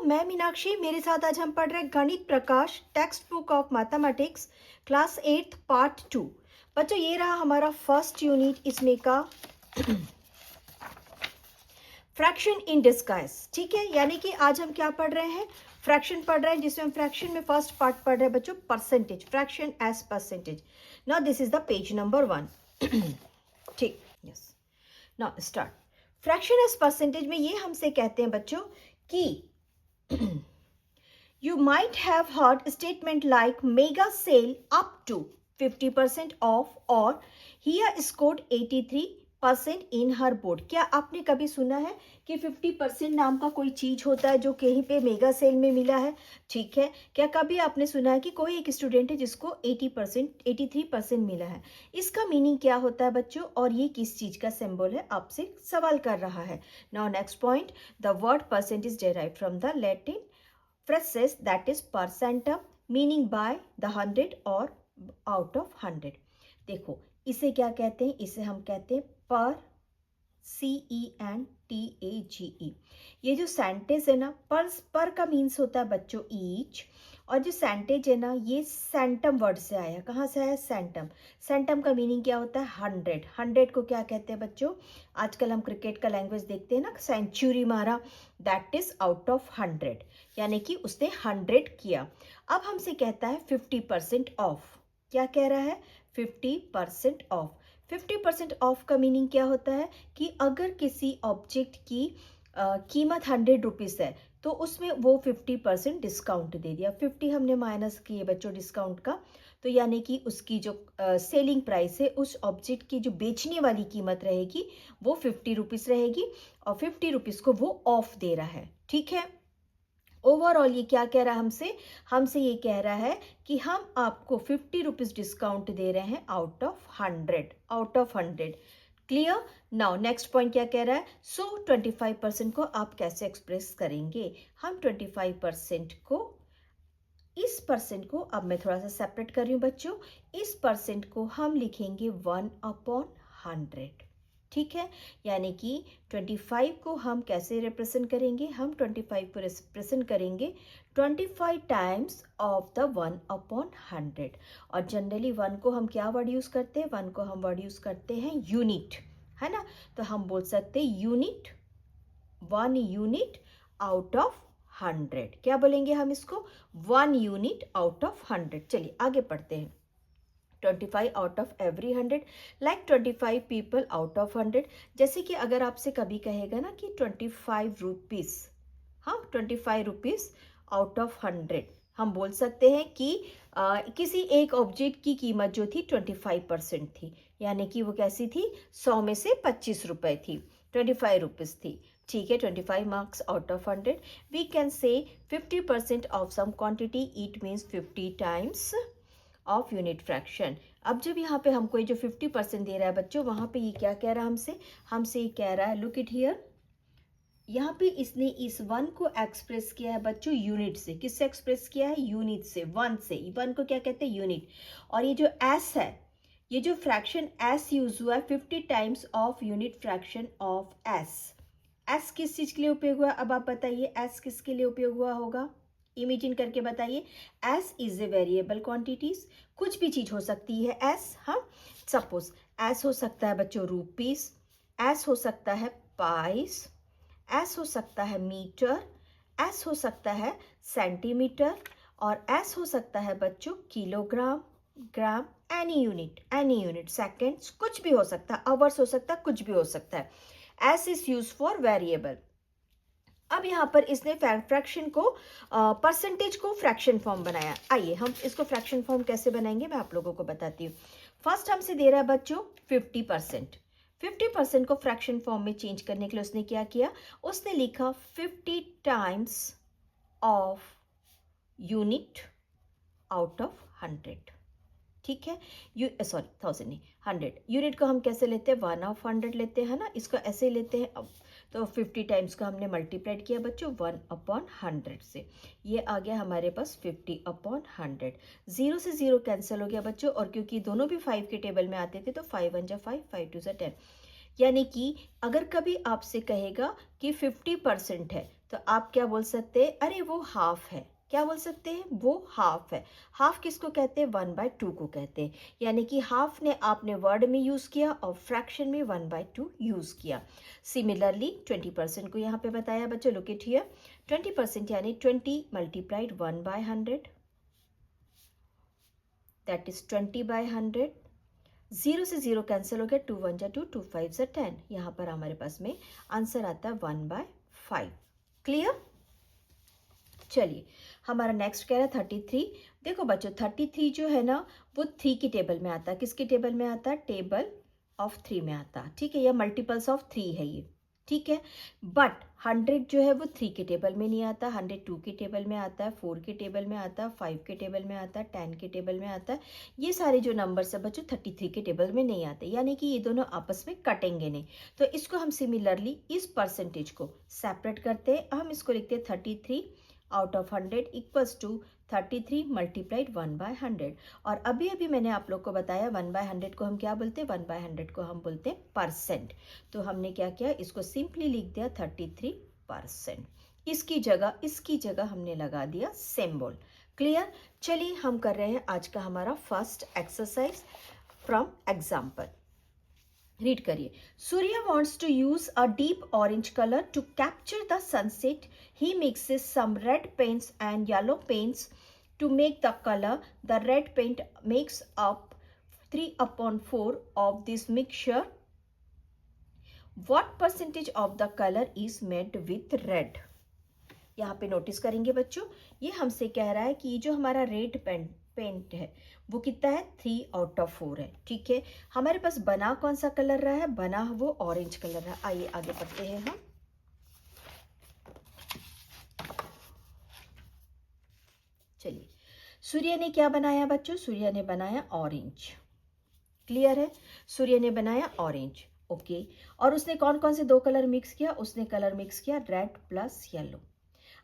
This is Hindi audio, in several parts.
मैं मीनाक्षी, मेरे साथ आज हम पढ़ रहे हैं Ganit Prakash textbook of mathematics class 8 part 2। बच्चों ये रहा हमारा फर्स्ट यूनिट इसमें का फ्रैक्शन इन डिस्गाइज। ठीक है, यानी कि आज हम क्या पढ़ रहे हैं, फ्रैक्शन पढ़ रहे हैं, जिसमें हम फ्रैक्शन में फर्स्ट पार्ट पढ़ रहे हैं बच्चों, percentage, fraction as percentage. Now this is the page number 1। ठीक, yes, now start. Fraction as percentage में ये हमसे कहते हैं बच्चों कि you might have heard a statement like mega sale up to 50% off or here scored 83% in her board। क्या आपने कभी सुना है कि 50% नाम का कोई चीज होता है जो कहीं पे मेगा सेल में मिला है? ठीक है, क्या कभी आपने सुना है कि कोई एक स्टूडेंट है जिसको 83% मिला है? इसका मीनिंग क्या होता है बच्चों, और ये किस चीज का सिंबल है, आपसे सवाल कर रहा है। Now next point, the word percent is derived from the Latin phrases that is percentum meaning by the 100 और out of 100। देखो इसे क्या कहते हैं, इसे हम कहते हैं पर, CENTAGE। ये जो सेंटेज है ना, पर का मीन्स होता है बच्चों ईच, और जो सेंटेज है ना ये सेंटम वर्ड से आया। कहाँ से आया? सेंटम। सेंटम का मीनिंग क्या होता है? 100। 100 को क्या कहते हैं बच्चों? आजकल हम क्रिकेट का लैंग्वेज देखते हैं ना, सेंचुरी मारा, दैट इज आउट ऑफ 100, यानी कि उसने 100 किया। अब हमसे कहता है 50% ऑफ। क्या कह रहा है? 50% ऑफ। 50% ऑफ का मीनिंग क्या होता है कि अगर किसी ऑब्जेक्ट की कीमत 100 रुपीज़ है तो उसमें वो 50% डिस्काउंट दे दिया। 50 हमने माइनस किए बच्चों डिस्काउंट का, तो यानी कि उसकी जो सेलिंग प्राइस है, उस ऑब्जेक्ट की जो बेचने वाली कीमत रहेगी वो 50 रुपीज़ रहेगी, और 50 रुपीज़ को वो ऑफ दे रहा है। ठीक है, ओवरऑल ये क्या कह रहा है हमसे? हमसे ये कह रहा है कि हम आपको 50 रुपीज़ डिस्काउंट दे रहे हैं out of 100, out of 100। Clear? Now next point क्या कह रहा है? सो 25% को आप कैसे एक्सप्रेस करेंगे? हम 25% को, इस परसेंट को, अब मैं थोड़ा सा सेपरेट कर रही हूँ बच्चों, इस परसेंट को हम लिखेंगे 1/100। ठीक है, यानी कि 25 को हम कैसे रिप्रेजेंट करेंगे? हम 25 को रिप्रेजेंट करेंगे 25 टाइम्स ऑफ द 1/100। और जनरली 1 को हम क्या वर्ड यूज करते हैं? 1 को हम वर्ड यूज करते हैं यूनिट, है ना? तो हम बोल सकते हैं यूनिट, 1 यूनिट आउट ऑफ 100। क्या बोलेंगे हम इसको? 1 यूनिट आउट ऑफ 100। चलिए आगे पढ़ते हैं। 25 out of every 100, like 25 people out of 100। जैसे कि अगर आपसे कभी कहेगा ना कि 25 रुपीज़, हाँ 25 रुपीज़ आउट ऑफ 100, हम बोल सकते हैं कि किसी एक ऑब्जेक्ट की कीमत जो थी 25% थी, यानी कि वो कैसी थी? 100 में से 25 रुपए थी, 25 रुपीज़ थी। ठीक है, 25 marks out of 100। We can say 50% of some quantity, it means 50 times of unit fraction. अब जब यहाँ पे हमको ये जो 50% दे रहा है बच्चों, वहाँ पे ये क्या कह रहा है हमसे? हमसे ये कह रहा है, लुक इट हियर, यहाँ पे इसने इस 1 को एक्सप्रेस किया है बच्चों यूनिट से। किससे एक्सप्रेस किया है? यूनिट से, 1 से। 1 को क्या कहते हैं? यूनिट। और ये जो एस है, ये जो फ्रैक्शन एस यूज हुआ है, 50 times of unit fraction of S. S किस चीज के लिए उपयोग हुआ? अब आप बताइए एस किसके लिए उपयोग हुआ होगा? इमेजिन करके बताइए। S is a variable quantities, कुछ भी चीज हो सकती है एस। हाँ, सपोज एस हो सकता है बच्चों रुपीस, एस हो सकता है पाइस, एस हो सकता है मीटर, एस हो सकता है सेंटीमीटर, और एस हो सकता है बच्चों किलोग्राम, ग्राम, एनी यूनिट, सेकेंड्स, कुछ भी हो सकता है, आवर्स हो सकता है, कुछ भी हो सकता है। S is use for variable. अब यहाँ पर इसने फ्रैक्शन को, परसेंटेज को फ्रैक्शन फॉर्म बनाया। आइए हम इसको फ्रैक्शन फॉर्म कैसे बनाएंगे मैं आप लोगों को बताती हूँ। फर्स्ट हमसे दे रहा है बच्चों 50%। 50% को फ्रैक्शन फॉर्म में चेंज करने के लिए उसने क्या किया? उसने लिखा 50 times of unit out of 100। ठीक है, सॉरी 1000 नहीं, 100। यूनिट को हम कैसे लेते हैं? 1/100 लेते हैं ना, इसको ऐसे लेते हैं। अब तो 50 टाइम्स को हमने मल्टीप्लाइड किया बच्चों 1/100 से, ये आ गया हमारे पास 50/100। 0 से 0 कैंसिल हो गया बच्चों, और क्योंकि दोनों भी 5 के टेबल में आते थे तो 5 1 जा 5, 5 2 जा 10। यानी कि अगर कभी आपसे कहेगा कि 50% है तो आप क्या बोल सकते हैं, अरे वो हाफ है। क्या बोल सकते हैं, वो हाफ है। हाफ किसको कहते हैं, 1/2 को कहते हैं। यानी कि हाफ ने आपने वर्ड में यूज किया और फ्रैक्शन में 1/2 यूज किया। सिमिलरली 20% को यहाँ पे बताया बच्चों, लुक इट हियर। 20% यानी 20 मल्टीप्लाइड 1/100, दैट इज 20/100। 0 से 0 कैंसिल हो गया, 2 1 जा 2, 2 5 जा 10। यहाँ पर हमारे पास में आंसर आता है 1/5। क्लियर। चलिए हमारा नेक्स्ट कह रहा है 33। देखो बच्चों 33 जो है ना वो 3 की टेबल में आता है। किसकी टेबल में आता है, टेबल ऑफ 3 में आता है। ठीक है, या मल्टीपल्स ऑफ 3 है ये। ठीक है, बट 100 जो है वो 3 के टेबल में नहीं आता, 100 2 की टेबल में आता है, 4 के टेबल में आता है, 5 के टेबल में आता है, 10 के टेबल में आता है। ये सारे जो नंबर्स है बच्चों 33 के टेबल में नहीं आते, यानी कि ये दोनों आपस में कटेंगे नहीं। तो इसको हम सिमिलरली इस परसेंटेज को सेपरेट करते हैं। हम इसको लिखते हैं 33 out of 100 equals to 33 multiplied 1/100। और अभी अभी मैंने आप लोग को बताया 1/100 को हम क्या बोलते हैं, 1/100 को हम बोलते हैं परसेंट। तो हमने क्या किया, इसको सिंपली लिख दिया 33%। इसकी जगह हमने लगा दिया सिंबल। क्लियर। चलिए हम कर रहे हैं आज का हमारा first exercise from example. Read करिए। Surya wants to use a deep orange color to capture the sunset. He mixes some red paints and yellow paints to make the color. The red paint makes up 3/4 of this mixture. What percentage of the color is made with red? यहाँ पे नोटिस करेंगे बच्चों, ये हमसे कह रहा है कि ये जो हमारा रेड पेंट है वो कितना है, 3/4 है। ठीक है, हमारे पास बना कौन सा कलर रहा है, बना वो ऑरेंज कलर है। आइए आगे बढ़ते हैं हम। चलिए, सूर्य ने क्या बनाया बच्चों, सूर्य ने बनाया ऑरेंज। क्लियर है, सूर्य ने बनाया ऑरेंज। ओके, और उसने कौन कौन से 2 कलर मिक्स किया, उसने कलर मिक्स किया रेड प्लस येलो।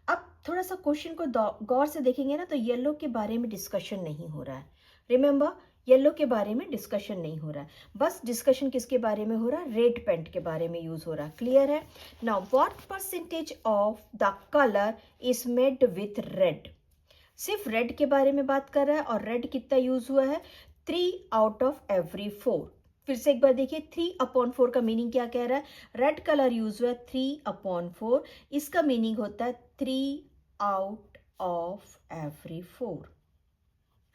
अब थोड़ा सा क्वेश्चन को गौर से देखेंगे ना तो येलो के बारे में डिस्कशन नहीं हो रहा है। रिमेंबर, येलो के बारे में डिस्कशन नहीं हो रहा है, बस डिस्कशन किसके बारे में हो रहा है, रेड पेंट के बारे में यूज हो रहा है। क्लियर है। Now what percentage of the colour is made with red. सिर्फ रेड के बारे में बात कर रहा है, और रेड कितना यूज हुआ है, 3/4। फिर से एक बार देखिए, 3/4 का मीनिंग क्या कह रहा है, रेड कलर यूज हुआ है 3/4। इसका मीनिंग होता है 3/4।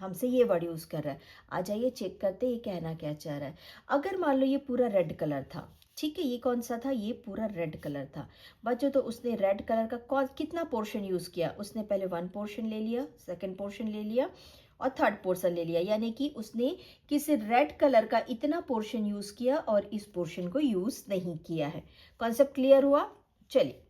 हमसे ये वर्ड यूज कर रहा है। आ जाइए चेक करते ये कहना क्या चाह रहा है। अगर मान लो ये पूरा रेड कलर था, ठीक है, ये कौन सा था, ये पूरा रेड कलर था बच्चों, तो उसने रेड कलर का कितना पोर्शन यूज किया, उसने पहले 1 पोर्शन ले लिया, सेकेंड पोर्शन ले लिया और थर्ड पोर्शन ले लिया, यानी कि उसने किसी रेड कलर का इतना पोर्शन यूज किया और इस पोर्शन को यूज नहीं किया है। कॉन्सेप्ट क्लियर हुआ। चलिए,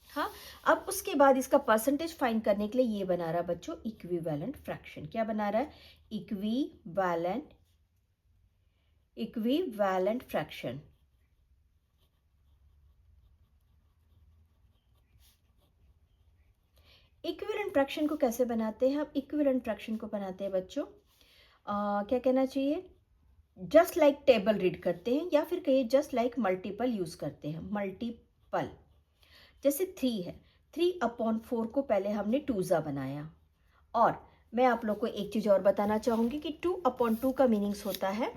हाँ, अब उसके बाद इसका परसेंटेज फाइंड करने के लिए ये बना रहा है बच्चों इक्विवेलेंट फ्रैक्शन। क्या बना रहा है, इक्विवेलेंट फ्रैक्शन। इक्विवेलेंट फ्रैक्शन को कैसे बनाते हैं, हम इक्विवेलेंट फ्रैक्शन को बनाते हैं बच्चों क्या कहना चाहिए, जस्ट लाइक टेबल रीड करते हैं, या फिर कहिए जस्ट लाइक मल्टीपल यूज करते हैं। मल्टीपल जैसे 3 है, 3/4 को पहले हमने 2 बनाया। और मैं आप लोग को एक चीज और बताना चाहूंगी कि 2/2 का मीनिंग्स होता है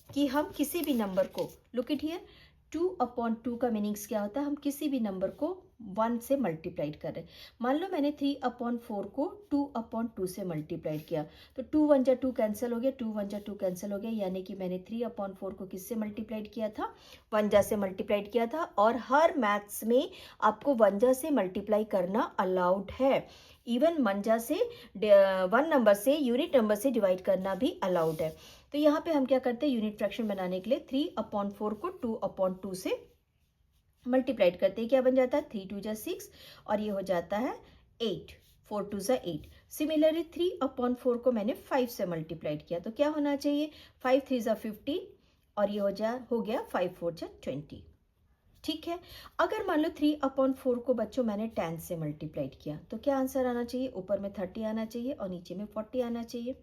कि हम किसी भी नंबर को, लुक इट हियर, 2/2 का मीनिंग्स क्या होता है, हम किसी भी नंबर को 1 से मल्टीप्लाइड कर रहे हैं। मान लो मैंने 3/4 को 2/2 से मल्टीप्लाइड किया, तो 2 1 जा 2 कैंसिल हो गया, 2 1 जा 2 कैंसिल हो गया, यानी कि मैंने 3/4 को किससे मल्टीप्लाइड किया था, 1 जा से मल्टीप्लाइड किया था। और हर मैथ्स में आपको 1 जा से मल्टीप्लाई करना अलाउड है। इवन 1 जा से 1 नंबर से, यूनिट नंबर से डिवाइड करना भी अलाउड है। तो यहाँ पे हम क्या करते हैं, यूनिट फ्रैक्शन बनाने के लिए 3/4 को 2/2 से मल्टीप्लाइड करते हैं। क्या बन जाता है, 3 2 जा 6 और ये हो जाता है 8, 4 2 जा 8। सिमिलरली 3/4 को मैंने 5 से मल्टीप्लाइड किया, तो क्या होना चाहिए, 5 3 जा 15 और ये हो गया 5 4 जा 20। ठीक है, अगर मान लो 3/4 को बच्चों मैंने 10 से मल्टीप्लाइड किया, तो क्या आंसर आना चाहिए, ऊपर में 30 आना चाहिए और नीचे में 40 आना चाहिए।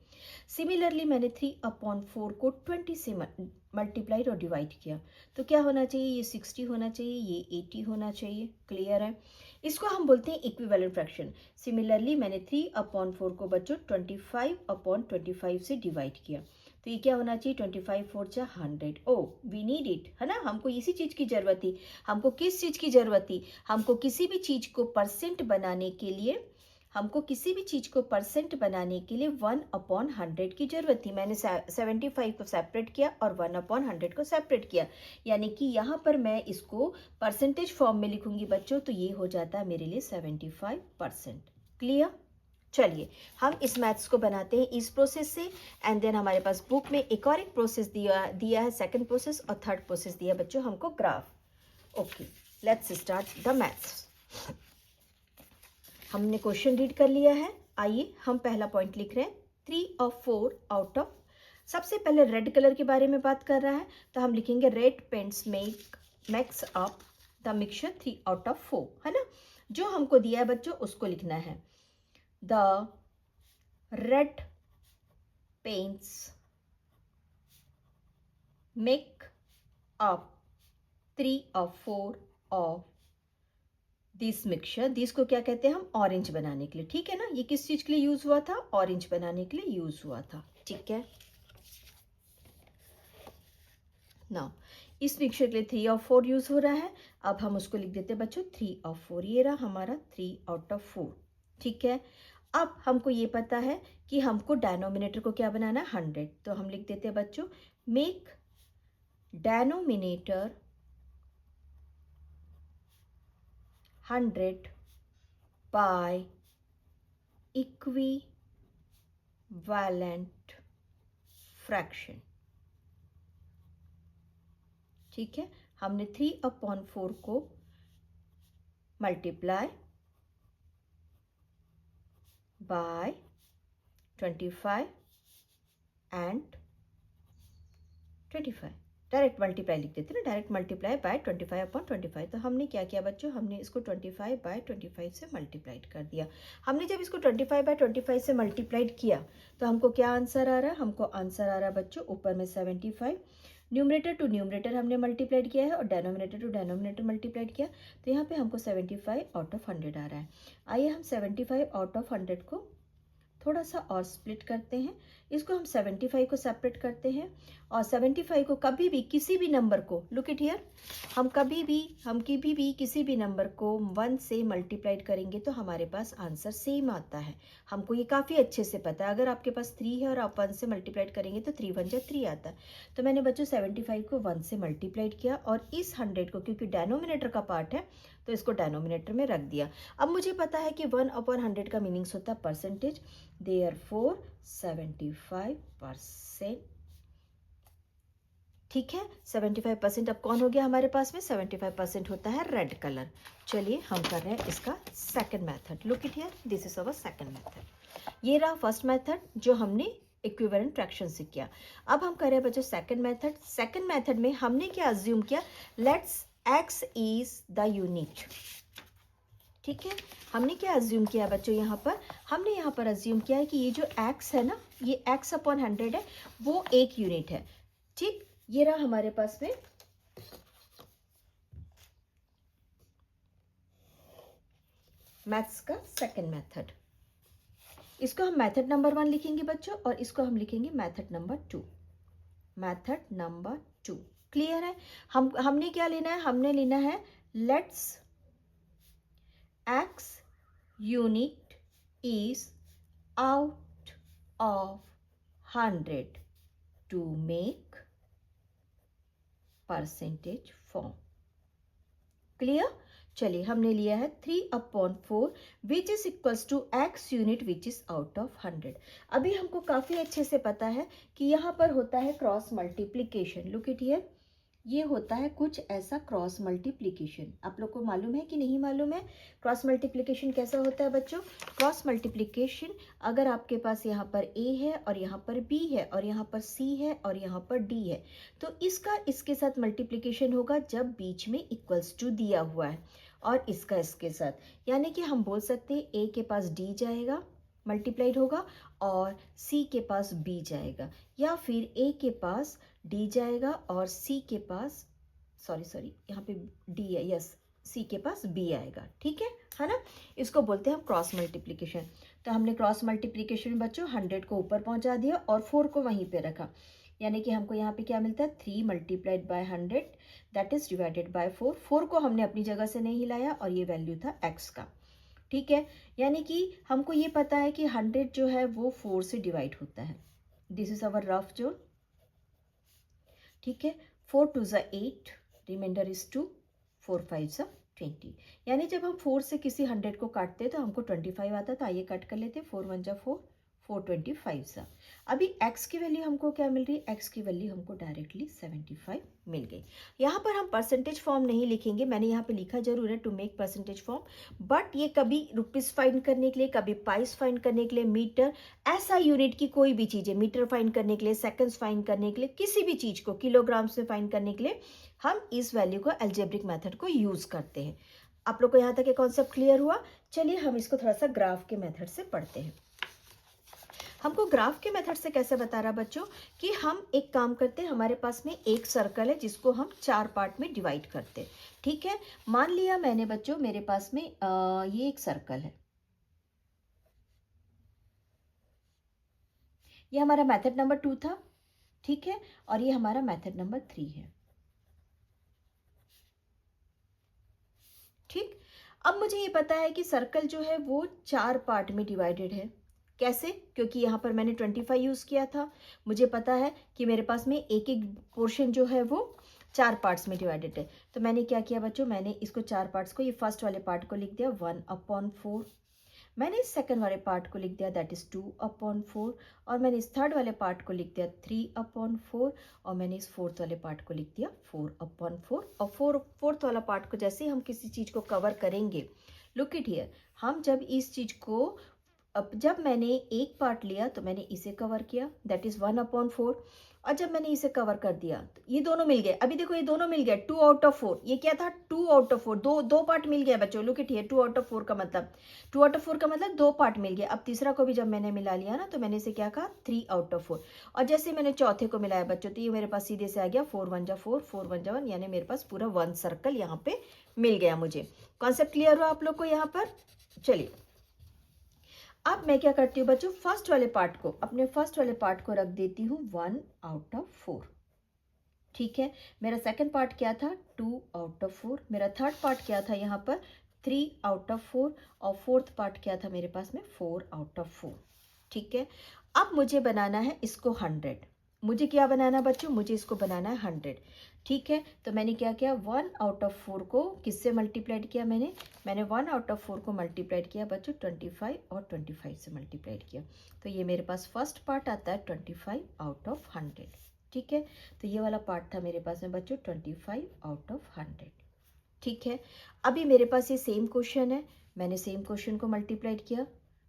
सिमिलरली मैंने 3/4 को 20 से मल्टीप्लाइड और डिवाइड किया, तो क्या होना चाहिए, ये 60 होना चाहिए, ये 80 होना चाहिए। क्लियर है। इसको हम बोलते हैं इक्विवेलेंट फ्रैक्शन। सिमिलरली मैंने 3/4 को बच्चों 25/25 से डिवाइड किया, तो ये क्या होना चाहिए, 25×4 = 100। ओ वी नीड इट, है ना, हमको इसी चीज़ की ज़रूरत थी। हमको किस चीज़ की ज़रूरत थी, हमको किसी भी चीज़ को परसेंट बनाने के लिए, हमको किसी भी चीज़ को परसेंट बनाने के लिए 1/100 की ज़रूरत थी। मैंने 75 को सेपरेट किया और 1/100 को सेपरेट किया, यानी कि यहाँ पर मैं इसको परसेंटेज फॉर्म में लिखूंगी बच्चों, तो ये हो जाता है मेरे लिए 75%। क्लियर। चलिए हम इस मैथ्स को बनाते हैं इस प्रोसेस से, एंड देन हमारे पास बुक में एक और एक प्रोसेस दिया है, सेकंड प्रोसेस और थर्ड प्रोसेस दिया है बच्चों हमको graph. Okay, let's start the maths. हमने क्वेश्चन रीड कर लिया है, आइए हम पहला पॉइंट लिख रहे हैं। 3 और 4 आउट ऑफ, सबसे पहले रेड कलर के बारे में बात कर रहा है, तो हम लिखेंगे red paints makes up the mixture 3 out of 4, है ना। जो हमको दिया है बच्चों उसको लिखना है, the red paints make up 3 और 4 ऑफ दिस मिक्सचर। दिस को क्या कहते हैं हम, ऑरेंज बनाने के लिए, ठीक है ना। ये किस चीज के लिए यूज हुआ था, ऑरेंज बनाने के लिए यूज हुआ था, ठीक है ना। इस मिक्सचर के लिए 3 और 4 यूज हो रहा है। अब हम उसको लिख देते हैं बच्चों 3 और 4, ये रहा हमारा 3 आउट ऑफ 4, ठीक है। अब हमको ये पता है कि हमको डेनोमिनेटर को क्या बनाना है, 100, तो हम लिख देते हैं बच्चों make denominator 100 by equivalent fraction, ठीक है। हमने 3/4 को multiply by 25 and 25, direct multiply लिख देते हैं ना, डायरेक्ट मल्टीप्लाई बाय 25/25। तो हमने क्या किया बच्चों, हमने इसको 25/25 से मल्टीप्लाइड कर दिया। हमने जब इसको 25/25 से मल्टीप्लाइड किया तो हमको क्या आंसर आ रहा है, हमको आंसर आ रहा है बच्चों ऊपर में 75, न्यूमरेटर टू न्यूमरेटर हमने मल्टीप्लाइड किया है और डेनोमिनेटर टू डेनोमिनेटर मल्टीप्लाइड किया, तो यहाँ पे हमको 75 आउट ऑफ 100 आ रहा है। आइए हम 75 आउट ऑफ 100 को थोड़ा सा और स्प्लिट करते हैं, इसको हम 75 को सेपरेट करते हैं, और 75 को कभी भी किसी भी नंबर को, लुक इट हियर, हम कभी भी किसी भी नंबर को 1 से मल्टीप्लाइड करेंगे तो हमारे पास आंसर सेम आता है। हमको ये काफ़ी अच्छे से पता है। अगर आपके पास 3 है और आप 1 से मल्टीप्लाइड करेंगे तो 3 1 जा 3 आता है। तो मैंने बच्चों 75 को 1 से मल्टीप्लाइड किया और इस 100 को, क्योंकि डेनोमिनेटर का पार्ट है तो इसको डेनोमिनेटर में रख दिया। अब मुझे पता है कि 1/100 का मीनिंग्स होता है परसेंटेज, therefore 75%, ठीक है। 75% अब कौन हो गया हमारे पास में, 75% होता है रेड कलर। चलिए हम कर रहे हैं इसका second method, look it here, this is our second method. ये रहा फर्स्ट मेथड जो हमने इक्विवेलेंट फ्रैक्शन से किया। अब हम कर रहे हैं बच्चों सेकंड मेथड। सेकंड मेथड में हमने क्या अज्यूम किया, let's x is the unit, ठीक है। हमने क्या अज्यूम किया बच्चों, यहाँ पर हमने यहाँ पर अज्यूम किया है कि ये जो x है ना, ये x/100 है, वो एक यूनिट है, ठीक। ये रहा हमारे पास में मैथ्स का सेकंड मेथड। इसको हम मेथड नंबर 1 लिखेंगे बच्चों और इसको हम लिखेंगे method number 2, method number 2। Clear है। हमने क्या लेना है, हमने लेना है let's x unit is out of 100 to make percentage form। Clear. चलिए हमने लिया है 3/4 which is equals to x unit which is out of 100। अभी हमको काफी अच्छे से पता है कि यहाँ पर होता है cross multiplication, look it here, ये होता है कुछ ऐसा क्रॉस मल्टीप्लिकेशन। आप लोग को मालूम है कि नहीं मालूम है क्रॉस मल्टीप्लिकेशन कैसा होता है बच्चों। क्रॉस मल्टीप्लिकेशन, अगर आपके पास यहाँ पर a है और यहाँ पर b है और यहाँ पर c है और यहाँ पर d है, तो इसका इसके साथ मल्टीप्लिकेशन होगा जब बीच में इक्वल्स टू दिया हुआ है, और इसका इसके साथ, यानी कि हम बोल सकते हैं a के पास d जाएगा, मल्टीप्लाइड होगा, और c के पास b जाएगा, या फिर a के पास d जाएगा और c के पास, सॉरी यहाँ पे d है, यस, सी के पास बी आएगा, ठीक है ना। इसको बोलते हैं हम क्रॉस मल्टीप्लिकेशन। तो हमने क्रॉस मल्टीप्लिकेशन में बच्चों 100 को ऊपर पहुंचा दिया और 4 को वहीं पे रखा, यानी कि हमको यहाँ पे क्या मिलता है 3 multiplied by 100 that is divided by 4। 4 को हमने अपनी जगह से नहीं हिलाया और ये वैल्यू था x का, ठीक है। यानी कि हमको ये पता है कि 100 जो है वो 4 से डिवाइड होता है। This is our rough zone, ठीक है। 4 2 ज़ा 8, रिमाइंडर इज 2, 4 5 ज़ा 20। यानी जब हम 4 से किसी 100 को काटते हैं तो हमको 25 आता था। आइए कट कर लेते हैं, 4 1 ज़ा 4, 425 सा। अभी x की वैल्यू हमको क्या मिल रही है, x की वैल्यू हमको डायरेक्टली 75 मिल गई। यहाँ पर हम परसेंटेज फॉर्म नहीं लिखेंगे, मैंने यहाँ पे लिखा जरूर है to make percentage form, but ये कभी रुपीस फाइंड करने के लिए, कभी पाइस फाइंड करने के लिए, मीटर, ऐसा यूनिट की कोई भी चीज़ है, मीटर फाइंड करने के लिए, सेकंड्स फाइंड करने के लिए, किसी भी चीज़ को किलोग्राम्स में फाइंड करने के लिए हम इस वैल्यू को अलजेब्रिक मेथड को यूज़ करते हैं। आप लोग को यहाँ तक ये कॉन्सेप्ट क्लियर हुआ? चलिए हम इसको थोड़ा सा ग्राफ के मेथड से पढ़ते हैं। हमको ग्राफ के मेथड से कैसे बता रहा बच्चों कि हम एक काम करते हैं, हमारे पास में एक सर्कल है जिसको हम 4 पार्ट में डिवाइड करते हैं, ठीक है। मान लिया मैंने बच्चों, मेरे पास में ये एक सर्कल है, ये हमारा मेथड नंबर 2 था, ठीक है, और ये हमारा मेथड नंबर 3 है, ठीक। अब मुझे ये पता है कि सर्कल जो है वो 4 पार्ट में डिवाइडेड है। कैसे? क्योंकि यहाँ पर मैंने 25 यूज़ किया था। मुझे पता है कि मेरे पास में एक एक पोर्शन जो है वो 4 पार्ट्स में डिवाइडेड है। तो मैंने क्या किया बच्चों, मैंने इसको 4 पार्ट्स को, ये फर्स्ट वाले पार्ट को लिख दिया 1/4, मैंने इस सेकंड वाले पार्ट को लिख दिया दैट इज 2/4, और मैंने इस थर्ड वाले पार्ट को लिख दिया 3/4, और मैंने इस फोर्थ वाले पार्ट को लिख दिया 4/4। और फोर्थ वाला पार्ट को जैसे ही हम किसी चीज़ को कवर करेंगे, लुक इट हियर, हम जब इस चीज़ को, अब जब मैंने एक पार्ट लिया तो मैंने इसे कवर किया दैट इज 1/4, और जब मैंने इसे कवर कर दिया तो ये दोनों मिल गए। अभी देखो ये दोनों मिल गए, 2/4, ये क्या था 2/4, दो पार्ट मिल गया बच्चों, लुक इट हियर, 2/4 का मतलब 2/4 का मतलब 2 पार्ट मिल गया। अब तीसरा को भी जब मैंने मिला लिया ना तो मैंने इसे क्या कहा 3/4, और जैसे मैंने चौथे को मिलाया बच्चों तो ये मेरे पास सीधे से आ गया 4 1 जा 4, 4 1 जा 1, यानी मेरे पास पूरा 1 सर्कल यहाँ पे मिल गया मुझे। कॉन्सेप्ट क्लियर हुआ आप लोग को यहाँ पर? चलिए अब मैं क्या करती हूँ बच्चों, फर्स्ट वाले पार्ट को, अपने फर्स्ट वाले पार्ट को रख देती हूँ 1/4, ठीक है। मेरा सेकंड पार्ट क्या था 2/4, मेरा थर्ड पार्ट क्या था यहाँ पर 3/4, और फोर्थ पार्ट क्या था मेरे पास में 4/4, ठीक है। अब मुझे बनाना है इसको 100, मुझे क्या बनाना है बच्चों, मुझे इसको बनाना है 100, ठीक है। तो मैंने क्या किया 1/4 को किससे मल्टीप्लाइड किया, मैंने 1/4 को मल्टीप्लाइड किया बच्चों 25 और 25 से मल्टीप्लाइड किया, तो ये मेरे पास फर्स्ट पार्ट आता है 25/100, ठीक है। तो ये वाला पार्ट था मेरे पास में बच्चों 25/100, ठीक है। अभी मेरे पास ये सेम क्वेश्चन है, मैंने सेम क्वेश्चन को मल्टीप्लाइड किया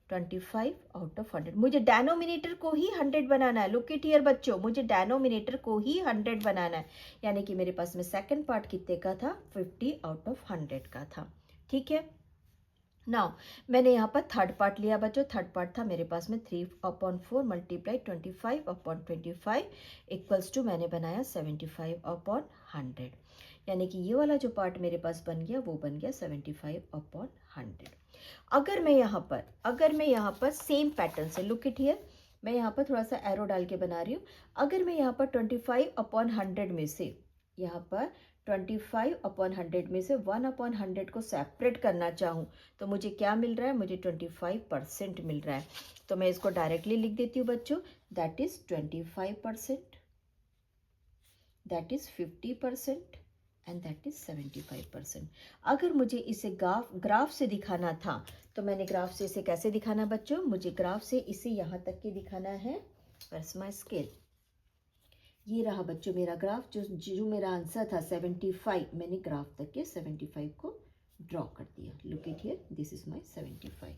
25/100, मुझे डेनोमिनेटर को ही 100 बनाना है। लुक इट हियर बच्चों, मुझे डेनोमिनेटर को ही 100 बनाना है, यानी कि मेरे पास में सेकंड पार्ट कितने का था 50/100 का था, ठीक है। नाउ मैंने यहाँ पर थर्ड पार्ट लिया बच्चों, थर्ड पार्ट था मेरे पास में 3/4 मल्टीप्लाई 25/25 इक्वल्स टू मैंने बनाया 75/100, यानी कि ये वाला जो पार्ट मेरे पास बन गया वो बन गया 75/100। अगर मैं यहाँ पर सेम पैटर्न से, लुक इट हियर, मैं यहाँ पर थोड़ा सा एरो डाल के बना रही हूँ, अगर मैं यहाँ पर 25/100 में से, यहाँ पर 25/100 में से 1/100 को सेपरेट करना चाहूँ तो मुझे क्या मिल रहा है, मुझे 25% मिल रहा है। तो मैं इसको डायरेक्टली लिख देती हूँ बच्चों, that is 25%, that is 50% and that is 75%। अगर मुझे इसे ग्राफ से दिखाना था तो मैंने ग्राफ से इसे कैसे दिखाना बच्चों, मुझे ग्राफ से इसे यहाँ तक के दिखाना है, व्हेयर्स माय स्केल, ये रहा बच्चों मेरा ग्राफ, जो मेरा आंसर था 75, मैंने ग्राफ तक के 75 को ड्रॉ कर दिया, look it here, this is my 75।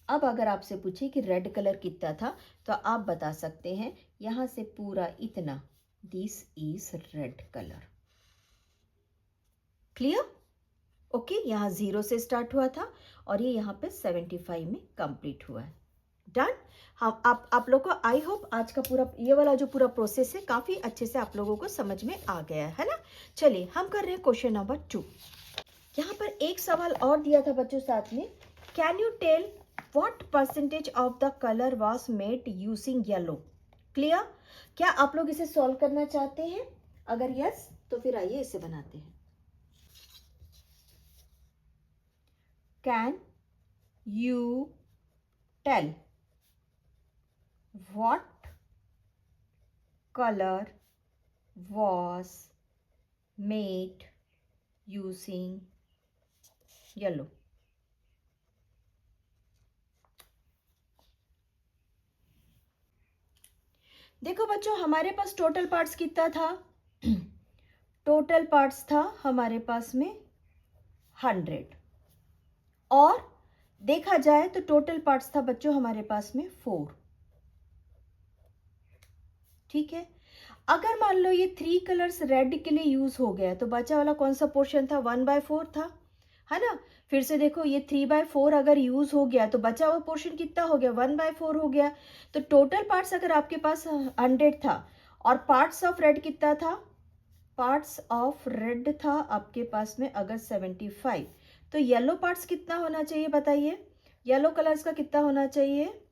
अब अगर आपसे पूछे कि रेड कलर कितना था तो आप बता सकते हैं यहां से पूरा इतना, this is red colour, clear? Okay, यहाँ 0 से स्टार्ट हुआ था और ये यहाँ पे 75 में कंप्लीट हुआ है, डन। हम आप लोग को आई होप आज का पूरा ये वाला जो पूरा प्रोसेस है काफी अच्छे से आप लोगों को समझ में आ गया है ना। चलिए हम कर रहे हैं क्वेश्चन नंबर 2। यहाँ पर एक सवाल और दिया था बच्चों साथ में, can you tell what percentage of the colour was made using yellow. Clear? क्या आप लोग इसे सॉल्व करना चाहते हैं? अगर यस तो फिर आइए इसे बनाते हैं। Can you tell what color was made using yellow। देखो बच्चों हमारे पास टोटल पार्ट्स कितना था? टोटल पार्ट्स था हमारे पास में 100 और देखा जाए तो टोटल पार्ट्स था बच्चों हमारे पास में 4। ठीक है, अगर मान लो ये 3 कलर्स रेड के लिए यूज हो गया तो बचा वाला कौन सा पोर्शन था? 1/4 था, है ना। फिर से देखो ये 3/4 अगर यूज हो गया तो बचा हुआ पोर्शन कितना हो गया? 1/4 हो गया। तो टोटल पार्ट्स अगर आपके पास 100 था और पार्ट्स ऑफ रेड कितना था? पार्ट्स ऑफ रेड था आपके पास में अगर 75, तो येलो पार्ट्स कितना होना चाहिए बताइए? येलो कलर्स का कितना होना चाहिए?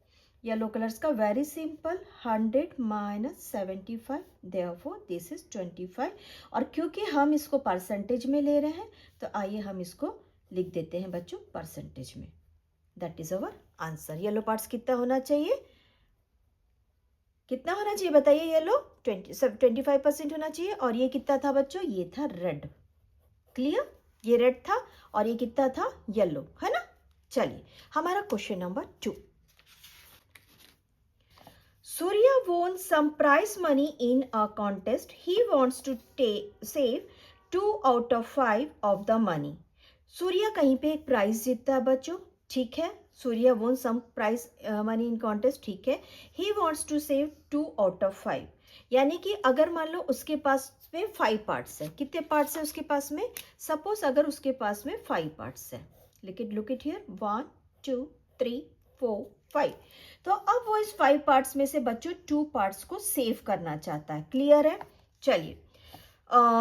येलो कलर्स का very simple 100 minus 75, therefore this is 25। और क्योंकि हम इसको परसेंटेज में ले रहे हैं तो आइए हम इसको लिख देते हैं बच्चों परसेंटेज में। That is our answer. Yellow parts कितना होना चाहिए? कितना होना चाहिए बताइए? येलो 25% होना चाहिए। और ये कितना था बच्चों? ये था रेड। क्लियर? ये रेड था और ये कितना था? येलो, है ना। चलिए हमारा question number 2। Surya won some prize money in a contest. He wants to save 2 out of 5 of the money. Surya कहीं पे एक प्राइज जीतता है बच्चों, ठीक है। Surya won some prize money in contest, ठीक है। He wants to save 2 out of 5, यानी कि अगर मान लो उसके पास में 5 पार्ट्स है। कितने पार्ट्स है उसके पास में? सपोज अगर उसके पास में 5 पार्ट्स है, लुक इट हियर 1 2 3 4 5। तो अब वो इस 5 पार्ट्स में से बच्चों 2 पार्ट्स को सेव करना चाहता है। क्लियर है? चलिए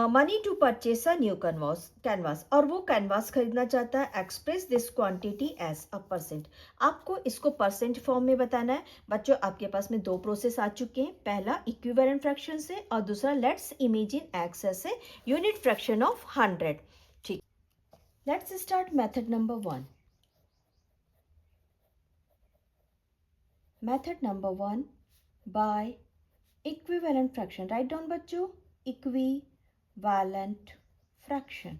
money to purchase a new canvas, और वो कैनवास खरीदना चाहता है। Express this quantity as a percent. आपको इसको परसेंट फॉर्म में बताना है बच्चों। आपके पास में 2 प्रोसेस आ चुके हैं, पहला इक्विवेलेंट फ्रैक्शन से और दूसरा let's imagine X as a unit fraction of 100। ठीक, let's start method number 1। Method number 1 by equivalent fraction. Write down बच्चों equivalent fraction।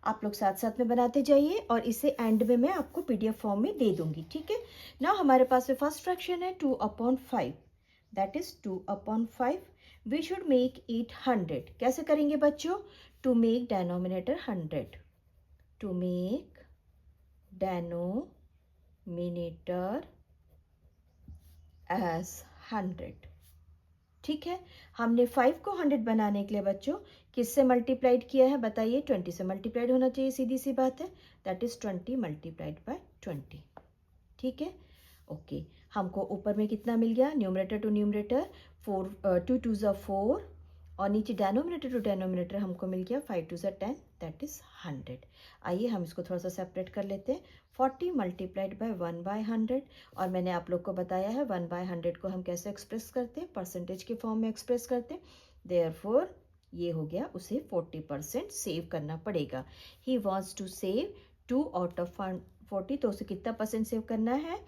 आप लोग साथ साथ में बनाते जाइए और इसे एंड में मैं आपको पीडीएफ फॉर्म में दे दूंगी, ठीक है ना। हमारे पास में फर्स्ट फ्रैक्शन है 2/5, that is 2/5। We should make it 100। कैसे करेंगे बच्चों? To make denominator 100, to make denominator as 100। ठीक है, हमने 5 को 100 बनाने के लिए बच्चों किससे मल्टीप्लाइड किया है बताइए? 20 से मल्टीप्लाइड होना चाहिए, सीधी सी बात है। That is 20 multiplied by 20। ठीक है, ओके। हमको ऊपर में कितना मिल गया? न्यूमरेटर टू न्यूमरेटर 4 2 2 ज़ा 4 और नीचे डेनोमिनेटर टू डेनोमिनेटर हमको मिल गया 5 2 ज़ा 10, दैट इज 100। आइए हम इसको थोड़ा सा सेपरेट कर लेते हैं। 40 मल्टीप्लाइड बाय 1/100, और मैंने आप लोग को बताया है 1/100 को हम कैसे एक्सप्रेस करते हैं? परसेंटेज के फॉर्म में एक्सप्रेस करते हैं। देयरफॉर ये हो गया, उसे 40% सेव करना पड़ेगा। He wants to save 2 out of 40, तो उसे कितना परसेंट सेव करना है?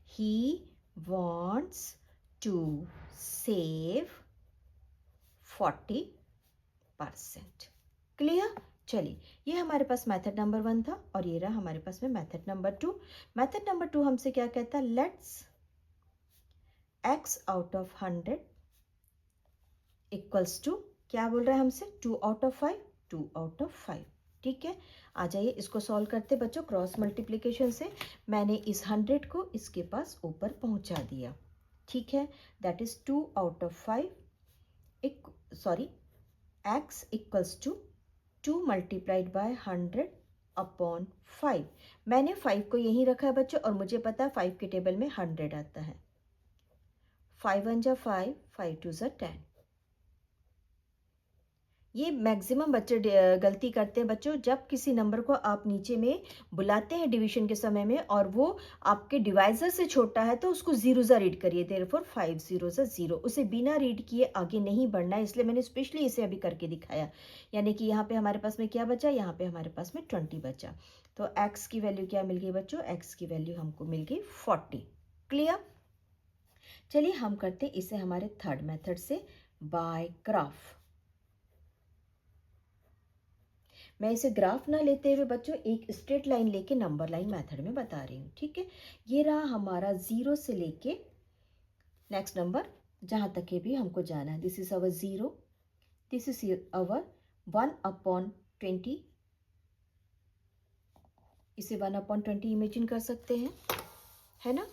He wants to save 40%। Clear? चलिए, ये हमारे पास मेथड नंबर 1 था और ये रहा हमारे पास में मेथड नंबर 2। मेथड नंबर 2 हमसे क्या कहता है? Let's x out of 100 equals to, क्या बोल रहा है हमसे? 2 आउट ऑफ 5, 2 आउट ऑफ 5। ठीक है, आ जाइए इसको सॉल्व करते बच्चों। क्रॉस मल्टीप्लिकेशन से मैंने इस 100 को इसके पास ऊपर पहुंचा दिया। ठीक है, that is 2 out of 5 x equals to 2 multiplied by 100 upon 5। मैंने 5 को यहीं रखा है बच्चों, और मुझे पता है 5 के टेबल में 100 आता है। 5 1 जा 5, 5 2 जा 10। ये मैक्सिमम बच्चे गलती करते हैं बच्चों, जब किसी नंबर को आप नीचे में बुलाते हैं डिवीजन के समय में और वो आपके डिवाइजर से छोटा है तो उसको जीरो सा रीड करिए। देयरफॉर 5 0 सा 0, उसे बिना रीड किए आगे नहीं बढ़ना है, इसलिए मैंने स्पेशली इसे अभी करके दिखाया। यानी कि यहाँ पे हमारे पास में क्या बचा, यहाँ पे हमारे पास में 20 बचा। तो एक्स की वैल्यू क्या मिल गई बच्चों, एक्स की वैल्यू हमको मिल गई 40। क्लियर। चलिए हम करते इसे हमारे थर्ड मेथड से, बाय ग्राफ। मैं इसे ग्राफ ना लेते हुए बच्चों एक स्ट्रेट लाइन लेके नंबर लाइन मेथड में बता रही हूँ, ठीक है। ये रहा हमारा 0 से लेके नेक्स्ट नंबर जहाँ तक के भी हमको जाना है। This is our 0, this is अवर 1/20। इसे 1/20 इमेजिन कर सकते हैं, है ना,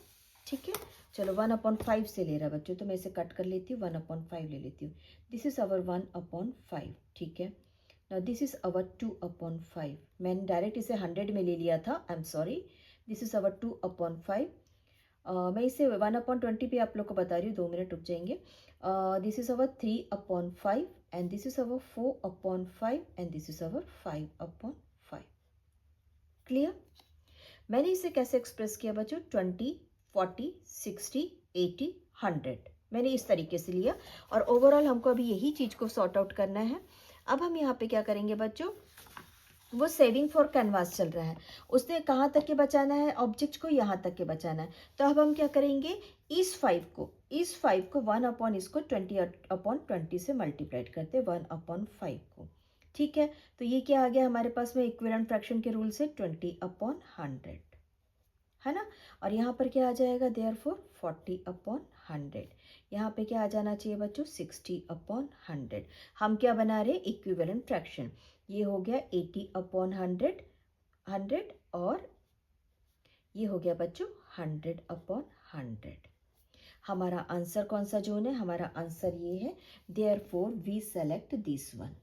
ठीक है। चलो 1/5 से ले रहा है बच्चों, तो मैं इसे कट कर लेती हूँ, 1/5 ले लेती हूँ। दिस इज अवर 1/5, ठीक है। Now this is our 2/5। मैंने डायरेक्ट इसे 100 में ले लिया था, I am sorry. This is अवर 2/5। मैं इसे 1/20 पे आप लोग को बता रही हूँ, 2 मिनट रुक जाएंगे। This is our 3/5 and this is our 4/5 and this is our 5/5। Clear. मैंने इसे कैसे एक्सप्रेस किया बच्चों, 20 40 60 80 100, मैंने इस तरीके से लिया। और ओवरऑल हमको अभी यही चीज को सॉर्ट आउट करना है। अब हम यहाँ पे क्या करेंगे बच्चों, वो सेविंग फॉर कैनवास चल रहा है, उसने कहाँ तक के बचाना है, ऑब्जेक्ट को यहाँ तक के बचाना है। तो अब हम क्या करेंगे, इस 5 को 1 इसको 20/20 से मल्टीप्लाइड करते 1/5 को, ठीक है। तो ये क्या आ गया हमारे पास में इक्विवेलेंट फ्रैक्शन के रूल से 20/100, है ना। और यहाँ पर क्या आ जाएगा, देयरफॉर 40/100। यहाँ पे क्या आ जाना चाहिए बच्चों, 60/100। हम क्या बना रहे, इक्विवेलेंट फ्रैक्शन। ये हो गया 80/100 100, और ये हो गया बच्चों 100/100। हमारा आंसर कौन सा जोन है, हमारा आंसर ये है, therefore we select this one.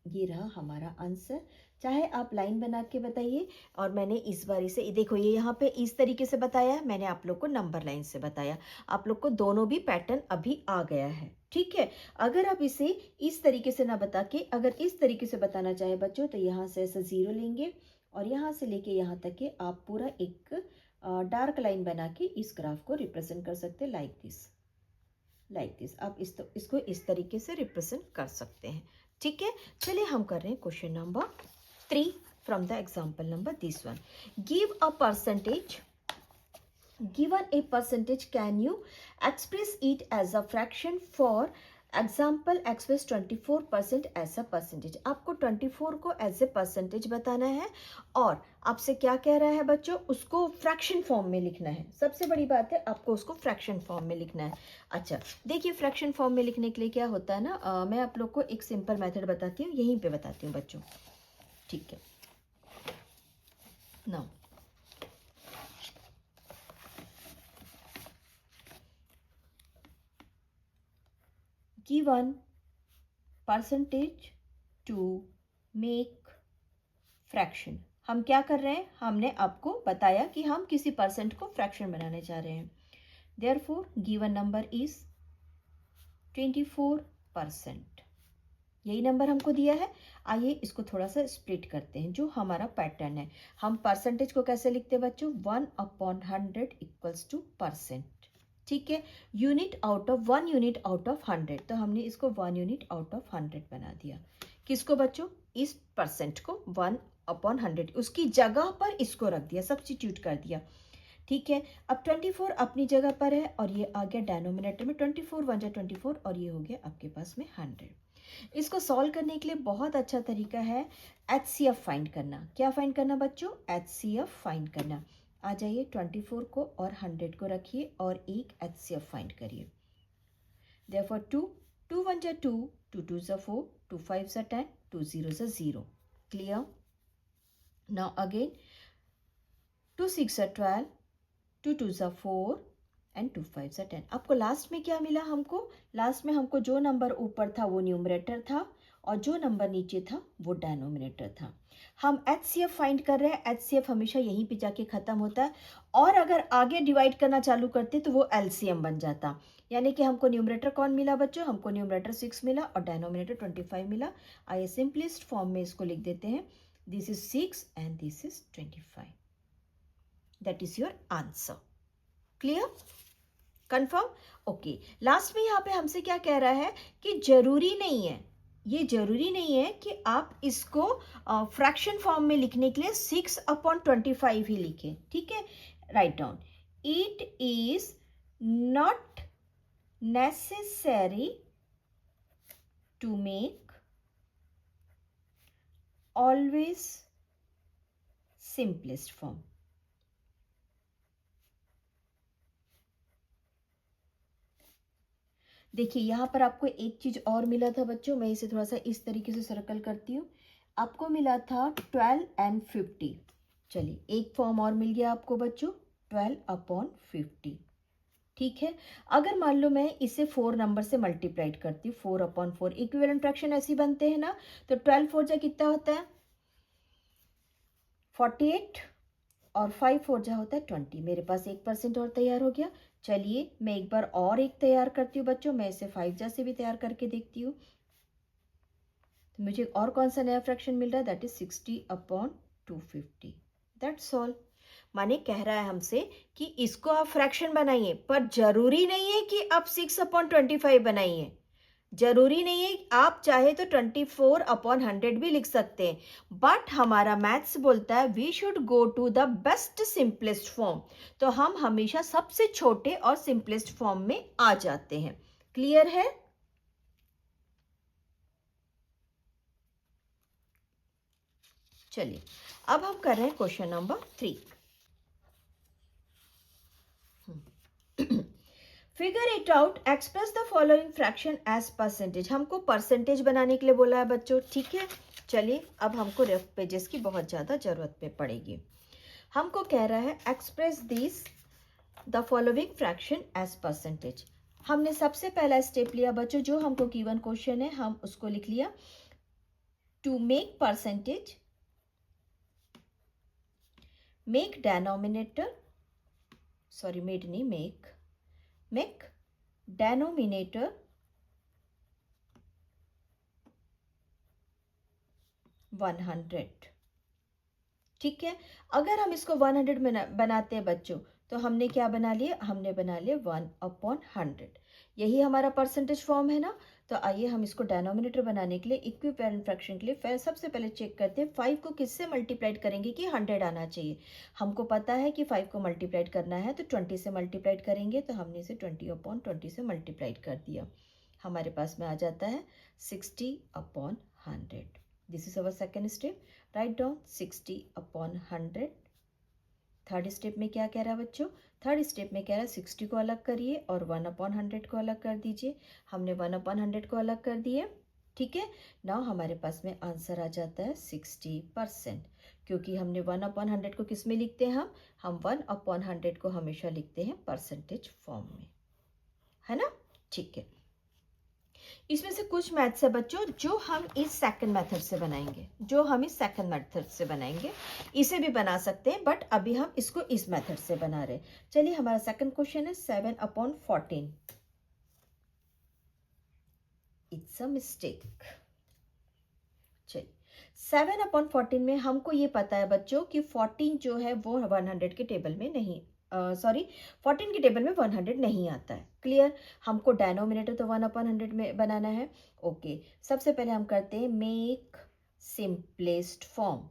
ये रहा हमारा आंसर। चाहे आप लाइन बना के बताइए, और मैंने इस बार इसे देखो, ये यहाँ पे इस तरीके से बताया, मैंने आप लोग को नंबर लाइन से बताया। आप लोग को दोनों भी पैटर्न अभी आ गया है, ठीक है। अगर आप इसे इस तरीके से ना बता के अगर इस तरीके से बताना चाहे बच्चों, तो यहाँ से ऐसा 0 लेंगे और यहाँ से लेके यहाँ तक के आप पूरा एक डार्क लाइन बना के इस ग्राफ को रिप्रेजेंट कर सकते हैं, लाइक दिस। आप इसको इस तरीके से रिप्रेजेंट कर सकते हैं, ठीक है। चलिए हम कर रहे हैं question number 3 from the example number this one. Give a percentage, given a percentage, can you express it as a fraction? For example express 24% as a percentage. आपको 24 को एज ए परसेंटेज बताना है, और आपसे क्या कह रहा है बच्चों, उसको फ्रैक्शन फॉर्म में लिखना है। सबसे बड़ी बात है, आपको उसको फ्रैक्शन फॉर्म में लिखना है। अच्छा देखिए, फ्रैक्शन फॉर्म में लिखने के लिए क्या होता है ना, मैं आप लोग को एक सिंपल मेथड बताती हूँ, यहीं पे बताती हूँ बच्चों, ठीक है। Now given percentage to make fraction. हम क्या कर रहे हैं, हमने आपको बताया कि हम किसी परसेंट को फ्रैक्शन बनाने जा रहे हैं। Therefore given number is 24%। यही नंबर हमको दिया है। आइए इसको थोड़ा सा स्प्लिट करते हैं, जो हमारा पैटर्न है। हम परसेंटेज को कैसे लिखते हैं बच्चों, 1/100 इक्वल्स टू परसेंट, ठीक है। Unit out of 1 unit out of 100, तो हमने इसको 1 यूनिट आउट ऑफ 100 बना दिया। किसको बच्चों, इस परसेंट को 1/100, उसकी जगह पर इसको रख दिया, सब्स्टिट्यूट कर दिया, ठीक है। अब 24 अपनी जगह पर है, और ये आ गया डेनोमिनेटर में 24 1 जा 24, और ये हो गया आपके पास में 100। इसको सॉल्व करने के लिए बहुत अच्छा तरीका है HCF फाइंड करना। क्या फाइंड करना बच्चों, HCF फाइंड करना। आ जाइए, 24 को और 100 को रखिए और एक HCF फाइंड करिए। Therefore 2 1 जा 2, 2 2 जा 4, 2 5 जा 10, 2 0 जा 0। Clear? Now again 2 6 जा 12, 2 2 जा 4 एंड 2 5 जा 10। आपको लास्ट में क्या मिला, हमको लास्ट में हमको जो नंबर ऊपर था वो न्यूमरेटर था, और जो नंबर नीचे था वो डिनोमिनेटर था। हम HCF फाइंड कर रहे हैं, HCF हमेशा यहीं पे जाके ख़त्म होता है, और अगर आगे डिवाइड करना चालू करते तो वो LCM बन जाता। यानी कि हमको न्यूमरेटर कौन मिला बच्चों, हमको न्यूमरेटर 6 मिला और डिनोमिनेटर 25 मिला। आइए सिंपलेस्ट फॉर्म में इसको लिख देते हैं, this is 6 and this is 25। That is your answer. Clear, confirm? Okay, last में यहाँ पे हमसे क्या कह रहा है कि जरूरी नहीं है, ये जरूरी नहीं है कि आप इसको फ्रैक्शन फॉर्म में लिखने के लिए 6/25 ही लिखें। ठीक है, write down, it is not necessary to make always simplest form. देखिए यहाँ पर आपको एक चीज और मिला था बच्चों, मैं इसे थोड़ा सा इस तरीके से सर्कल करती हूँ। आपको मिला था 12 एंड 50। चलिए एक फॉर्म और मिल गया आपको बच्चों, 12/50। ठीक है, अगर मान लो मैं इसे 4 नंबर से मल्टीप्लाइड करती हूँ, 4/4, इक्विवेलेंट फ्रैक्शन ऐसे ही बनते हैं ना, तो 12 4 जा कितना होता है 48 और 5 4 जा होता है 20। मेरे पास 1% और तैयार हो गया। चलिए मैं एक बार और एक तैयार करती हूँ बच्चों, मैं इसे 5 जा से भी तैयार करके देखती हूँ। तो मुझे और कौन सा नया फ्रैक्शन मिल रहा है, दैट इज 60/250। That's all. माने कह रहा है हमसे कि इसको आप फ्रैक्शन बनाइए, पर जरूरी नहीं है कि आप 6/25 बनाइए। जरूरी नहीं है, आप चाहे तो 24/100 भी लिख सकते हैं, बट हमारा मैथ्स बोलता है we should go to the best simplest form. तो हम हमेशा सबसे छोटे और सिंपलेस्ट फॉर्म में आ जाते हैं। क्लियर है? चलिए अब हम कर रहे हैं question number 3। Figure it out, express the following fraction as percentage. हमको परसेंटेज बनाने के लिए बोला है बच्चों। ठीक है, चलिए अब हमको रफ पेजेस की बहुत ज़्यादा जरूरत पे पड़ेगी। हमको कह रहा है express this the following fraction as percentage. हमने सबसे पहला स्टेप लिया बच्चों, जो हमको गिवन क्वेश्चन है हम उसको लिख लिया, to make percentage, make denominator, sorry made नहीं, मेक डेनोमिनेटर 100। ठीक है, अगर हम इसको 100 बनाते हैं बच्चों, तो हमने क्या बना लिया, हमने बना लिया 1/100। यही हमारा परसेंटेज फॉर्म है ना। तो आइए हम इसको डेनोमिनेटर बनाने के लिए, इक्विवेलेंट फ्रैक्शन के लिए फिर सबसे पहले चेक करते हैं 5 को किससे मल्टीप्लाइड करेंगे कि 100 आना चाहिए। हमको पता है कि 5 को मल्टीप्लाइड करना है तो 20 से मल्टीप्लाइड करेंगे, तो हमने इसे 20/20 से मल्टीप्लाइड कर दिया। हमारे पास में आ जाता है 60/100। This is our second step. Write down 60/100। Third step में क्या कह रहा है बच्चों, थर्ड स्टेप में कह रहा है 60 को अलग करिए और 1/100 को अलग कर दीजिए। हमने 1/100 को अलग कर दिए। ठीक है, नाउ हमारे पास में आंसर आ जाता है 60%, क्योंकि हमने 1/100 को किस में लिखते हैं, हम 1/100 को हमेशा लिखते हैं परसेंटेज फॉर्म में, है ना। ठीक है, इसमें से कुछ मैथ्स है बच्चों जो हम इस सेकंड मेथड से बनाएंगे, इसे भी बना सकते हैं, बट अभी हम इसको इस मेथड से बना रहे हैं। चलिए हमारा सेकंड क्वेश्चन है 7/14। It's a mistake. चलिए 7/14 में हमको ये पता है बच्चों कि 14 जो है वो 100 के टेबल में नहीं, 14 के टेबल में 100 नहीं आता है। क्लियर, हमको डेनोमिनेटर तो 1/100 में बनाना है। ओके, सबसे पहले हम करते हैं मेक सिंपलेस्ट फॉर्म।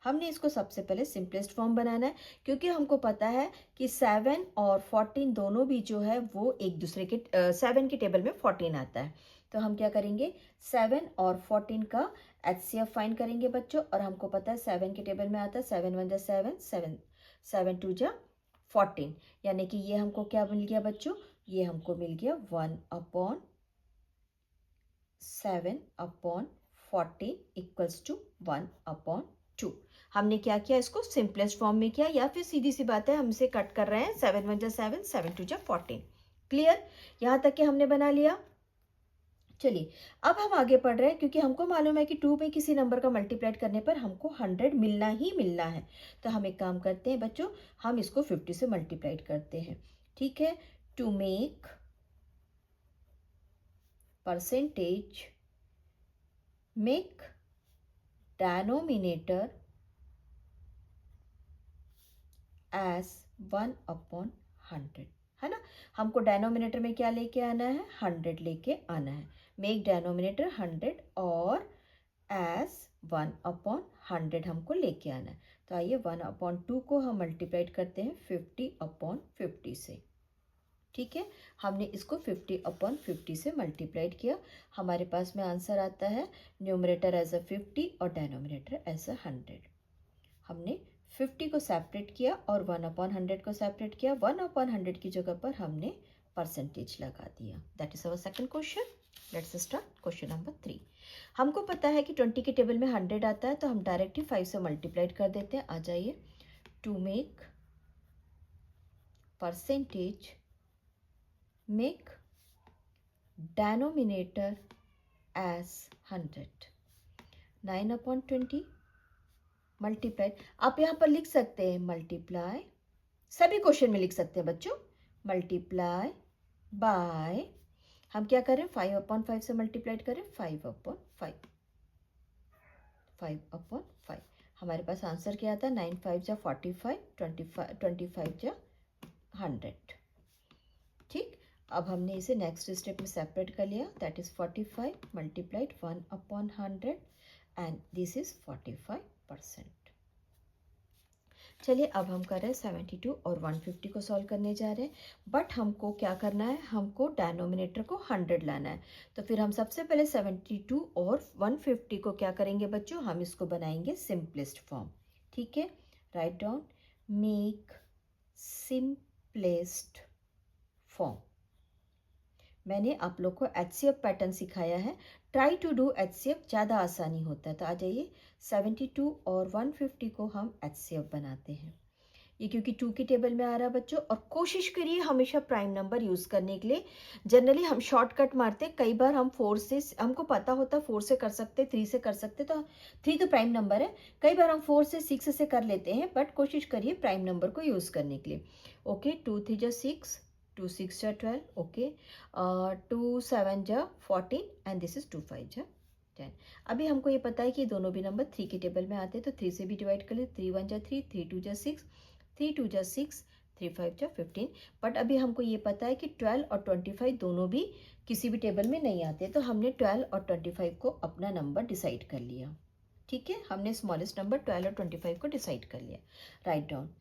हमने इसको सबसे पहले सिंपलेस्ट फॉर्म बनाना है, क्योंकि हमको पता है कि 7 और 14 दोनों भी जो है वो एक दूसरे के 7 के टेबल में 14 आता है। तो हम क्या करेंगे, 7 और 14 का HCF फाइंड करेंगे बच्चों, और हमको पता है 7 के टेबल में आता है 7 1 जा 7, 7 2 जा 14, यानी कि ये हमको क्या मिल गया बच्चों, ये हमको मिल गया 1/7/14 इक्वल्स टू 1/2। हमने क्या किया, इसको सिंपलेस्ट फॉर्म में किया, या फिर सीधी सी बात है हम इसे कट कर रहे हैं, 7 1 जा 7, 7 2 जा 14। क्लियर, यहाँ तक कि हमने बना लिया। चलिए अब हम आगे पढ़ रहे हैं, क्योंकि हमको मालूम है कि 2 में किसी नंबर का मल्टीप्लाइड करने पर हमको 100 मिलना ही मिलना है। तो हम एक काम करते हैं बच्चों, हम इसको 50 से मल्टीप्लाइड करते हैं। ठीक है, to make percentage make denominator as 1/100, है ना। हमको डेनोमिनेटर में क्या लेके आना है, 100 लेके आना है। मेक डेनोमिनेटर 100 और एज 1/100 हमको लेके आना है। तो आइए 1/2 को हम मल्टीप्लाइड करते हैं 50/50 से। ठीक है, हमने इसको 50/50 से मल्टीप्लाइड किया, हमारे पास में आंसर आता है न्यूमरेटर एज अ 50 और डेनोमिनेटर एज अ 100। हमने 50 को सेपरेट किया और 1/100 को सेपरेट किया। 1/100 की जगह पर हमने परसेंटेज लगा दिया। That is our second question. Let's start question number 3। हमको पता है कि 20 के टेबल में 100 आता है, तो हम डायरेक्टली 5 से मल्टीप्लाइड कर देते हैं। आ जाइए, to make percentage make denominator as 100। 9/20 multiply, आप यहाँ पर लिख सकते हैं मल्टीप्लाई, सभी क्वेश्चन में लिख सकते हैं बच्चों, मल्टीप्लाई बाय, हम क्या करें 5/5 से मल्टीप्लाइड करें 5/5, 5/5। हमारे पास आंसर क्या आता है, 9 5 जा 45, 25 जा 100। ठीक, अब हमने इसे नेक्स्ट स्टेप में सेपरेट कर लिया, that is 45 multiplied 1/100 and this is 45%। चलिए अब हम कर रहे हैं 72 और 150 को सॉल्व करने जा रहे हैं, बट हमको क्या करना है, हमको डेनोमिनेटर को 100 लाना है। तो फिर हम सबसे पहले 72 और 150 को क्या करेंगे बच्चों, हम इसको बनाएंगे सिंपलेस्ट फॉर्म। ठीक है, write down make simplest form. मैंने आप लोग को HCF पैटर्न सिखाया है, ट्राई टू डू HCF, ज़्यादा आसानी होता है। तो आ जाइए 72 और 150 को हम HCF बनाते हैं। ये क्योंकि 2 की टेबल में आ रहा है बच्चों, और कोशिश करिए हमेशा प्राइम नंबर यूज़ करने के लिए। जनरली हम शॉर्टकट मारते, कई बार हम 4 से, हमको पता होता 4 से कर सकते, 3 से कर सकते, तो 3 तो प्राइम नंबर है, कई बार हम 4 से 6 से कर लेते हैं, बट कोशिश करिए प्राइम नंबर को यूज़ करने के लिए। ओके, 2 3 जा 6, 2 6 जा 12, ओके, 2 7 जा 14 एंड दिस इज 2 5 जा 10। अभी हमको ये पता है कि दोनों भी नंबर 3 के टेबल में आते हैं, तो 3 से भी डिवाइड कर ले, 3 1 जा 3, 3 2 जा 6, 3 2 जा 6, 3 5 जा 15। बट अभी हमको ये पता है कि 12 और 25 दोनों भी किसी भी टेबल में नहीं आते, तो हमने 12 और 25 को अपना नंबर डिसाइड कर लिया। ठीक है, हमने स्मॉलेस्ट नंबर 12 और 25 को डिसाइड कर लिया। राइट डाउन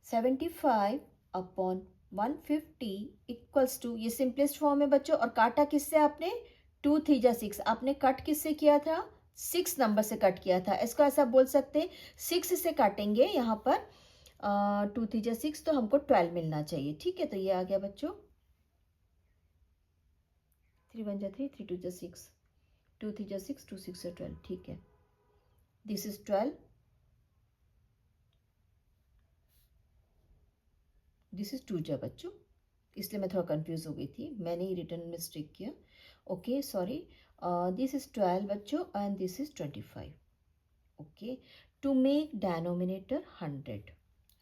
75/150 इक्वल्स टू, ये सिंपलेस्ट फॉर्म है बच्चों, और काटा किससे आपने, 2 3 जा 6, आपने कट किससे किया था, 6 नंबर से कट किया था। इसको ऐसा बोल सकते हैं 6 से काटेंगे यहाँ पर, 2 3 जा 6, तो हमको 12 मिलना चाहिए। ठीक है, तो ये आ गया बच्चों 3 1 जा 3, 3 2 जा 6, 2 3 जा 6, 2 6 जा 12। ठीक है, दिस इज 12, दिस इज 2 जा बच्चों, इसलिए मैं थोड़ा कंफ्यूज हो गई थी, मैंने ही रिटर्न मिस्टेक किया। ओके सॉरी, दिस इज 12 बच्चों and this is 25। Okay, to make denominator 100,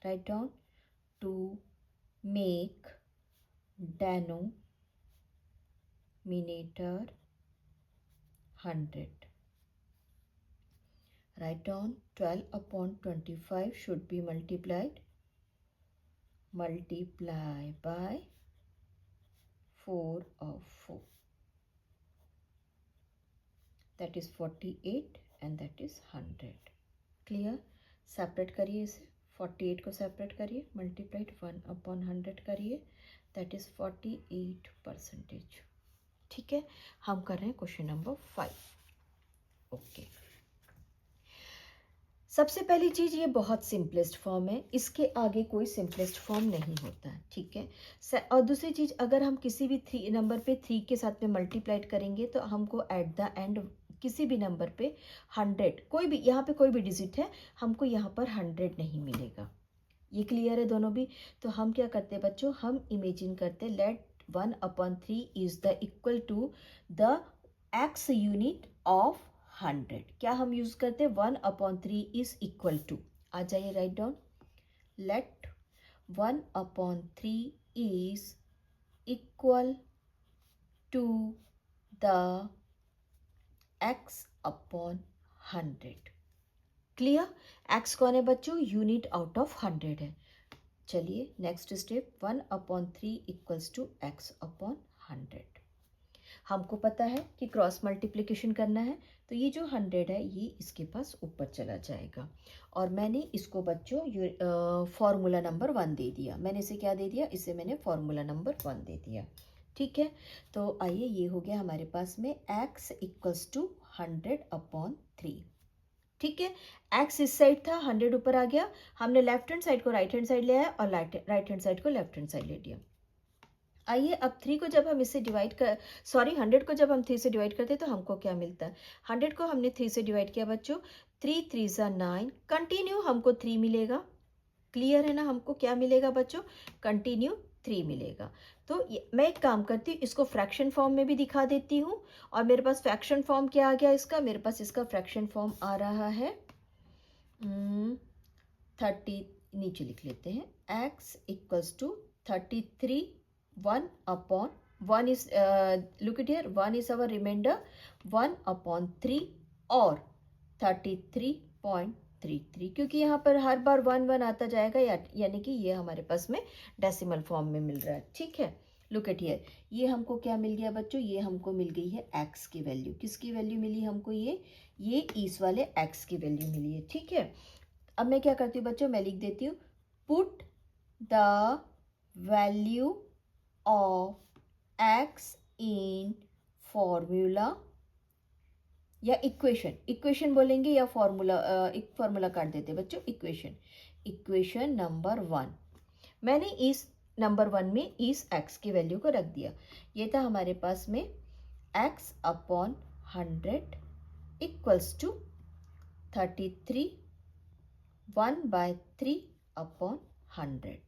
write down to make denominator 100, write down 12/25 should be multiplied by 4 of 4, that is 48 and that is 100। Clear, separate करिए इसे, 48 को सेपरेट करिए, मल्टीप्लाइड 1/100 करिए, दैट इज 48%। ठीक है, हम कर रहे हैं क्वेश्चन नंबर 5। ओके, सबसे पहली चीज़, ये बहुत सिंपलेस्ट फॉर्म है, इसके आगे कोई सिंपलेस्ट फॉर्म नहीं होता है। ठीक है, और दूसरी चीज़, अगर हम किसी भी 3 नंबर पे 3 के साथ में मल्टीप्लाइड करेंगे, तो हमको एट द एंड किसी भी नंबर पे 100, कोई भी यहाँ पे कोई भी डिजिट है, हमको यहाँ पर 100 नहीं मिलेगा। ये क्लियर है दोनों भी। तो हम क्या करते हैं बच्चों, हम इमेजिन करते, let 1/3 is the equal to the x unit of 100. क्या हम यूज करते हैं? 1/3 इज इक्वल टू, आ जाइए write down, let 1/3 is equal to the x/100. Clear? x कौन है बच्चों? यूनिट आउट ऑफ 100 है. चलिए next step, 1/3 equals to x/100. हमको पता है कि क्रॉस मल्टीप्लिकेशन करना है, तो ये जो 100 है ये इसके पास ऊपर चला जाएगा. और मैंने इसको बच्चों फॉर्मूला नंबर 1 दे दिया. मैंने इसे क्या दे दिया? इसे मैंने फॉर्मूला नंबर 1 दे दिया. ठीक है, तो आइए ये हो गया हमारे पास में x इक्वल्स टू 100/3. ठीक है, x इस साइड था, 100 ऊपर आ गया, हमने लेफ्ट हैंड साइड को राइट हैंड साइड ले आया और राइट हैंड साइड को लेफ्ट हैंड साइड ले लिया. आइए अब 3 को जब हम इससे डिवाइड कर 100 को जब हम 3 से डिवाइड करते हैं तो हमको क्या मिलता है? 100 को हमने 3 से डिवाइड किया बच्चों, 3 3 ज़ा 9, कंटिन्यू हमको 3 मिलेगा. क्लियर है ना? हमको क्या मिलेगा बच्चों? कंटिन्यू 3 मिलेगा. तो मैं एक काम करती हूँ, इसको फ्रैक्शन फॉर्म में भी दिखा देती हूँ. और मेरे पास फ्रैक्शन फॉर्म क्या आ गया इसका? मेरे पास इसका फ्रैक्शन फॉर्म आ रहा है 30, नीचे लिख लेते हैं, x equals to 33, 1/1 is look at here, 1 is our remainder, 1/3 और 33.33, क्योंकि यहाँ पर हर बार 1 1 आता जाएगा, यानी कि ये हमारे पास में डेसिमल फॉर्म में मिल रहा है. ठीक है, लुक एट हियर, ये हमको क्या मिल गया बच्चों? ये हमको मिल गई है x की वैल्यू. किसकी वैल्यू मिली हमको? ये इस वाले x की वैल्यू मिली है. ठीक है, अब मैं क्या करती हूँ बच्चों? मैं लिख देती हूँ, put the value of x in formula या इक्वेशन बोलेंगे या फॉर्मूला, एक फॉर्मूला काट देते हैं बच्चों, इक्वेशन नंबर 1. मैंने इस नंबर 1 में इस x की वैल्यू को रख दिया. ये था हमारे पास में x/100 इक्वल्स टू 33, 1/3/100.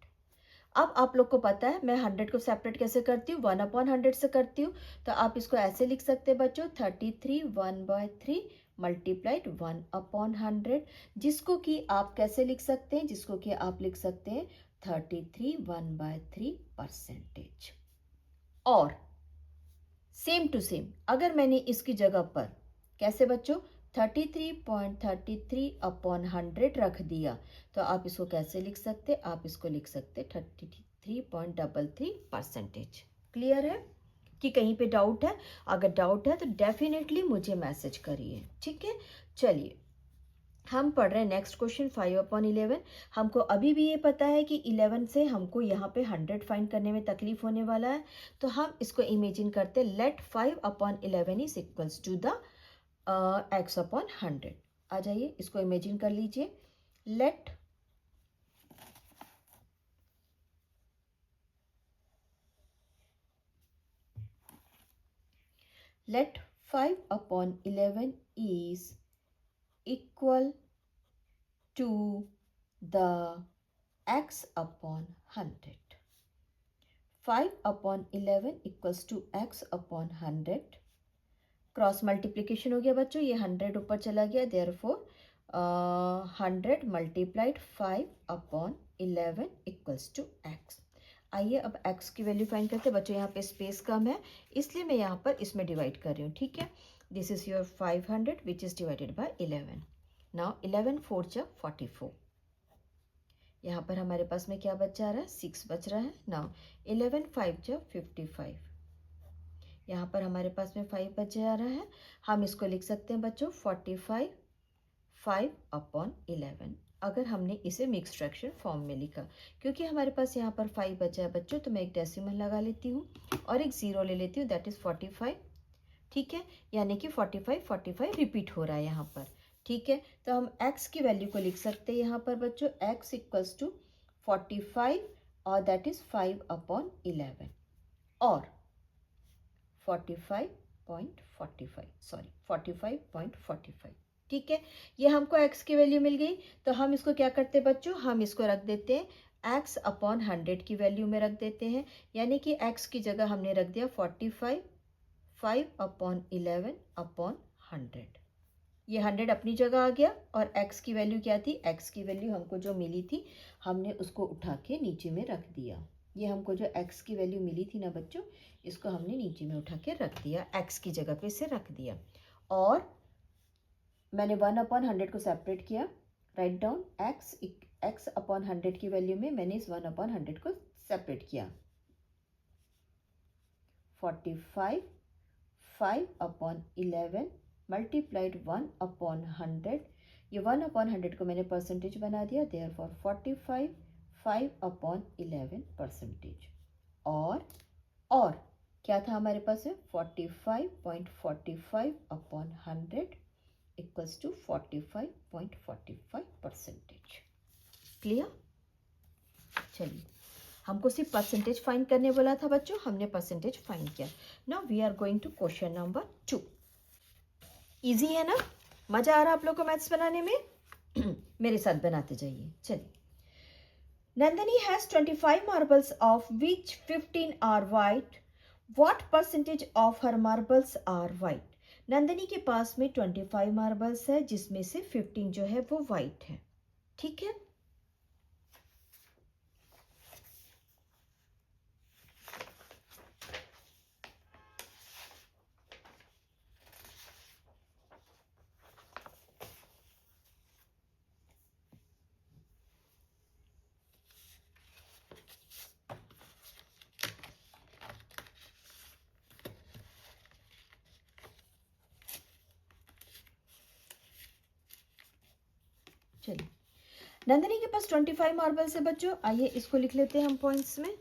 अब आप लोग को पता है मैं 100 को सेपरेट कैसे करती हूँ? 1/100 से करती हूँ. तो आप इसको ऐसे लिख सकते हैं बच्चों, 33 1/3 मल्टीप्लाइड 1/100, जिसको कि आप कैसे लिख सकते हैं? जिसको कि आप लिख सकते हैं 33 1/3%. और सेम टू सेम अगर मैंने इसकी जगह पर कैसे बच्चों 33.33/100 रख दिया, तो आप इसको कैसे लिख सकते? आप इसको लिख सकते 33.33%. क्लियर है कि कहीं पे डाउट है? अगर डाउट है तो डेफिनेटली मुझे मैसेज करिए. ठीक है, चलिए हम पढ़ रहे हैं नेक्स्ट क्वेश्चन 5/11. हमको अभी भी ये पता है कि 11 से हमको यहाँ पे 100 फाइंड करने में तकलीफ होने वाला है. तो हम इसको इमेजिन करते हैं, let 5/11 is equals to the x/100. आ जाइए इसको इमेजिन कर लीजिए, let let 5/11 is equal to the x/100. 5/11 equals to x/100. Cross multiplication हो गया बच्चों, ये 100 ऊपर चला गया, therefore 100 multiplied 5/11 equals to x. आइए अब x की वैल्यू फाइंड करते हैं बच्चों. यहाँ पे स्पेस कम है इसलिए मैं यहाँ पर इसमें डिवाइड कर रही हूँ. ठीक है, this is your 500 which is divided by 11. Now 11 4 जा 44. यहाँ पर हमारे पास में क्या बच जा रहा है? 6 बच रहा है. नाउ 11 5 जा 55. यहाँ पर हमारे पास में 5 बच जा रहा है. हम इसको लिख सकते हैं बच्चों 45 5/11. अगर हमने इसे मिक्स फ्रैक्शन फॉर्म में लिखा, क्योंकि हमारे पास यहाँ पर 5 बचा है बच्चों, तो मैं एक डेसिमल लगा लेती हूँ और एक 0 ले लेती हूँ, दैट इज 45. ठीक है, यानी कि 45 रिपीट हो रहा है यहाँ पर. ठीक है, तो हम x की वैल्यू को लिख सकते हैं यहाँ पर बच्चों, x इक्वल्स टू 45 और दैट इज 5/11 और 45.45. ठीक है, ये हमको x की वैल्यू मिल गई. तो हम इसको क्या करते हैं बच्चों? हम इसको रख देते हैं x अपॉन 100 की वैल्यू में रख देते हैं, यानी कि x की जगह हमने रख दिया 45, 5 अपॉन 11 अपॉन 100। ये 100 अपनी जगह आ गया और x की वैल्यू क्या थी, x की वैल्यू हमको जो मिली थी हमने उसको उठा के नीचे में रख दिया। ये हमको जो x की वैल्यू मिली थी ना बच्चों, इसको हमने नीचे में उठा के रख दिया, x की जगह पे इसे रख दिया। और मैंने 1 अपॉन 100 को सेपरेट किया, राइट डाउन x अपॉन 100 की वैल्यू में मैंने इस 1 अपॉन 100 को सेपरेट किया। 45, 5 अपॉन 11 मल्टीप्लाइड 1 अपॉन 100। ये 1 अपॉन 100 को मैंने परसेंटेज बना दिया, देयरफॉर 45, 5 अपॉन 11 परसेंटेज। और क्या था हमारे पास है, 45.45 अपॉन 100 इक्वल्स टू 45.45%। क्लियर? चलिए, हमको सिर्फ परसेंटेज फाइंड करने बोला था बच्चों, हमने परसेंटेज फाइंड किया। Now we are going to question number 2। Easy है ना? मजा आ रहा आप लोग को मैथ्स बनाने में? मेरे साथ बनाते जाइए। चलिए, Nandini has 25 marbles of which 15 are white. What percentage of her marbles are white? Nandini के पास में 25 मार्बल्स है जिसमें से 15 जो है वो वाइट है। ठीक है, चलिए, नंदिनी के पास 25 मार्बल्स है बच्चों। आइए इसको लिख लेते हैं हम पॉइंट्स में।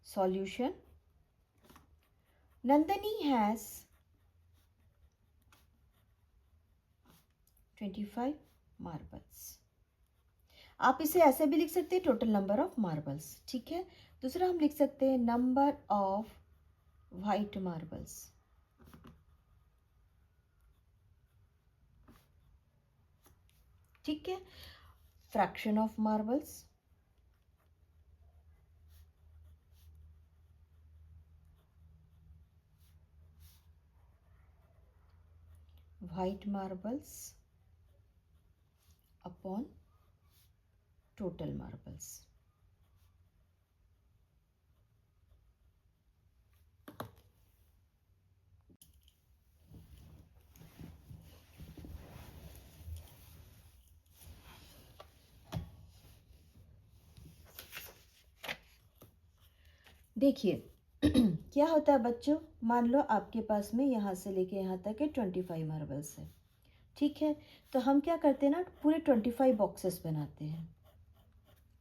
Solution, Nandini has 25 marbles. आप इसे ऐसे भी लिख सकते हैं, टोटल नंबर ऑफ मार्बल्स। ठीक है, दूसरा हम लिख सकते हैं नंबर ऑफ वाइट मार्बल्स। ठीक है, fraction of marbles, white marbles upon total marbles. देखिए क्या होता है बच्चों, मान लो आपके पास में यहाँ से लेके यहाँ तक के 25 मार्बल्स है। ठीक है, तो हम क्या करते हैं ना, पूरे 25 बॉक्सेस बनाते हैं।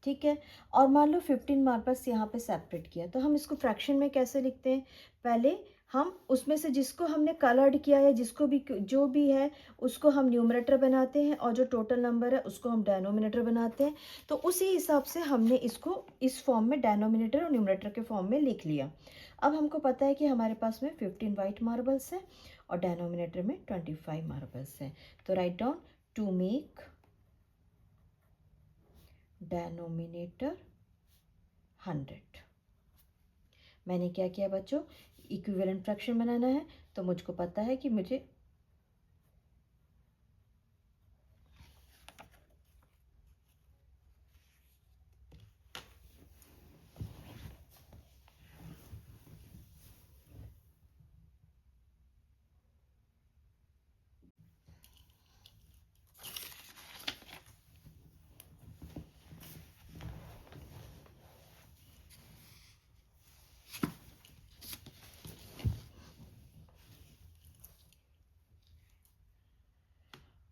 ठीक है, और मान लो 15 मार्बल्स यहाँ पे सेपरेट किया, तो हम इसको फ्रैक्शन में कैसे लिखते हैं, पहले हम उसमें से जिसको हमने कलर्ड किया है, जिसको भी जो भी है उसको हम न्यूमरेटर बनाते हैं और जो टोटल नंबर है उसको हम डेनोमिनेटर बनाते हैं। तो उसी हिसाब से हमने इसको इस फॉर्म में डेनोमिनेटर और न्यूमरेटर के फॉर्म में लिख लिया। अब हमको पता है कि हमारे पास में 15 वाइट मार्बल्स है और डेनोमिनेटर में 25 मार्बल्स है। तो write down, to make denominator 100। मैंने क्या किया बच्चों, इक्विवेलेंट फ्रैक्शन बनाना है, तो मुझको पता है कि मुझे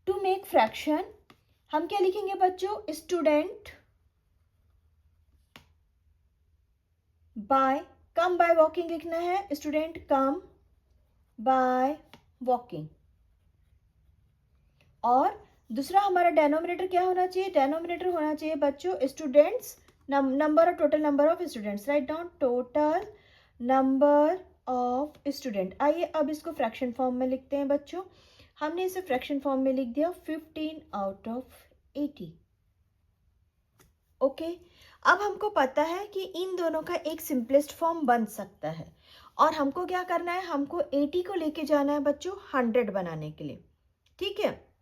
टू मेक फ्रैक्शन हम क्या लिखेंगे बच्चों, student by, come by walking लिखना है, स्टूडेंट कम बाय वॉकिंग। और दूसरा हमारा डेनोमिनेटर क्या होना चाहिए, डेनोमिनेटर होना चाहिए बच्चों स्टूडेंट्स नंबर और total number of students. Write down total number of student. आइए अब इसको फ्रैक्शन फॉर्म में लिखते हैं बच्चों। हमने इसे फ्रैक्शन फॉर्म में लिख दिया 15/80। ओके, अब हमको पता है कि इन दोनों का एक सिंपलेस्ट फॉर्म बन सकता है और हमको क्या करना है, हमको 80 को लेके जाना है बच्चों 100 बनाने के लिए। ठीक है,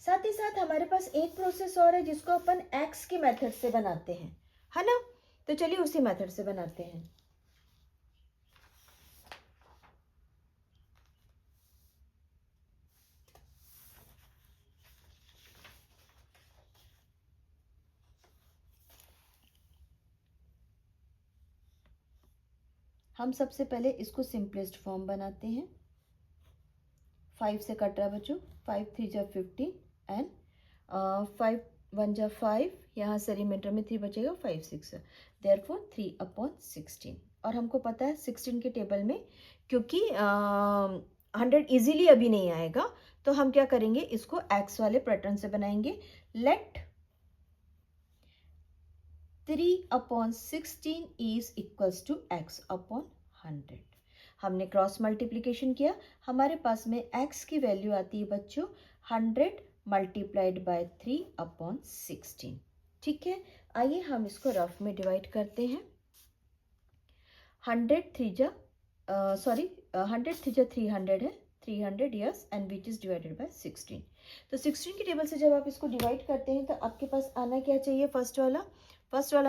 साथ ही साथ हमारे पास एक प्रोसेस और है जिसको अपन एक्स के मेथड से बनाते हैं, है ना। तो चलिए उसी मेथड से बनाते हैं। हम सबसे पहले इसको सिंपलेस्ट फॉर्म बनाते हैं। 5 से कट रहा है बच्चों, 5 3 जा 15 एंड 5 1 जा 5, यहाँ से रिमाइंडर में 3 बचेगा, 5 6 देयरफॉर 3/16। और हमको पता है 16 के टेबल में क्योंकि 100 इजीली अभी नहीं आएगा, तो हम क्या करेंगे, इसको एक्स वाले पैटर्न से बनाएंगे। Let 3/16 is equals to x/100। हमने क्रॉस मल्टीप्लिकेशन किया, हमारे पास में x की वैल्यू आती है बच्चों 100 मल्टीप्लाइड बाय 3/16। ठीक है, आइए हम इसको रफ में डिवाइड करते हैं। 100 3 जा 300 है, 300 yes, and which is divided by 16। तो 16 की टेबल से जब आप इसको डिवाइड करते हैं तो आपके पास आना क्या चाहिए, फर्स्ट वाला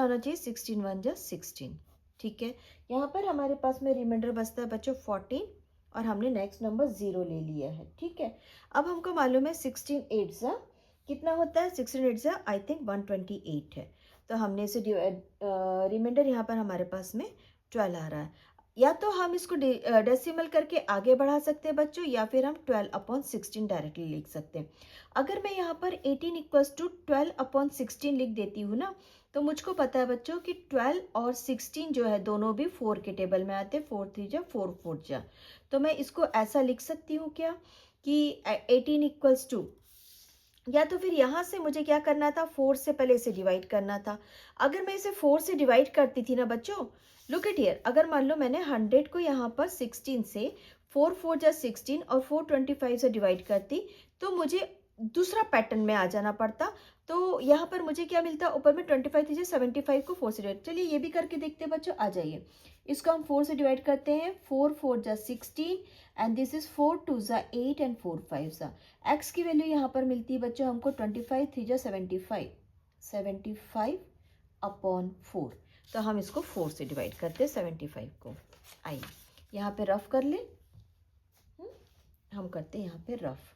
आना चाहिए 16 1 जा 16। ठीक है, यहाँ पर हमारे पास में रिमाइंडर बचता है बच्चों 14 और हमने नेक्स्ट नंबर 0 ले लिया है। ठीक है, अब हमको मालूम है 16 8 जा कितना होता है, 16 8 जा आई थिंक 128 है। तो हमने इसे रिमाइंडर यहाँ पर हमारे पास में 12 आ रहा है। या तो हम इसको डेसिमल करके आगे बढ़ा सकते हैं बच्चों, या फिर हम 12/16 डायरेक्टली लिख सकते हैं। अगर मैं यहाँ पर 18 इक्वल्स टू 12/16 लिख देती हूँ ना, तो मुझको पता है बच्चों कि 12 और 16 जो है दोनों भी 4 के टेबल में आते हैं, 4 3 जा 4 4 जा। तो मैं इसको ऐसा लिख सकती हूँ क्या कि 18 इक्वल्स टू, या तो फिर यहाँ से मुझे क्या करना था, 4 से पहले इसे डिवाइड करना था। अगर मैं इसे 4 से डिवाइड करती थी ना बच्चों, लुक एट हियर, अगर मान लो मैंने 100 को यहाँ पर 16 से 4 4 जा 16 और 425 से डिवाइड करती, तो मुझे दूसरा पैटर्न में आ जाना पड़ता। तो यहाँ पर मुझे क्या मिलता, ऊपर में 25 थी 75 को 4 से डिवाइड। चलिए ये भी करके देखते हैं बच्चों, आ जाइए। इसको हम 4 से डिवाइड करते हैं, 4 4 जा 16 एंड दिस इज 4 2 जा 8 एंड 4 5 जा। एक्स की वैल्यू यहाँ पर मिलती है बच्चों हमको 25 3 जा 75/4। तो हम इसको 4 से डिवाइड करते हैं 75 को। आइए यहाँ पे रफ कर ले, हम करते हैं यहाँ पे रफ।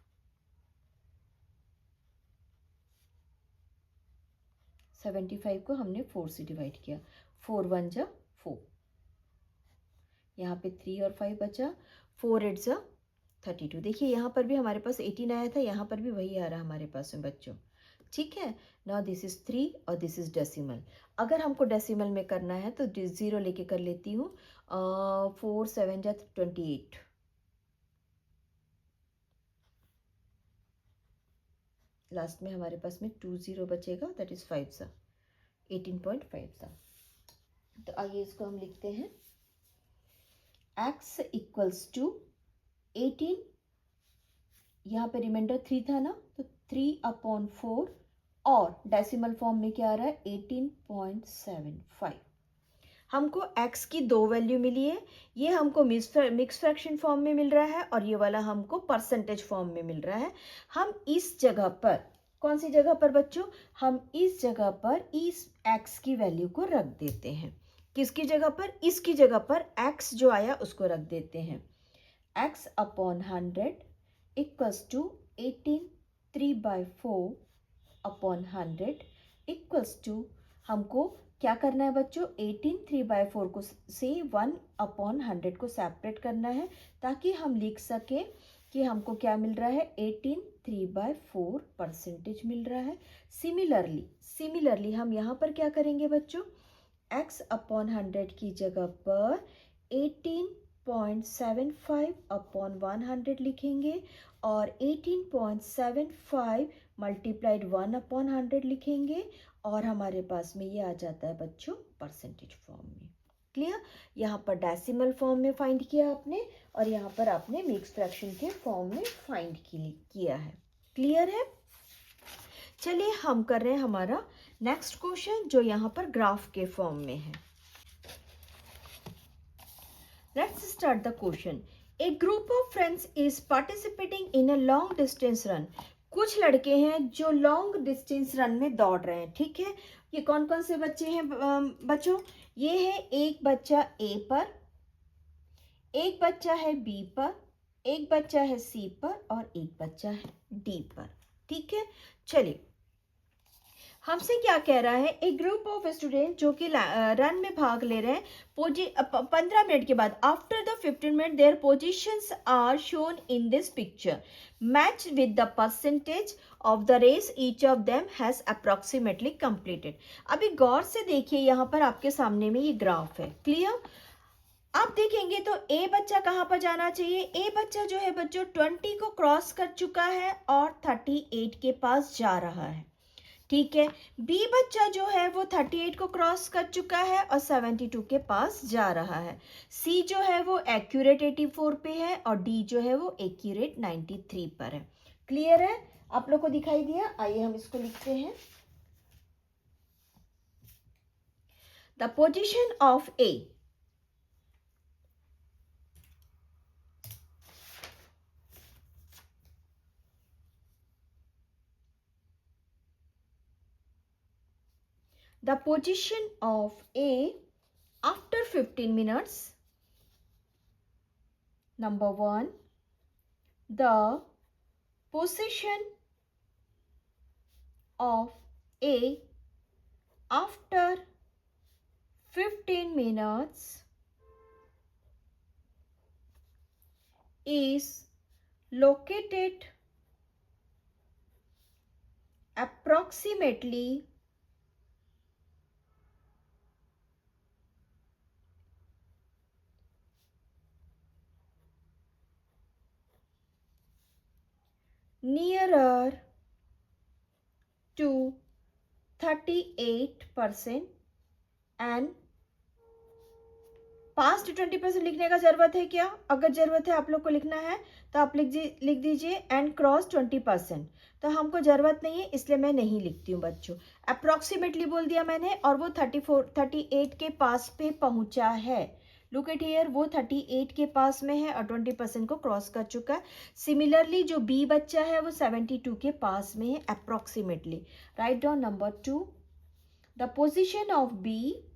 75 को हमने 4 से डिवाइड किया, 4 1 जा 4, यहाँ पे 3 और 5 बचा, 4 8 जा 32। देखिए यहाँ पर भी हमारे पास 18 आया था, यहाँ पर भी वही आ रहा हमारे पास में बच्चों। ठीक है, नाउ दिस इज 3 और दिस इज डेसिमल। अगर हमको डेसिमल में करना है तो 0 लेके कर लेती हूँ, 4 7 जा 28, लास्ट में हमारे पास में 2 0 बचेगा, दैट इज 5 सा 18.5 सा। तो आइए इसको हम लिखते हैं, x इक्वल्स टू 18, यहाँ पे रिमाइंडर 3 था ना, तो 3/4 और डेसिमल फॉर्म में क्या आ रहा है 18.75। हमको x की दो वैल्यू मिली है, ये हमको मिक्स फ्रैक्शन फॉर्म में मिल रहा है और ये वाला हमको परसेंटेज फॉर्म में मिल रहा है। हम इस जगह पर, कौन सी जगह पर बच्चों, हम इस जगह पर इस x की वैल्यू को रख देते हैं। किसकी जगह पर, इसकी जगह पर x जो आया उसको रख देते हैं। x/100 equals to 18 3/4/100 equals to, हमको क्या करना है बच्चों, 18 3/4 को से 1/100 को सेपरेट करना है, ताकि हम लिख सके कि हमको क्या मिल रहा है 18 3/4 परसेंटेज मिल रहा है। सिमिलरली हम यहाँ पर क्या करेंगे बच्चों, x/100 की जगह पर 18.75/100 लिखेंगे और 18.75 मल्टीप्लाइड 1/100 लिखेंगे और हमारे पास में ये आ जाता है बच्चों परसेंटेज फॉर्म में। क्लियर। यहाँ पर डेसिमल फॉर्म में फाइंड किया आपने और यहाँ पर आपने मिक्स फ्रैक्शन के फॉर्म में फाइंड किया है। क्लियर है। चलिए हम कर रहे हैं हमारा नेक्स्ट क्वेश्चन जो यहाँ पर ग्राफ के फॉर्म में है। Let's start the question. A group of friends is participating in a long distance run. कुछ लड़के हैं जो लॉन्ग डिस्टेंस रन में दौड़ रहे हैं, ठीक है। ये कौन कौन से बच्चे हैं बच्चों? ये है एक बच्चा ए पर, एक बच्चा है बी पर, एक बच्चा है सी पर और एक बच्चा है डी पर, ठीक है। चलिए हमसे क्या कह रहा है, एक ग्रुप ऑफ स्टूडेंट जो कि रन में भाग ले रहे हैं 15 मिनट के बाद, after the 15 minute there positions are shown in this picture match with the percentage of the race each of them has approximately completed. अभी गौर से देखिए, यहाँ पर आपके सामने में ये ग्राफ है। क्लियर। आप देखेंगे तो ए बच्चा कहाँ पर जाना चाहिए? ए बच्चा जो है बच्चों 20 को क्रॉस कर चुका है और 38 के पास जा रहा है, ठीक है। बी बच्चा जो है वो 38 को क्रॉस कर चुका है और 72 के पास जा रहा है। सी जो है वो एक्यूरेट 84 पे है और डी जो है वो एक्यूरेट 93 पर है। क्लियर है? आप लोग को दिखाई दिया? आइए हम इसको लिखते हैं। The position of A, the position of A after 15 minutes. Number 1, the position of A after 15 minutes is located approximately nearer to 38% and past 20% लिखने का जरूरत है क्या? अगर जरूरत है आप लोग को लिखना है तो आप लिख दीजिए एंड क्रॉस 20%। तो हमको जरूरत नहीं है इसलिए मैं नहीं लिखती हूँ बच्चों। अप्रोक्सीमेटली बोल दिया मैंने और वो 38 के पास पे पहुंचा है। लुक एट हियर, वो 38 के पास में है और 20% को क्रॉस कर चुका है। सिमिलरली जो बी बच्चा है वो 72 के पास में है approximately. Write down number 2, the position of B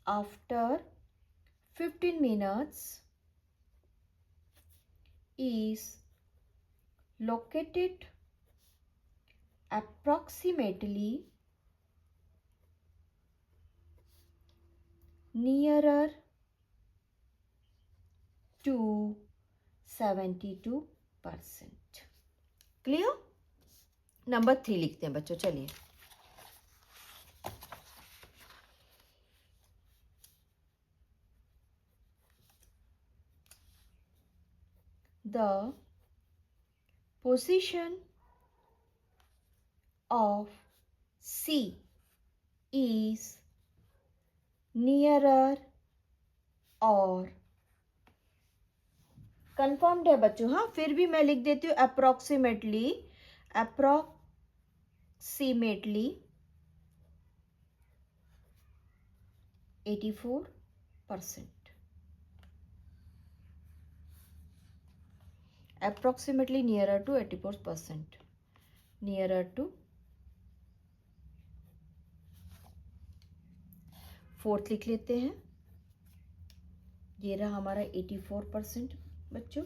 after 15 minutes is located approximately nearer to 72%। Clear. Number 3 लिखते हैं बच्चों। चलिए the position of C is nearer और कंफर्म्ड है बच्चों। हाँ, फिर भी मैं लिख देती हूँ approximately 84%। approximately nearer to 84%, nearer to। Fourth लिख लेते हैं। ये रहा हमारा 84% बच्चों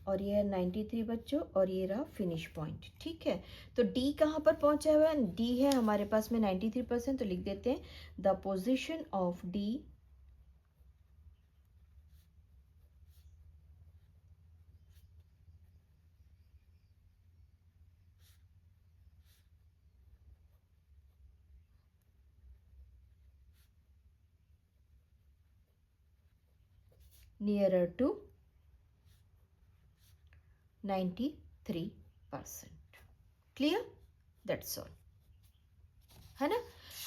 और ये 93 बच्चों और ये रहा फिनिश पॉइंट, ठीक है। तो डी कहाँ पर पहुंचा हुआ है? डी है हमारे पास में 93%, तो लिख देते हैं the position of D nearer to 93%। Clear? That's all. है ना।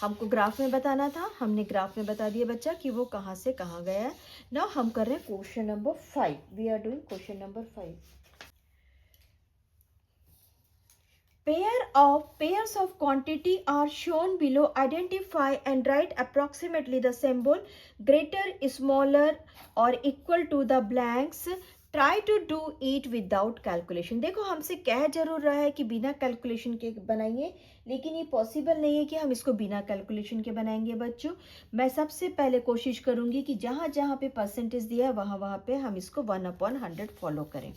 हमको ग्राफ में बताना था, हमने ग्राफ में बता दिया बच्चा कि वो कहाँ से कहाँ गया है। नाउ हम कर रहे हैं question number 5, we are doing question number 5। Pairs of quantity are shown below. Identify and write approximately the symbol greater, smaller or equal to the blanks. Try to do it without calculation. देखो हमसे कह जरूर रहा है कि बिना कैलकुलेशन के बनाइए, लेकिन ये पॉसिबल नहीं है कि हम इसको बिना कैलकुलेशन के बनाएंगे बच्चों। मैं सबसे पहले कोशिश करूंगी कि जहाँ जहाँ पे परसेंटेज दिया है वहाँ वहाँ पे हम इसको 1/100 फॉलो करें।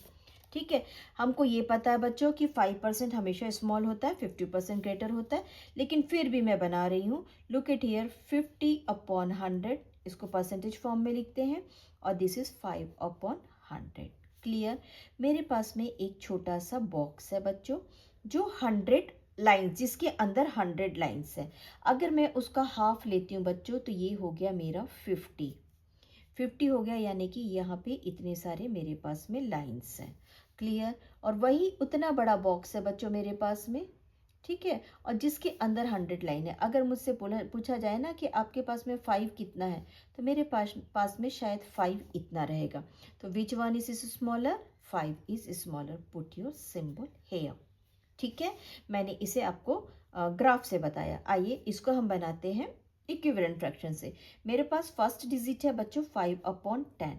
ठीक है, हमको ये पता है बच्चों कि 5% हमेशा स्मॉल होता है, 50% ग्रेटर होता है, लेकिन फिर भी मैं बना रही हूँ। लुक एट हियर, 50/100 इसको परसेंटेज फॉर्म में लिखते हैं और दिस इज 5/100। क्लियर। मेरे पास में एक छोटा सा बॉक्स है बच्चों जो 100 लाइन्स, जिसके अंदर 100 लाइन्स है। अगर मैं उसका हाफ लेती हूँ बच्चों तो ये हो गया मेरा 50 हो गया, यानी कि यहाँ पे इतने सारे मेरे पास में लाइन्स हैं। क्लियर। और वही उतना बड़ा बॉक्स है बच्चों मेरे पास में, ठीक है, और जिसके अंदर 100 लाइन है। अगर मुझसे पूछा जाए ना कि आपके पास में 5 कितना है, तो मेरे पास में शायद 5 इतना रहेगा। तो which one is smaller? 5 is smaller. Put your symbol here. ठीक है, मैंने इसे आपको ग्राफ से बताया। आइए इसको हम बनाते हैं इक्विवेलेंट फ्रैक्शन से। मेरे पास फर्स्ट डिजिट है बच्चों 5/10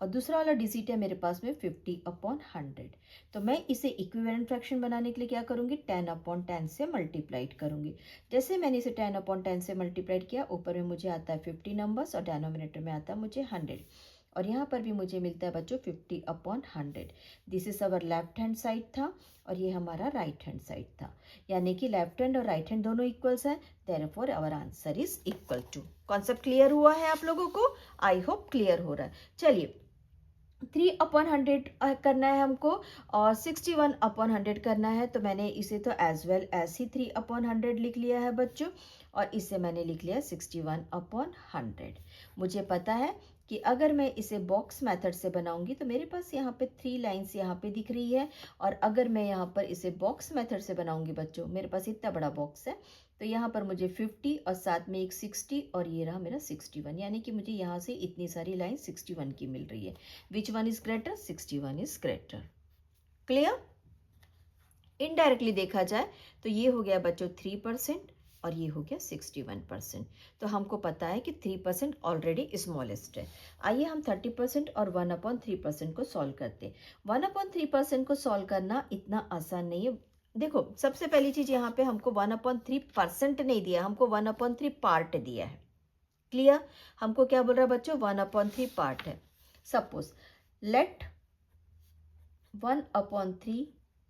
और दूसरा वाला डिजिट है मेरे पास में 50/100। तो मैं इसे इक्विवेलेंट फ्रैक्शन बनाने के लिए क्या करूंगी? 10/10 से मल्टीप्लाइड करूंगी। जैसे मैंने इसे 10/10 से मल्टीप्लाइड किया, ऊपर में मुझे आता है 50 नंबर्स और डिनोमिनेटर में आता है मुझे 100, और यहाँ पर भी मुझे मिलता है बच्चों 50/100। This is our left hand side था और ये हमारा राइट हैंड साइड था, यानी कि लेफ्ट हैंड और राइट हैंड दोनों इक्वल्स हैं, therefore our answer is equal to. Concept clear हुआ है आप लोगों को? आई होप क्लियर हो रहा है। चलिए, 3/100 करना है हमको और 61/100 करना है, तो मैंने इसे तो एज वेल एज ही 3/100 लिख लिया है बच्चों, और इसे मैंने लिख लिया 61/100। मुझे पता है कि अगर मैं इसे बॉक्स मेथड से बनाऊंगी तो मेरे पास यहाँ पे 3 लाइंस यहाँ पे दिख रही है, और अगर मैं यहाँ पर इसे बॉक्स मेथड से बनाऊंगी बच्चों, मेरे पास इतना बड़ा बॉक्स है, तो यहाँ पर मुझे 50 और साथ में एक 60 और ये रहा मेरा 61, यानी कि मुझे यहाँ से इतनी सारी लाइन 61 की मिल रही है। विच one is greater? 61 is greater. Clear. Indirectly देखा जाए तो ये हो गया बच्चों 3% और ये हो गया 61%। तो हमको पता है कि 3% ऑलरेडी स्मॉलेस्ट है। आइए हम 30% और 1/3% को सॉल्व करते हैं। 1/3% को सॉल्व करना इतना आसान नहीं है। देखो, सबसे पहली चीज यहाँ पे हमको 1/3% नहीं दिया, हमको 1/3 पार्ट दिया है। क्लियर। हमको क्या बोल रहा है बच्चों? 1/3 पार्ट है। सपोज लेट 1/3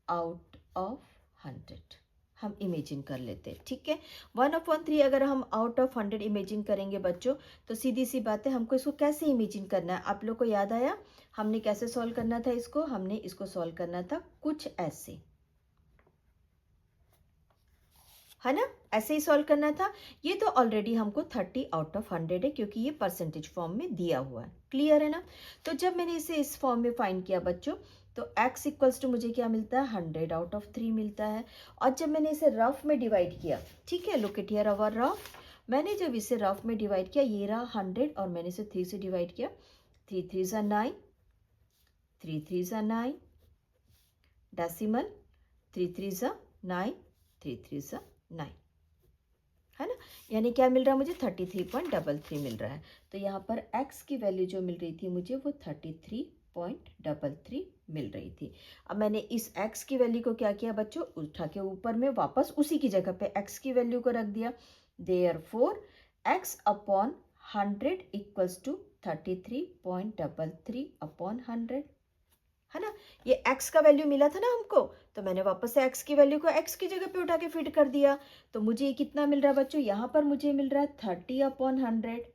आउट ऑफ 100 हम इमेजिन कर लेते हैं। ठीक है, 1/3 अगर हम आउट ऑफ 100 इमेजिन करेंगे बच्चों, तो सीधी सी बात है, हमको इसको कैसे इमेजिन करना है? आप लोग को याद आया हमने कैसे सॉल्व करना था इसको? हमने इसको सॉल्व करना था कुछ ऐसे, है ना, ऐसे ही सॉल्व करना था। ये तो ऑलरेडी हमको 30/100 है, क्योंकि ये परसेंटेज फॉर्म में दिया हुआ है। क्लियर है ना। तो जब मैंने इसे इस फॉर्म में फाइंड किया बच्चों, तो x इक्वल्स टू मुझे क्या मिलता है? 100/3 मिलता है। और जब मैंने इसे रफ में डिवाइड किया, ठीक है, look at here our rough, मैंने जब इसे रफ में डिवाइड किया, ये रहा 100 और मैंने इसे 3 से डिवाइड किया, 3 3 9, 3 3 9, डेसिमल 3 3 9, 3 3 9, है ना, यानी क्या मिल रहा है मुझे? 33.33 मिल रहा है। तो यहाँ पर x की वैल्यू जो मिल रही थी मुझे, वो 33.33 मिल रही थी। अब मैंने इस x की वैल्यू को क्या किया बच्चों? उठा के ऊपर में वापस उसी की जगह पे x की वैल्यू को रख दिया। देयरफॉर x/100 इक्वल्स टू 33.33/100, है ना। ये x का वैल्यू मिला था ना हमको, तो मैंने वापस से x की वैल्यू को x की जगह पे उठा के फिट कर दिया। तो मुझे ये कितना मिल रहा है बच्चों? यहाँ पर मुझे मिल रहा है 30/100,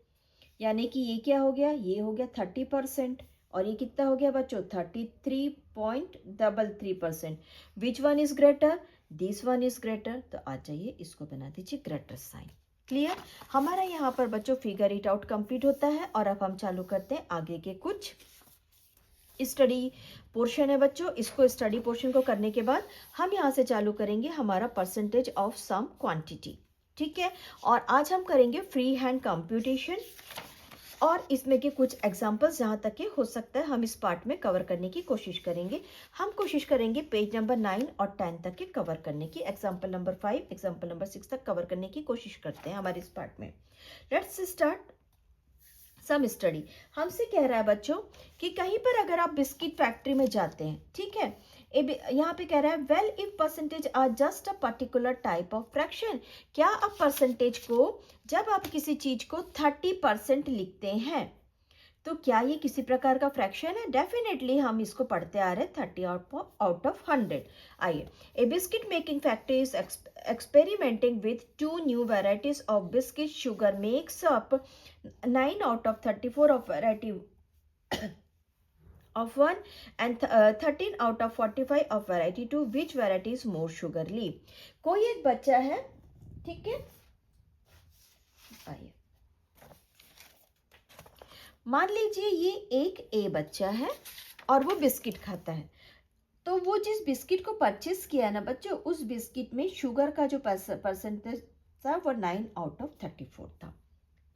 यानी कि ये क्या हो गया? ये हो गया 30%, और ये कितना हो गया बच्चों? 33.33%। विच one is greater? This one is greater. तो आ जाइए इसको बना दीजिए ग्रेटर साइन। क्लियर। हमारा यहाँ पर बच्चों फिगर इट आउट कंप्लीट होता है, और अब हम चालू करते हैं आगे के कुछ स्टडी पोर्शन है बच्चों। इसको स्टडी पोर्शन को करने के बाद हम यहाँ से चालू करेंगे हमारा परसेंटेज ऑफ सम क्वांटिटी। ठीक है। और आज हम करेंगे फ्री हैंड कंप्यूटेशन और इसमें के कुछ एग्जांपल्स जहाँ तक के हो सकता है हम इस पार्ट में कवर करने की कोशिश करेंगे। हम कोशिश करेंगे पेज नंबर 9 और 10 तक के कवर करने की। एग्जांपल नंबर 5, एग्जांपल नंबर 6 तक कवर करने की कोशिश करते हैं हमारे इस पार्ट में। Let's start some study. हमसे कह रहा है बच्चों कि कहीं पर अगर आप बिस्किट फैक्ट्री में जाते हैं, ठीक है, यहाँ पे कह रहा है well if percentage are just a particular type of fraction. क्या आप परसेंटेज को, जब आप किसी चीज को 30% लिखते हैं तो क्या ये किसी प्रकार का फ्रैक्शन है? डेफिनेटली हम इसको पढ़ते आ रहे हैं 30 आउट ऑफ 100। आइए, a biscuit making factory is experimenting with 2 new varieties of biscuit. Sugar makes up 9 out of 34 of variety of 1 and 13 out of 45 of variety 2. Which variety is more sugarly? कोई एक बच्चा है, ठीक है, आइए मान लीजिए ये एक ए बच्चा है और वो बिस्किट खाता है। तो वो जिस बिस्किट को परचेस किया ना बच्चों, उस बिस्किट में शुगर का जो परसेंटेज था वो 9 आउट ऑफ 34 था,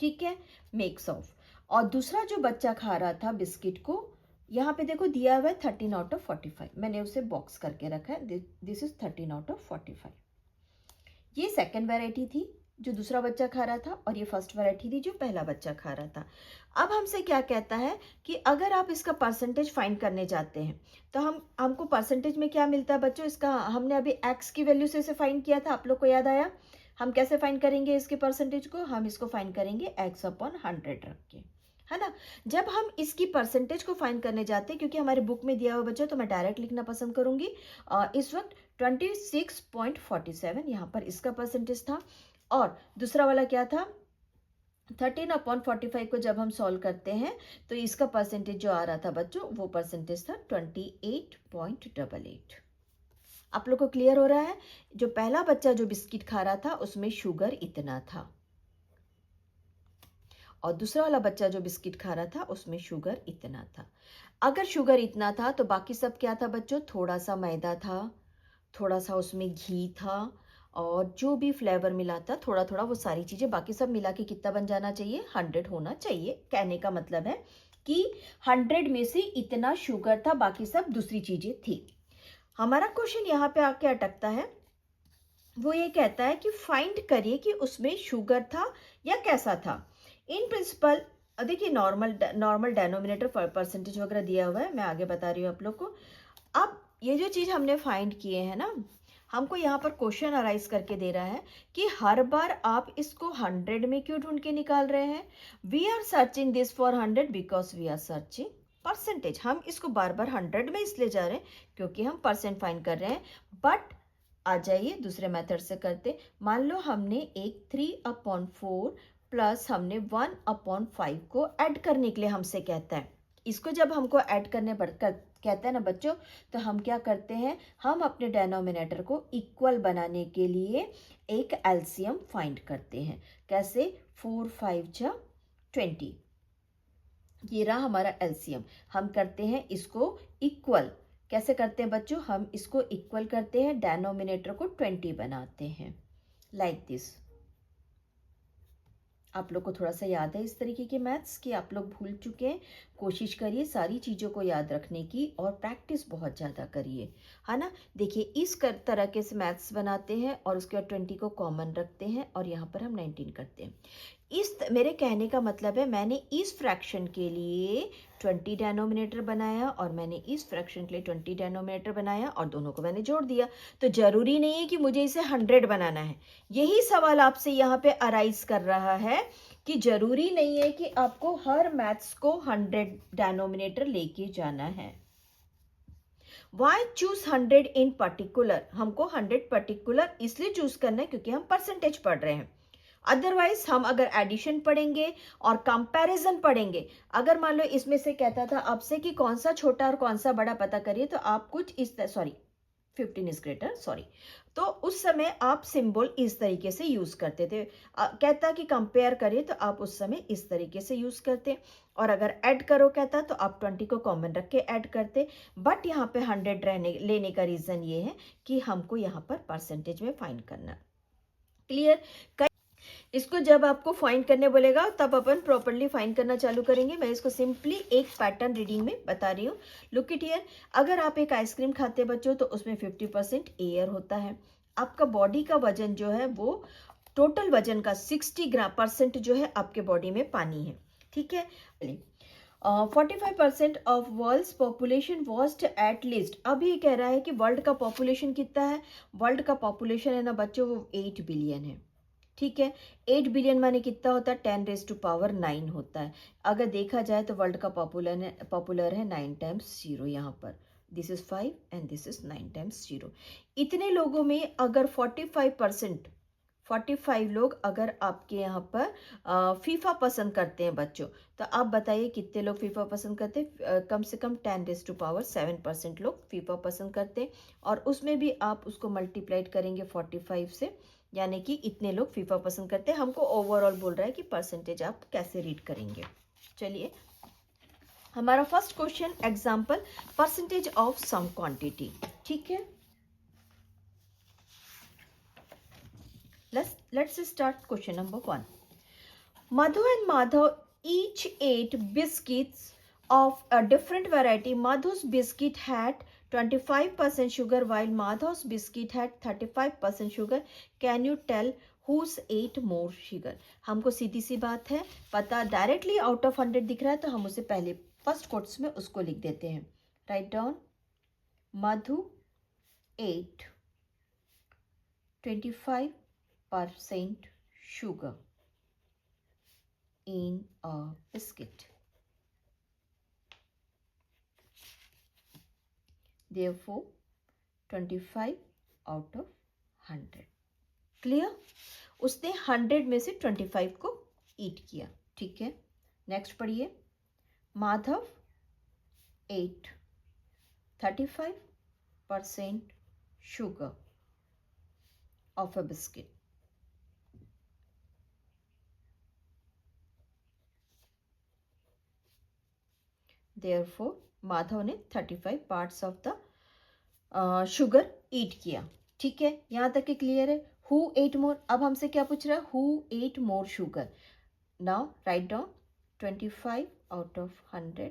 ठीक है, मेक्स ऑफ। और दूसरा जो बच्चा खा रहा था बिस्किट को, यहाँ पे देखो दिया हुआ है 13 आउट ऑफ 45, मैंने उसे बॉक्स करके रखा है, दिस इज 13 आउट ऑफ 45। ये सेकेंड वैरायटी थी जो दूसरा बच्चा खा रहा था और ये फर्स्ट वैरायटी थी जो पहला बच्चा खा रहा था। अब हमसे क्या कहता है कि अगर आप इसका परसेंटेज फाइंड करने जाते हैं तो हमको परसेंटेज में क्या मिलता है बच्चों, इसका हमने अभी एक्स की वैल्यू से इसे फाइंड किया था, आप लोग को याद आया? हम कैसे फाइंड करेंगे इसके परसेंटेज को? हम इसको फाइंड करेंगे एक्स अपॉन 100 रख के, है ना। जब हम इसकी परसेंटेज को फाइंड करने जाते हैं, क्योंकि हमारे बुक में दिया हुआ बच्चों तो मैं डायरेक्ट लिखना पसंद करूंगी, इस वक्त 26.47 यहाँ पर इसका परसेंटेज था और दूसरा वाला क्या था 13 अपॉन 45 को जब हम सॉल्व करते हैं तो इसका परसेंटेज जो आ रहा था बच्चों वो परसेंटेज था 28.88। आप लोग को क्लियर हो रहा है? जो पहला बच्चा जो बिस्किट खा रहा था उसमें शुगर इतना था और दूसरा वाला बच्चा जो बिस्किट खा रहा था उसमें शुगर इतना था। अगर शुगर इतना था तो बाकी सब क्या था बच्चों? थोड़ा सा मैदा था, थोड़ा सा उसमें घी था और जो भी फ्लेवर मिला था थोड़ा थोड़ा, वो सारी चीजें बाकी सब मिला के कितना बन जाना चाहिए? 100 होना चाहिए। कहने का मतलब है कि 100 में से इतना शुगर था, बाकी सब दूसरी चीजें थी। हमारा क्वेश्चन यहाँ पे आके अटकता है, वो ये कहता है कि फाइंड करिए कि उसमें शुगर था या कैसा था। इन प्रिंसिपल देखिए नॉर्मल डेनोमिनेटर परसेंटेज वगैरह दिया हुआ है, मैं आगे बता रही हूँ आप लोग को। अब ये जो चीज हमने फाइंड किए हैं ना, हमको यहाँ पर क्वेश्चन अराइज करके दे रहा है कि हर बार आप इसको 100 में क्यों ढूंढ के निकाल रहे हैं? We are searching this for 100 because we are searching percentage. हम इसको बार बार 100 में इसलिए जा रहे हैं क्योंकि हम परसेंट फाइंड कर रहे हैं। बट आ जाइए दूसरे मेथड से करते। मान लो हमने एक 3/4 प्लस हमने 1/5 को ऐड करने के लिए हमसे कहता है। इसको जब हमको ऐड करने कहता है ना बच्चों, तो हम क्या करते हैं, हम अपने डेनोमिनेटर को इक्वल बनाने के लिए एक एलसीएम फाइंड करते हैं। कैसे? 4 5 जा 20, ये रहा हमारा एलसीएम। हम करते हैं इसको इक्वल। कैसे करते हैं बच्चों? हम इसको इक्वल करते हैं, डेनोमिनेटर को 20 बनाते हैं, लाइक दिस। आप लोग को थोड़ा सा याद है इस तरीके के मैथ्स कि आप लोग भूल चुके हैं? कोशिश करिए सारी चीज़ों को याद रखने की और प्रैक्टिस बहुत ज़्यादा करिए, है ना। देखिए इस तरह के से मैथ्स बनाते हैं और उसके बाद 20 को कॉमन रखते हैं और यहाँ पर हम 19 करते हैं। मेरे कहने का मतलब है मैंने इस फ्रैक्शन के लिए 20 डेनोमिनेटर बनाया और मैंने इस फ्रैक्शन के लिए 20 डेनोमिनेटर बनाया और दोनों को मैंने जोड़ दिया। तो जरूरी नहीं है कि मुझे इसे 100 बनाना है। यही सवाल आपसे यहाँ पे अराइज कर रहा है कि जरूरी नहीं है कि आपको हर मैथ्स को 100 डेनोमिनेटर लेके जाना है। Why choose 100 in particular? हमको 100 पर्टिकुलर इसलिए चूज करना है क्योंकि हम परसेंटेज पढ़ रहे हैं। अदरवाइज हम अगर एडिशन पढ़ेंगे और कंपैरिजन पढ़ेंगे, अगर मान लो इसमें से कहता था आपसे कि कौन सा छोटा और कौन सा बड़ा पता करिए, तो आप कुछ इस 15 इज ग्रेटर, तो उस समय आप सिंबल इस तरीके से यूज करते थे। कहता कि कंपेयर करिए तो आप उस समय इस तरीके से यूज करते, और अगर ऐड करो कहता तो आप 20 को कॉमन रख के ऐड करते। बट यहाँ पे 100 लेने का रीजन ये है कि हमको यहाँ पर परसेंटेज में फाइंड करना। क्लियर? इसको जब आपको फाइंड करने बोलेगा तब अपन प्रॉपरली फाइंड करना चालू करेंगे। मैं इसको सिंपली एक पैटर्न रीडिंग में बता रही हूँ। लुक इट हियर, अगर आप एक आइसक्रीम खाते हैं बच्चों तो उसमें 50% एयर होता है। आपका बॉडी का वजन जो है वो टोटल वजन का 60% जो है आपके बॉडी में पानी है, ठीक है। 45% of world population waste at least. अब ये कह रहा है कि वर्ल्ड का पॉपुलेशन कितना है। वर्ल्ड का पॉपुलेशन है ना बच्चों वो 8 बिलियन है, ठीक है। 8 बिलियन माने कितना होता है, 10⁻⁹ होता है। अगर देखा जाए तो वर्ल्ड का पॉपुलर है 9 टाइम्स 0 यहाँ पर। This is 5 and this is 9 times 0। इतने लोगों में अगर 45 लोग अगर आपके यहाँ पर फीफा पसंद करते हैं बच्चों, तो आप बताइए कितने लोग फीफा पसंद करते हैं। कम से कम 10⁻⁷ लोग फीफा पसंद करते हैं, और उसमें भी आप उसको मल्टीप्लाइड करेंगे 45 से, यानी कि इतने लोग फीफा पसंद करते हैं। हमको ओवरऑल बोल रहा है कि परसेंटेज आप कैसे रीड करेंगे। चलिए हमारा first question example, percentage of some quantity, ठीक है। Let's start question number 1. Madhu and Madhav each ate biscuits of a different variety. Madhu's biscuit had 25% sugar while Madhav's biscuit had 35% sugar. Can you tell who's ate more sugar? हमको सीधी सी बात है पता, डायरेक्टली आउट ऑफ 100 दिख रहा है तो हम उसे पहले फर्स्ट कोट्स में उसको लिख देते हैं। Write down, Madhu ate 25% sugar in a biscuit. Therefore, 25 out of 100. Clear? उसने 100 में से 25 को ईट किया, ठीक है। नेक्स्ट पढ़िए, Madhav ate 35% sugar of a biscuit. Therefore, Madhav ने 35 पार्ट्स ऑफ द शुगर ईट किया, ठीक है। यहां तक के क्लियर है। हु एट मोर, अब हमसे क्या पूछ रहा है, who ate more sugar. Now write down 25 out of 100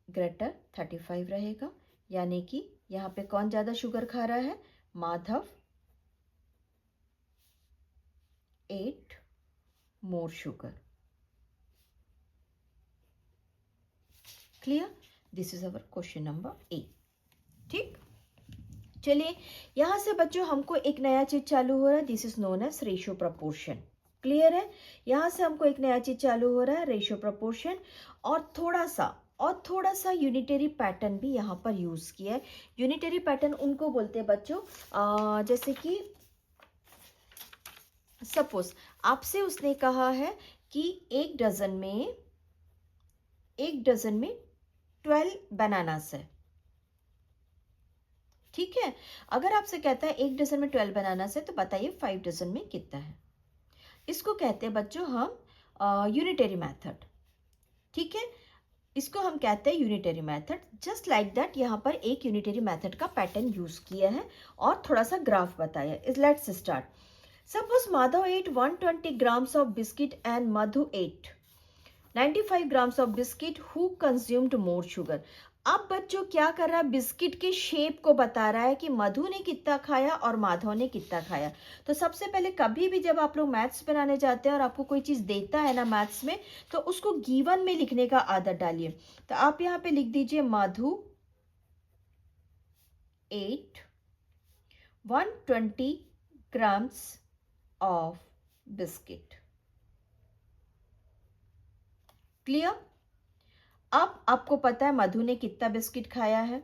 greater 35 रहेगा, यानी कि यहाँ पे कौन ज्यादा शुगर खा रहा है, Madhav ate more sugar. Clear? This is our question number A, ठीक। चलिए यहां से बच्चों हमको एक नया चीज चालू हो रहा है, this is known as ratio proportion. Clear है? यहां से हमको एक नया चीज चालू हो रहा है, रेशियो प्रपोर्शन, और थोड़ा सा यूनिटरी पैटर्न भी यहाँ पर यूज किया है। यूनिटरी पैटर्न उनको बोलते हैं बच्चों, जैसे कि सपोज आपसे उसने कहा है कि एक डजन में 12 बनानास है, ठीक है। अगर आपसे कहता है एक डजन में 12 बनानास है तो बताइए 5 डजन में कितना है। इसको कहते हैं बच्चों हम यूनिटरी मेथड, ठीक है। इसको हम कहते हैं unitary method. Just like that यहाँ पर एक यूनिटरी मेथड का पैटर्न यूज किया है और थोड़ा सा ग्राफ बताया। Let's start. Suppose Madhav ate 120 grams of biscuit and Madhu ate 95 grams of biscuit. Who consumed more sugar? अब बच्चों क्या कर रहा है, बिस्किट के शेप को बता रहा है कि मधु ने कितना खाया और माधव ने कितना खाया। तो सबसे पहले कभी भी जब आप लोग मैथ्स बनाने जाते हैं और आपको कोई चीज देता है ना मैथ्स में, तो उसको गिवन में लिखने का आदत डालिए। तो आप यहाँ पे लिख दीजिए Madhu ate 120 grams of biscuit. Clear? अब आपको पता है मधु ने कितना बिस्किट खाया है,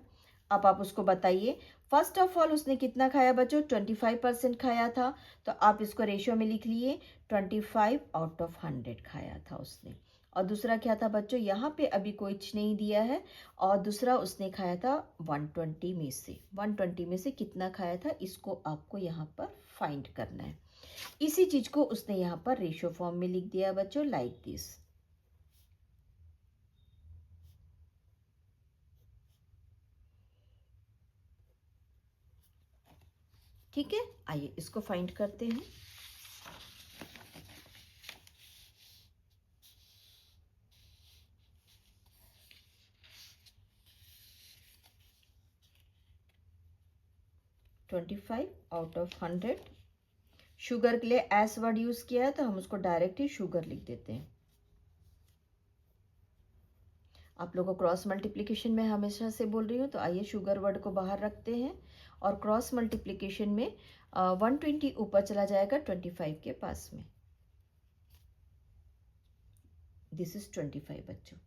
अब आप उसको बताइए। फर्स्ट ऑफ ऑल उसने कितना खाया बच्चों, 25% खाया था, तो आप इसको रेशियो में लिख लिए 25 आउट ऑफ 100 खाया था उसने। और दूसरा क्या था बच्चों, यहाँ पे अभी कुछ नहीं दिया है, और दूसरा उसने खाया था 120 में से कितना खाया था, इसको आपको यहाँ पर फाइंड करना है। इसी चीज को उसने यहाँ पर रेशियो फॉर्म में लिख दिया बच्चों, लाइक दिस। ठीक है, आइए इसको फाइंड करते हैं। 25 आउट ऑफ 100। शुगर के लिए एस वर्ड यूज किया है तो हम उसको डायरेक्ट ही शुगर लिख देते हैं। आप लोगों को क्रॉस मल्टीप्लिकेशन में हमेशा से बोल रही हूँ, तो आइए शुगर वर्ड को बाहर रखते हैं और क्रॉस मल्टीप्लिकेशन में 120 ऊपर चला जाएगा 25 के पास में। दिस इज 25 बच्चों।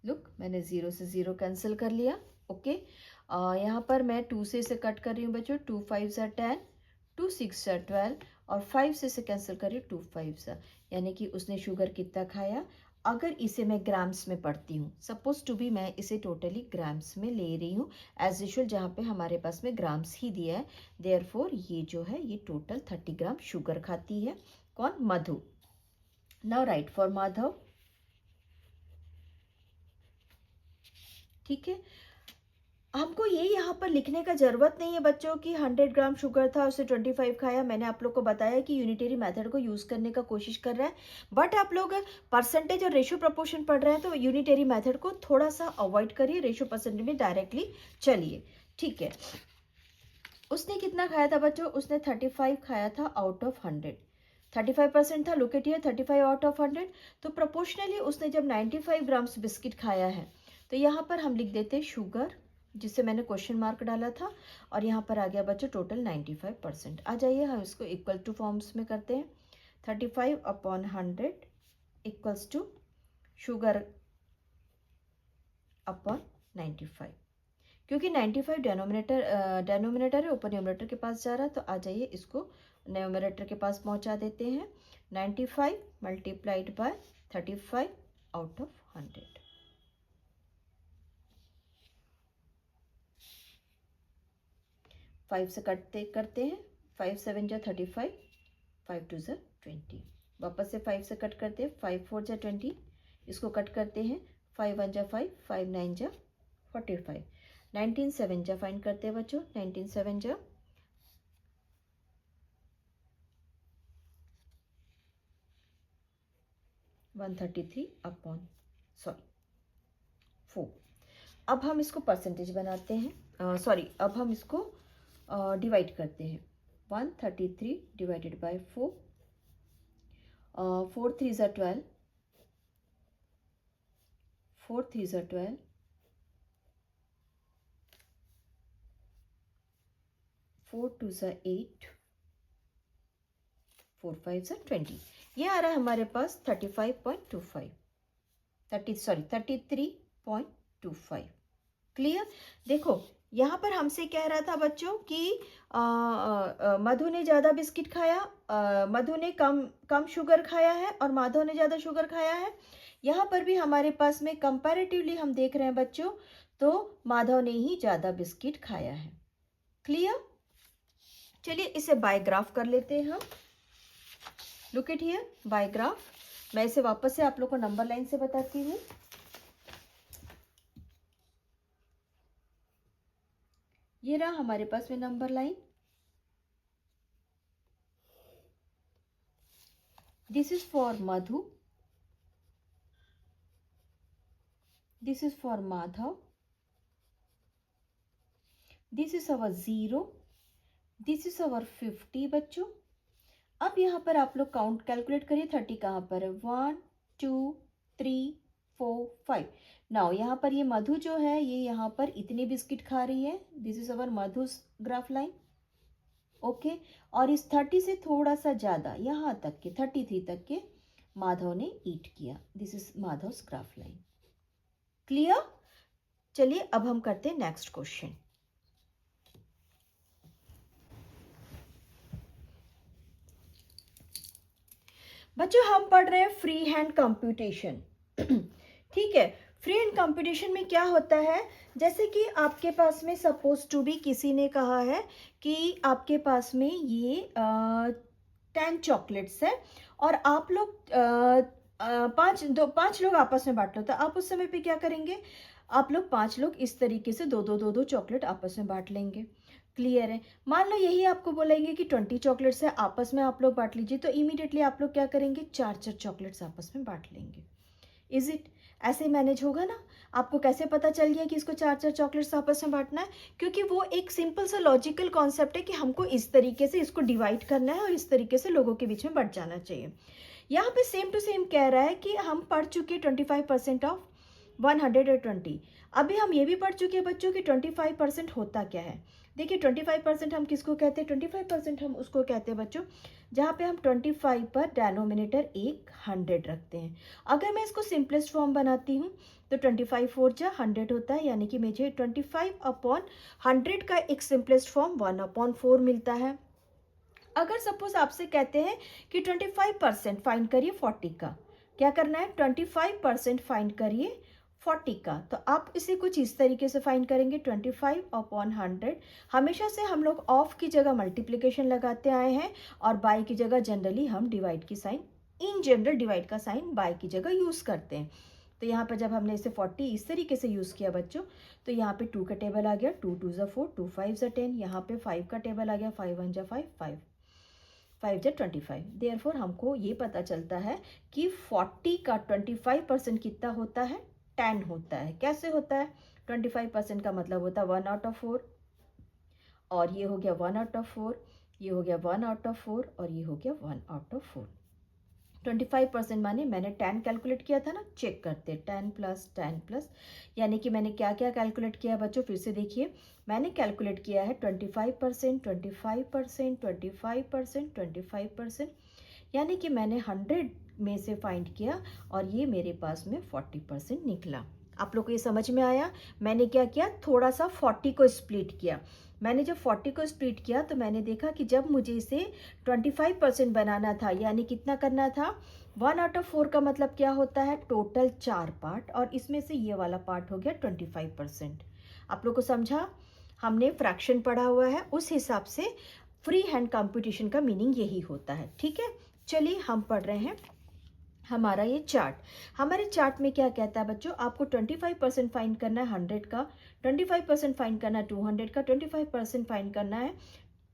लुक, मैंने 0 से 0 कैंसिल कर लिया। ओके, यहाँ पर मैं 2 से इसे कट कर रही हूँ बच्चों। 2 5 ज़ा 10, 2 6 ज़ा 12 और 5 से इसे कैंसिल कर रही हूँ। 2 5 ज़ा, यानी कि उसने शुगर कितना खाया। अगर इसे मैं ग्राम्स में पढ़ती हूँ, सपोज टू बी मैं इसे टोटली ग्राम्स में ले रही हूँ एज यूजुअल, जहाँ पे हमारे पास में ग्राम्स ही दिया है। देयरफॉर ये जो है ये टोटल 30 ग्राम शुगर खाती है। कौन? Madhu. Now write for Madhav. ठीक है, हमको ये यहाँ पर लिखने का ज़रूरत नहीं है बच्चों की 100 ग्राम शुगर था, उससे 25 खाया। मैंने आप लोग को बताया कि यूनिटरी मेथड को यूज़ करने का कोशिश कर रहा है, बट आप लोग परसेंटेज और रेशियो प्रोपोर्शन पढ़ रहे हैं तो यूनिटरी मेथड को थोड़ा सा अवॉइड करिए, रेशियो परसेंटेज में डायरेक्टली चलिए। ठीक है, उसने कितना खाया था बच्चों? उसने 35 खाया था आउट ऑफ 100। 35% था, लोकेट हियर, 35 आउट ऑफ 100। तो प्रोपोर्शनली उसने जब 95 ग्राम्स बिस्किट खाया है तो यहाँ पर हम लिख देते शुगर, जिससे मैंने क्वेश्चन मार्क डाला था, और यहाँ पर आ गया बच्चों टोटल 95%। आ जाइए हम इसको इक्वल टू फॉर्म्स में करते हैं। 35 upon 100 equals to sugar upon 95। क्योंकि 95 डेनोमिनेटर है, ऊपर न्यूमरेटर के पास जा रहा है, तो आ जाइए इसको न्यूमरेटर के पास पहुंचा देते हैं। 95 multiplied by 35 out of 100। Five से कटते करते हैं। 5 7 जा 35, 5 2 जा 20। वापस से 5 से कट करते हैं। 5 4 जा 20, इसको कट करते हैं। 5 1 जा 5, 5 9 जा 45। 19 7 जा फाइंड करते हैं बच्चों। 19 7 जा 133 अपॉन 4। अब हम इसको परसेंटेज बनाते हैं, सॉरी अब हम इसको डिवाइड करते हैं। 133 डिवाइडेड बाय 4, 4 3 ज़ा 12, 4 3 ज़ा 12, 4 2 ज़ा 8, 4 5 ज़ा 20। ये आ रहा है हमारे पास 35.25, 33.25। क्लियर? देखो यहाँ पर हमसे कह रहा था बच्चों कि मधु ने ज़्यादा बिस्किट खाया, मधु ने कम शुगर खाया है और माधव ने ज़्यादा शुगर खाया है। यहाँ पर भी हमारे पास में कंपैरेटिवली हम देख रहे हैं बच्चों, तो माधव ने ही ज़्यादा बिस्किट खाया है। क्लियर? चलिए इसे बाय ग्राफ कर लेते हैं हम। Look it here, by graph. मैं इसे वापस से आप लोग को नंबर लाइन से बताती हूँ। ये रहा हमारे पास में number line. This is for Madhu, this is for Madhav, this is our 0, this is अवर 50 बच्चों। अब यहाँ पर आप लोग काउंट कैलकुलेट करिए। 30 कहाँ पर है? 1 2 3 4 5। नाउ यहाँ पर ये मधु जो है ये यहाँ पर इतनी बिस्किट खा रही है। This is our Madhus graph line. Okay, और इस 30 से थोड़ा सा ज़्यादा यहाँ तक के 33 तक के माधव ने ईट किया। This is Madhav's graph line. Clear? चलिए अब हम करते हैं नेक्स्ट क्वेश्चन। बच्चों हम पढ़ रहे हैं फ्री हैंड कंप्यूटेशन। ठीक है, फ्री हैंड कंप्यूटेशन में क्या होता है, जैसे कि आपके पास में सपोज टू बी किसी ने कहा है कि आपके पास में ये 10 चॉकलेट्स है और आप लोग 5 लोग आपस में बांट लो, तो आप उस समय पे क्या करेंगे? आप लोग 5 लोग इस तरीके से दो चॉकलेट आपस में बांट लेंगे। क्लियर है? मान लो यही आपको बोलेंगे कि 20 चॉकलेट्स है, आपस में आप लोग बांट लीजिए, तो इमीडिएटली आप लोग क्या करेंगे? 4 चॉकलेट्स आपस में बांट लेंगे। Is it? ऐसे मैनेज होगा ना? आपको कैसे पता चल गया कि इसको 4-4 चॉकलेट्स आपस में बाँटना है? क्योंकि वो एक सिंपल सा लॉजिकल कॉन्सेप्ट है कि हमको इस तरीके से इसको डिवाइड करना है और इस तरीके से लोगों के बीच में बँट जाना चाहिए। यहाँ पे सेम टू सेम कह रहा है कि हम पढ़ चुके 25% ऑफ 120। अभी हम ये भी पढ़ चुके हैं बच्चों कि 25% होता क्या है। देखिए 25% हम किसको कहते हैं? 25% हम उसको कहते हैं बच्चों जहाँ पे हम 25 पर डेनोमिनेटर एक 100 रखते हैं। अगर मैं इसको सिंपलेस्ट फॉर्म बनाती हूँ तो 25 4 जा 100 होता है, यानी कि मुझे 25/100 का एक सिंपलेस्ट फॉर्म 1/4 मिलता है। अगर सपोज आपसे कहते हैं कि 25% फाइंड करिए 40 का, क्या करना है? 25% फाइंड करिए 40 का, तो आप इसे कुछ इस तरीके से फाइंड करेंगे 25/100। हमेशा से हम लोग ऑफ की जगह मल्टीप्लिकेशन लगाते आए हैं और बाय की जगह जनरली हम डिवाइड की साइन, इन जनरल डिवाइड का साइन बाय की जगह यूज़ करते हैं। तो यहाँ पर जब हमने इसे 40 इस तरीके से यूज़ किया बच्चों, तो यहाँ पे 2 का टेबल आ गया, 2 2 4, 2 5 10। यहाँ पे 5 का टेबल आ गया, 5 1 5, 5 जा 25। देयरफॉर हमको ये पता चलता है कि 40 का 25% कितना होता है? 10 होता है। कैसे होता है? 25% का मतलब होता है 1/4, और ये हो गया 1/4, ये हो गया 1/4, और ये हो गया 1/4। 25% माने मैंने 10 कैलकुलेट किया था ना, चेक करते 10 प्लस 10 प्लस, यानी कि मैंने क्या क्या कैलकुलेट किया बच्चों? फिर से देखिए, मैंने कैलकुलेट किया है 25%, 25%, 25%, 25%, यानी कि मैंने 100 में से फाइंड किया और ये मेरे पास में 40% निकला। आप लोग को ये समझ में आया? मैंने क्या किया? थोड़ा सा 40 को स्प्लिट किया। मैंने जब 40 को स्प्लिट किया तो मैंने देखा कि जब मुझे इसे 25% बनाना था, यानी कितना करना था? 1/4 का मतलब क्या होता है? टोटल 4 पार्ट, और इसमें से ये वाला पार्ट हो गया 25%। आप लोग को समझा? हमने फ्रैक्शन पढ़ा हुआ है, उस हिसाब से फ्री हैंड कंप्यूटेशन का मीनिंग यही होता है। ठीक है, चलिए हम पढ़ रहे हैं हमारा ये चार्ट। हमारे चार्ट में क्या कहता है बच्चों? आपको 25% फाइंड करना है 100 का, 25% फाइंड करना है 200 का, 25% फाइंड करना है,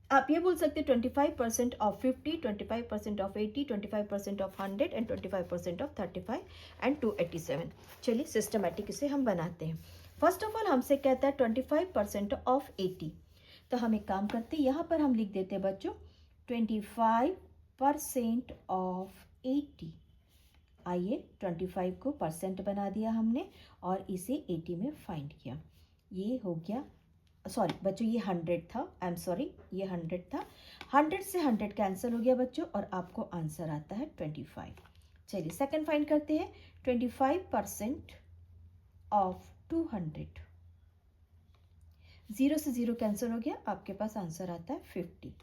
आप ये बोल सकते हैं 25% of 50, 25% of 80, 25% of 100 and 25% of 35 and 287। चलिए सिस्टमेटिक इसे हम बनाते हैं। फर्स्ट ऑफ ऑल हमसे कहता है 25% ऑफ 80, तो हम एक काम करते हैं, यहाँ पर हम लिख देते हैं बच्चों 25% ऑफ 80। आइए 25 को परसेंट बना दिया हमने और इसे 80 में फाइंड किया। ये हो गया, सॉरी बच्चों ये 100 था, आई एम सॉरी, ये 100 था। 100 से 100 कैंसिल हो गया बच्चों और आपको आंसर आता है 25। चलिए सेकंड फाइंड करते हैं, 25% ऑफ 200। 0 से 0 कैंसिल हो गया, आपके पास आंसर आता है 50।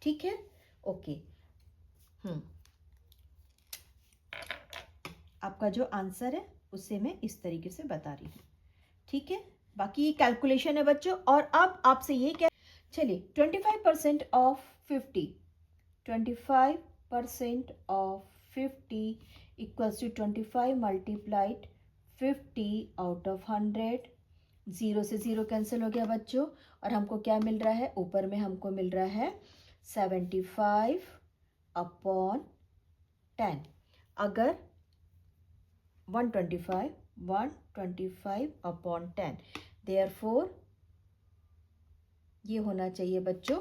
ठीक है, ओके। आपका जो आंसर है उसे मैं इस तरीके से बता रही हूँ। ठीक है, बाकी ये कैलकुलेशन है बच्चों। और अब आपसे ये क्या, चलिए 25% of 50, 25% of 50 equals to 25 multiplied 50 out of 100। 0 से 0 कैंसिल हो गया बच्चों और हमको क्या मिल रहा है? ऊपर में हमको मिल रहा है 75/10। अगर 125/10, देयरफॉर ये होना चाहिए बच्चों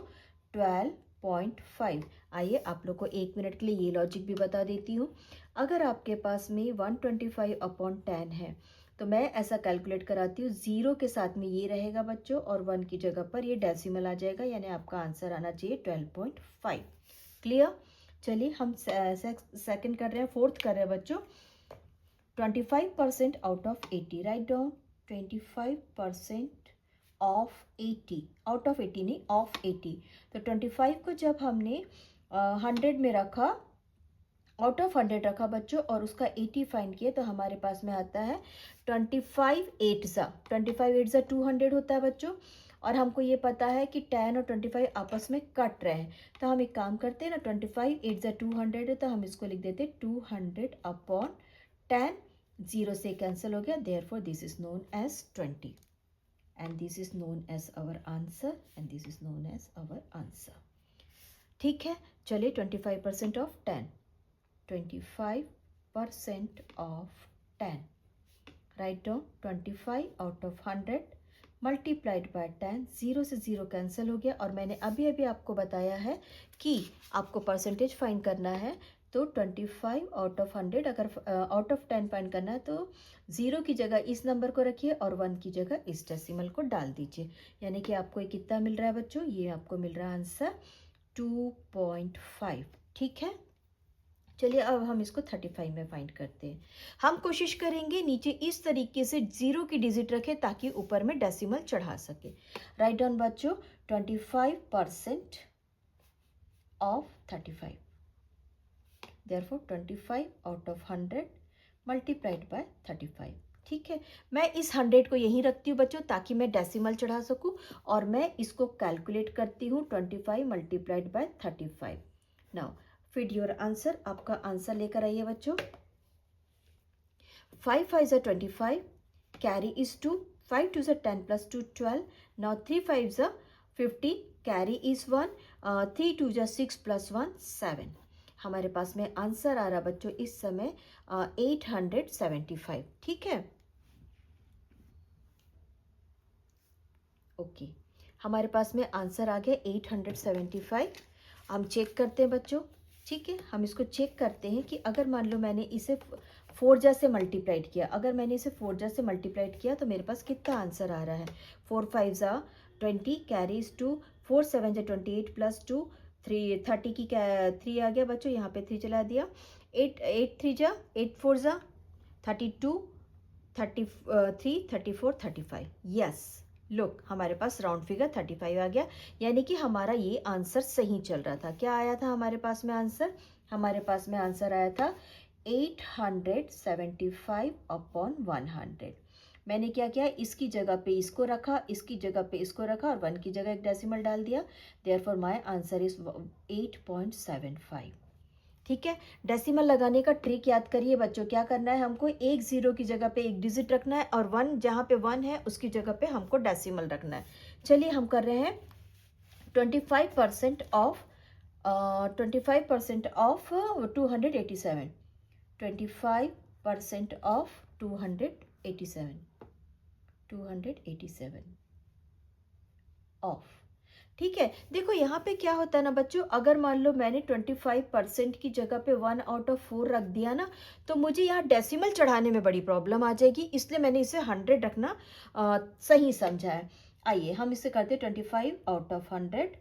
12.5। आइए आप लोग को 1 मिनट के लिए ये लॉजिक भी बता देती हूँ। अगर आपके पास में 125/10 है तो मैं ऐसा कैलकुलेट कराती हूँ, 0 के साथ में ये रहेगा बच्चों और 1 की जगह पर ये डेसिमल आ जाएगा, यानी आपका आंसर आना चाहिए 12.5। क्लियर? चलिए हम सेकंड कर रहे हैं, फोर्थ कर रहे हैं बच्चों। 25% out of 80, right down 25% of 80, out of 80 नहीं, ऑफ 80। तो 25 को जब हमने 100 में रखा, आउट ऑफ 100 रखा बच्चों और उसका 80 फाइंड किया, तो हमारे पास में आता है 25 8 ज़ा 200 होता है बच्चों। और हमको ये पता है कि 10 और 25 आपस में कट रहे हैं, तो हम एक काम करते हैं ना, 25 8 ज़ा 200 है, तो हम इसको लिख देते 200/10। 0 से कैंसिल हो गया, therefore this is known as 20 and this is known as our answer and this is known as our answer. ठीक है, चलिए 25% of 10, 25% of 10 write down 25 out of 100 multiplied by 10, 0 से 0 कैंसिल हो गया। और मैंने अभी अभी आपको बताया है कि आपको परसेंटेज फाइंड करना है, तो 25 आउट ऑफ 100 अगर आउट ऑफ 10 फाइंड करना है तो 0 की जगह इस नंबर को रखिए और 1 की जगह इस डेसिमल को डाल दीजिए। यानी कि आपको ये कितना मिल रहा है बच्चों, ये आपको मिल रहा है आंसर 2.5। ठीक है, चलिए अब हम इसको 35 में फाइंड करते हैं। हम कोशिश करेंगे नीचे इस तरीके से 0 की डिजिट रखें ताकि ऊपर में डेसिमल चढ़ा सके। राइट डाउन बच्चों 25% of 35, therefore 25 out of 100 multiplied bye 35। ठीक है, मैं इस 100 को यहीं रखती हूँ बच्चों ताकि मैं डेसिमल चढ़ा सकूँ, और मैं इसको कैलकुलेट करती हूँ 25 multiplied by 35। Now fit your answer, आपका आंसर लेकर आइए बच्चों। 5 5 is 25, carry is 2, 5 2 is 10 plus 2 12, now 3 5 is 50, carry is 1, 3 2 is 6 plus 1 7। हमारे पास में आंसर आ रहा बच्चों इस समय 875। ठीक है, ओके, हमारे पास में आंसर आ गया 875। हम चेक करते हैं बच्चों। ठीक है, हम इसको चेक करते हैं कि अगर मान लो मैंने इसे 4 से मल्टीप्लाइड किया, अगर मैंने इसे 4 से मल्टीप्लाइड किया तो मेरे पास कितना आंसर आ रहा है। 4 5 जा 20, कैरीज 2, 4 7 जा 28 प्लस 2, 3 30 की 3 आ गया बच्चों, यहाँ पे 3 चला दिया। 8 8 3 जा 8 4 जा 32, 33 34 35। यस, लुक हमारे पास राउंड फिगर 35 आ गया, यानी कि हमारा ये आंसर सही चल रहा था। क्या आया था हमारे पास में आंसर, हमारे पास में आंसर आया था 875 अपॉन 100। मैंने क्या किया, इसकी जगह पे इसको रखा, इसकी जगह पे इसको रखा और 1 की जगह एक डेसिमल डाल दिया। Therefore my answer is 8.75। ठीक है, डेसिमल लगाने का ट्रिक याद करिए बच्चों। क्या करना है हमको, एक 0 की जगह पे एक डिजिट रखना है और 1 जहाँ पे 1 है उसकी जगह पे हमको डेसिमल रखना है। चलिए हम कर रहे हैं 25% ऑफ 25% ऑफ 287, 25% ऑफ 287 ऑफ। ठीक है, देखो यहाँ पे क्या होता है ना बच्चों, अगर मान लो मैंने 25% की जगह पे 1 आउट ऑफ 4 रख दिया ना, तो मुझे यहाँ डेसिमल चढ़ाने में बड़ी प्रॉब्लम आ जाएगी, इसलिए मैंने इसे 100 रखना सही समझा है। आइए हम इसे करते 25 आउट ऑफ 100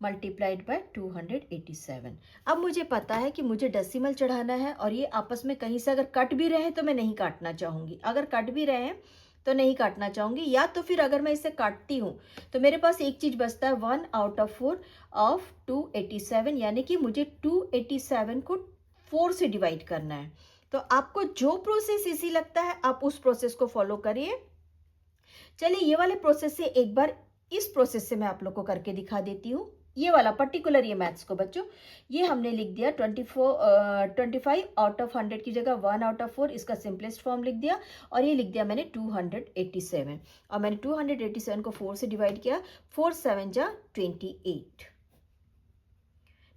मल्टीप्लाइड बाय 287। अब मुझे पता है कि मुझे डेसिमल चढ़ाना है, और ये आपस में कहीं से अगर कट भी रहे तो मैं नहीं काटना चाहूँगी, अगर कट भी रहे हैं तो नहीं काटना चाहूँगी, या तो फिर अगर मैं इसे काटती हूँ तो मेरे पास एक चीज़ बचता है 1 आउट ऑफ 4 ऑफ 287, यानी कि मुझे 287 को 4 से डिवाइड करना है। तो आपको जो प्रोसेस इजी लगता है आप उस प्रोसेस को फॉलो करिए। चलिए ये वाले प्रोसेस से एक बार इस प्रोसेस से मैं आप लोग को करके दिखा देती हूँ। ये वाला पर्टिकुलर ये मैथ्स को बच्चों, ये हमने लिख दिया 25 आउट ऑफ 100 की जगह 1 आउट ऑफ 4, इसका सिंपलेस्ट फॉर्म लिख दिया, और ये लिख दिया मैंने 287, और मैंने 287 को 4 से डिवाइड किया, 4 7 जा 28।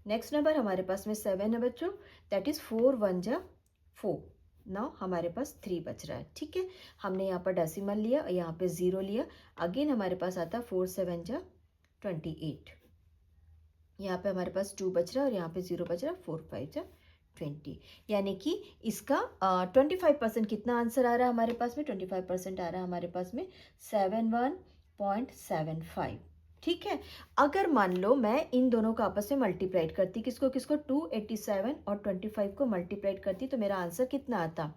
नेक्स्ट नंबर हमारे पास में 7 है बच्चों, दैट इज 4 1 जा 4। नाउ हमारे पास 3 बच रहा है। ठीक है, हमने यहाँ पर डेसिमल लिया, यहाँ पे 0 लिया, अगेन हमारे पास आता 4 7 जा 28। यहाँ पे हमारे पास 2 बच रहा है और यहाँ पे 0 बच रहा है, 4 5 जा 20, यानी कि इसका 25% कितना आंसर आ रहा है हमारे पास में, 25% आ रहा है हमारे पास में 71.75। ठीक है, अगर मान लो मैं इन दोनों को आपस में मल्टीप्लाइड करती, किसको किसको, 287 और 25 को मल्टीप्लाइड करती, तो मेरा आंसर कितना आता,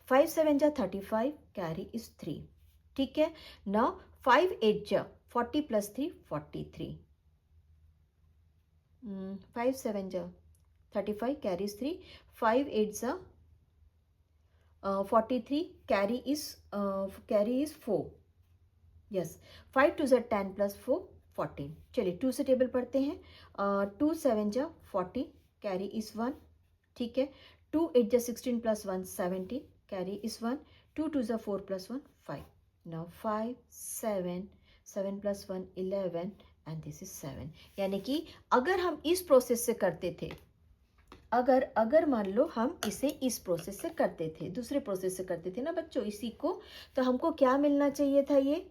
5 7 जा 35, कैरी इज 3। ठीक है, नाउ 5 8 जा 40 प्लस 3 43, 5 7 जा 35, कैरीज 3, 5 8 जा 43, कैरी इज 4। यस, 5 2 जा 10 प्लस 4 14। चलिए 2 से टेबल पढ़ते हैं, 2 7 जा 40, कैरी इज 1। ठीक है, 2 8 जा 16 प्लस 1 17, कैरी इज 1, 2 2 जा 4 plus 1 5। Now 5 7 7 plus 1 11 and this is 7। यानी कि अगर हम इस प्रोसेस से करते थे अगर अगर मान लो हम इसे इस प्रोसेस से करते थे, दूसरे प्रोसेस से करते थे ना बच्चों इसी को, तो हमको क्या मिलना चाहिए था ये?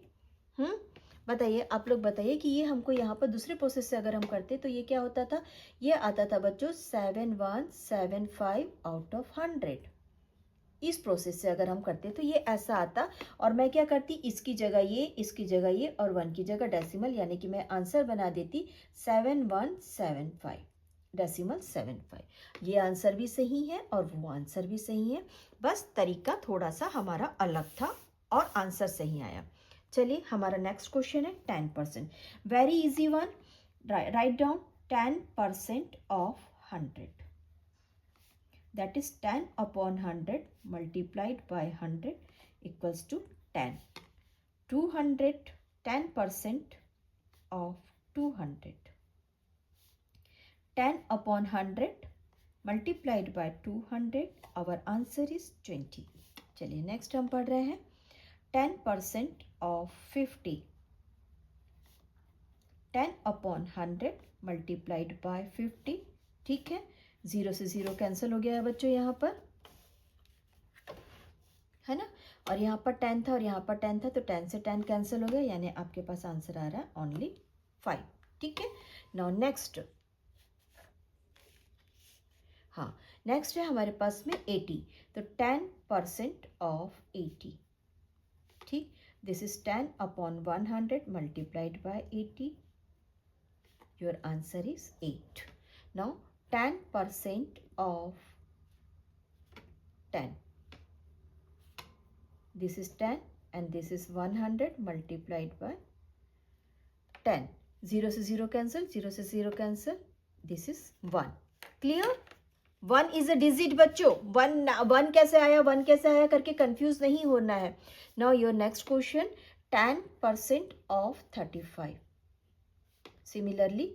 बताइए, आप लोग बताइए कि ये हमको यहाँ पर दूसरे प्रोसेस से अगर हम करते तो ये क्या होता था? ये आता था बच्चों 7175 आउट ऑफ 100। इस प्रोसेस से अगर हम करते तो ये ऐसा आता, और मैं क्या करती, इसकी जगह ये, इसकी जगह ये, और 1 की जगह डेसिमल, यानी कि मैं आंसर बना देती 7175 डेसिमल 75। ये आंसर भी सही है और वो आंसर भी सही है, बस तरीका थोड़ा सा हमारा अलग था और आंसर सही आया। चलिए हमारा नेक्स्ट क्वेश्चन है 10%। Very easy one, write down 10% of 100, that is 10 upon 100 multiplied by 100 equals to 10. 200, 10% of 200. 10 upon 100 multiplied by 200, our answer is 20. चलिए नेक्स्ट हम पढ़ रहे हैं 10% of 50. 10 upon 100 multiplied by 50, ठीक है, 0 से 0 कैंसिल हो गया है बच्चों यहाँ पर, है ना, और यहाँ पर 10 था और यहाँ पर 10 था, तो 10 से 10 कैंसिल हो गया, यानी आपके पास आंसर आ रहा है ओनली 5। ठीक है, नाउ नेक्स्ट, हाँ नेक्स्ट है हमारे पास में 80, तो 10% ऑफ 80, ठीक, this is 10 upon 100 multiplied bye 80, your answer is 8। Now 10% of 10, this is 10 and this is 100 multiplied by 10, 0 से 0 cancel, 0 से 0 cancel, this is 1, clear? 1 is a digit बच्चों, 1 कैसे आया, 1 कैसे आया करके कंफ्यूज नहीं होना है। Now your next question, 10% of 35, similarly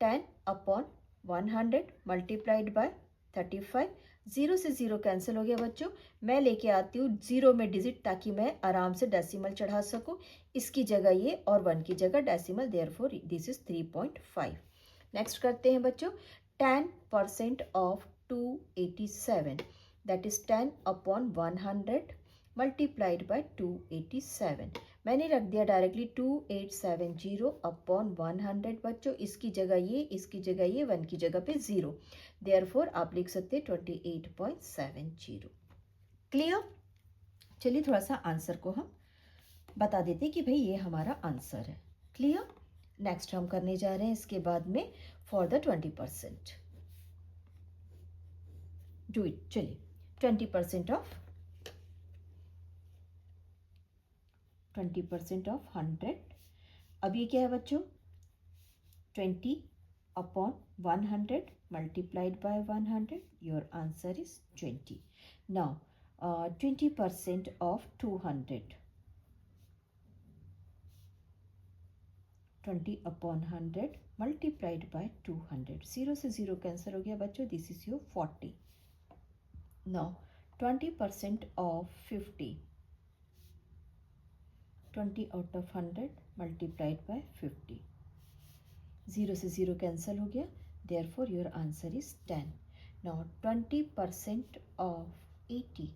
10 upon 100 multiplied by 35, 0 से 0 कैंसिल हो गया बच्चों, मैं लेके आती हूँ 0 में डिजिट ताकि मैं आराम से डेसिमल चढ़ा सकूँ, इसकी जगह ये और 1 की जगह decimal, therefore this is 3.5। Next करते हैं बच्चों 10% of 287, that is 10 upon 100 multiplied bye 287, मैंने रख दिया डायरेक्टली 2870 अपॉन 100 बच्चों, इसकी जगह ये, इसकी जगह ये, 1 की जगह पे 0, देयरफॉर आप लिख सकते हैं 28.70। क्लियर? चलिए थोड़ा सा आंसर को हम बता देते हैं कि भाई ये हमारा आंसर है। क्लियर? नेक्स्ट हम करने जा रहे हैं इसके बाद में फॉर द 20%, डू इट। चलिए 20% ऑफ 100, अब ये क्या है बच्चों 20 upon 100 multiplied by 100, your answer is 20. Now 20% of 200, 20 upon 100 multiplied by 200, 0 से 0 कैंसिल हो गया बच्चों, this is your 40. Now 20% of 50, 20 out of 100 multiplied by 50, 0 से 0 कैंसिल हो गया, therefore your answer is 10. Now 20% of 80,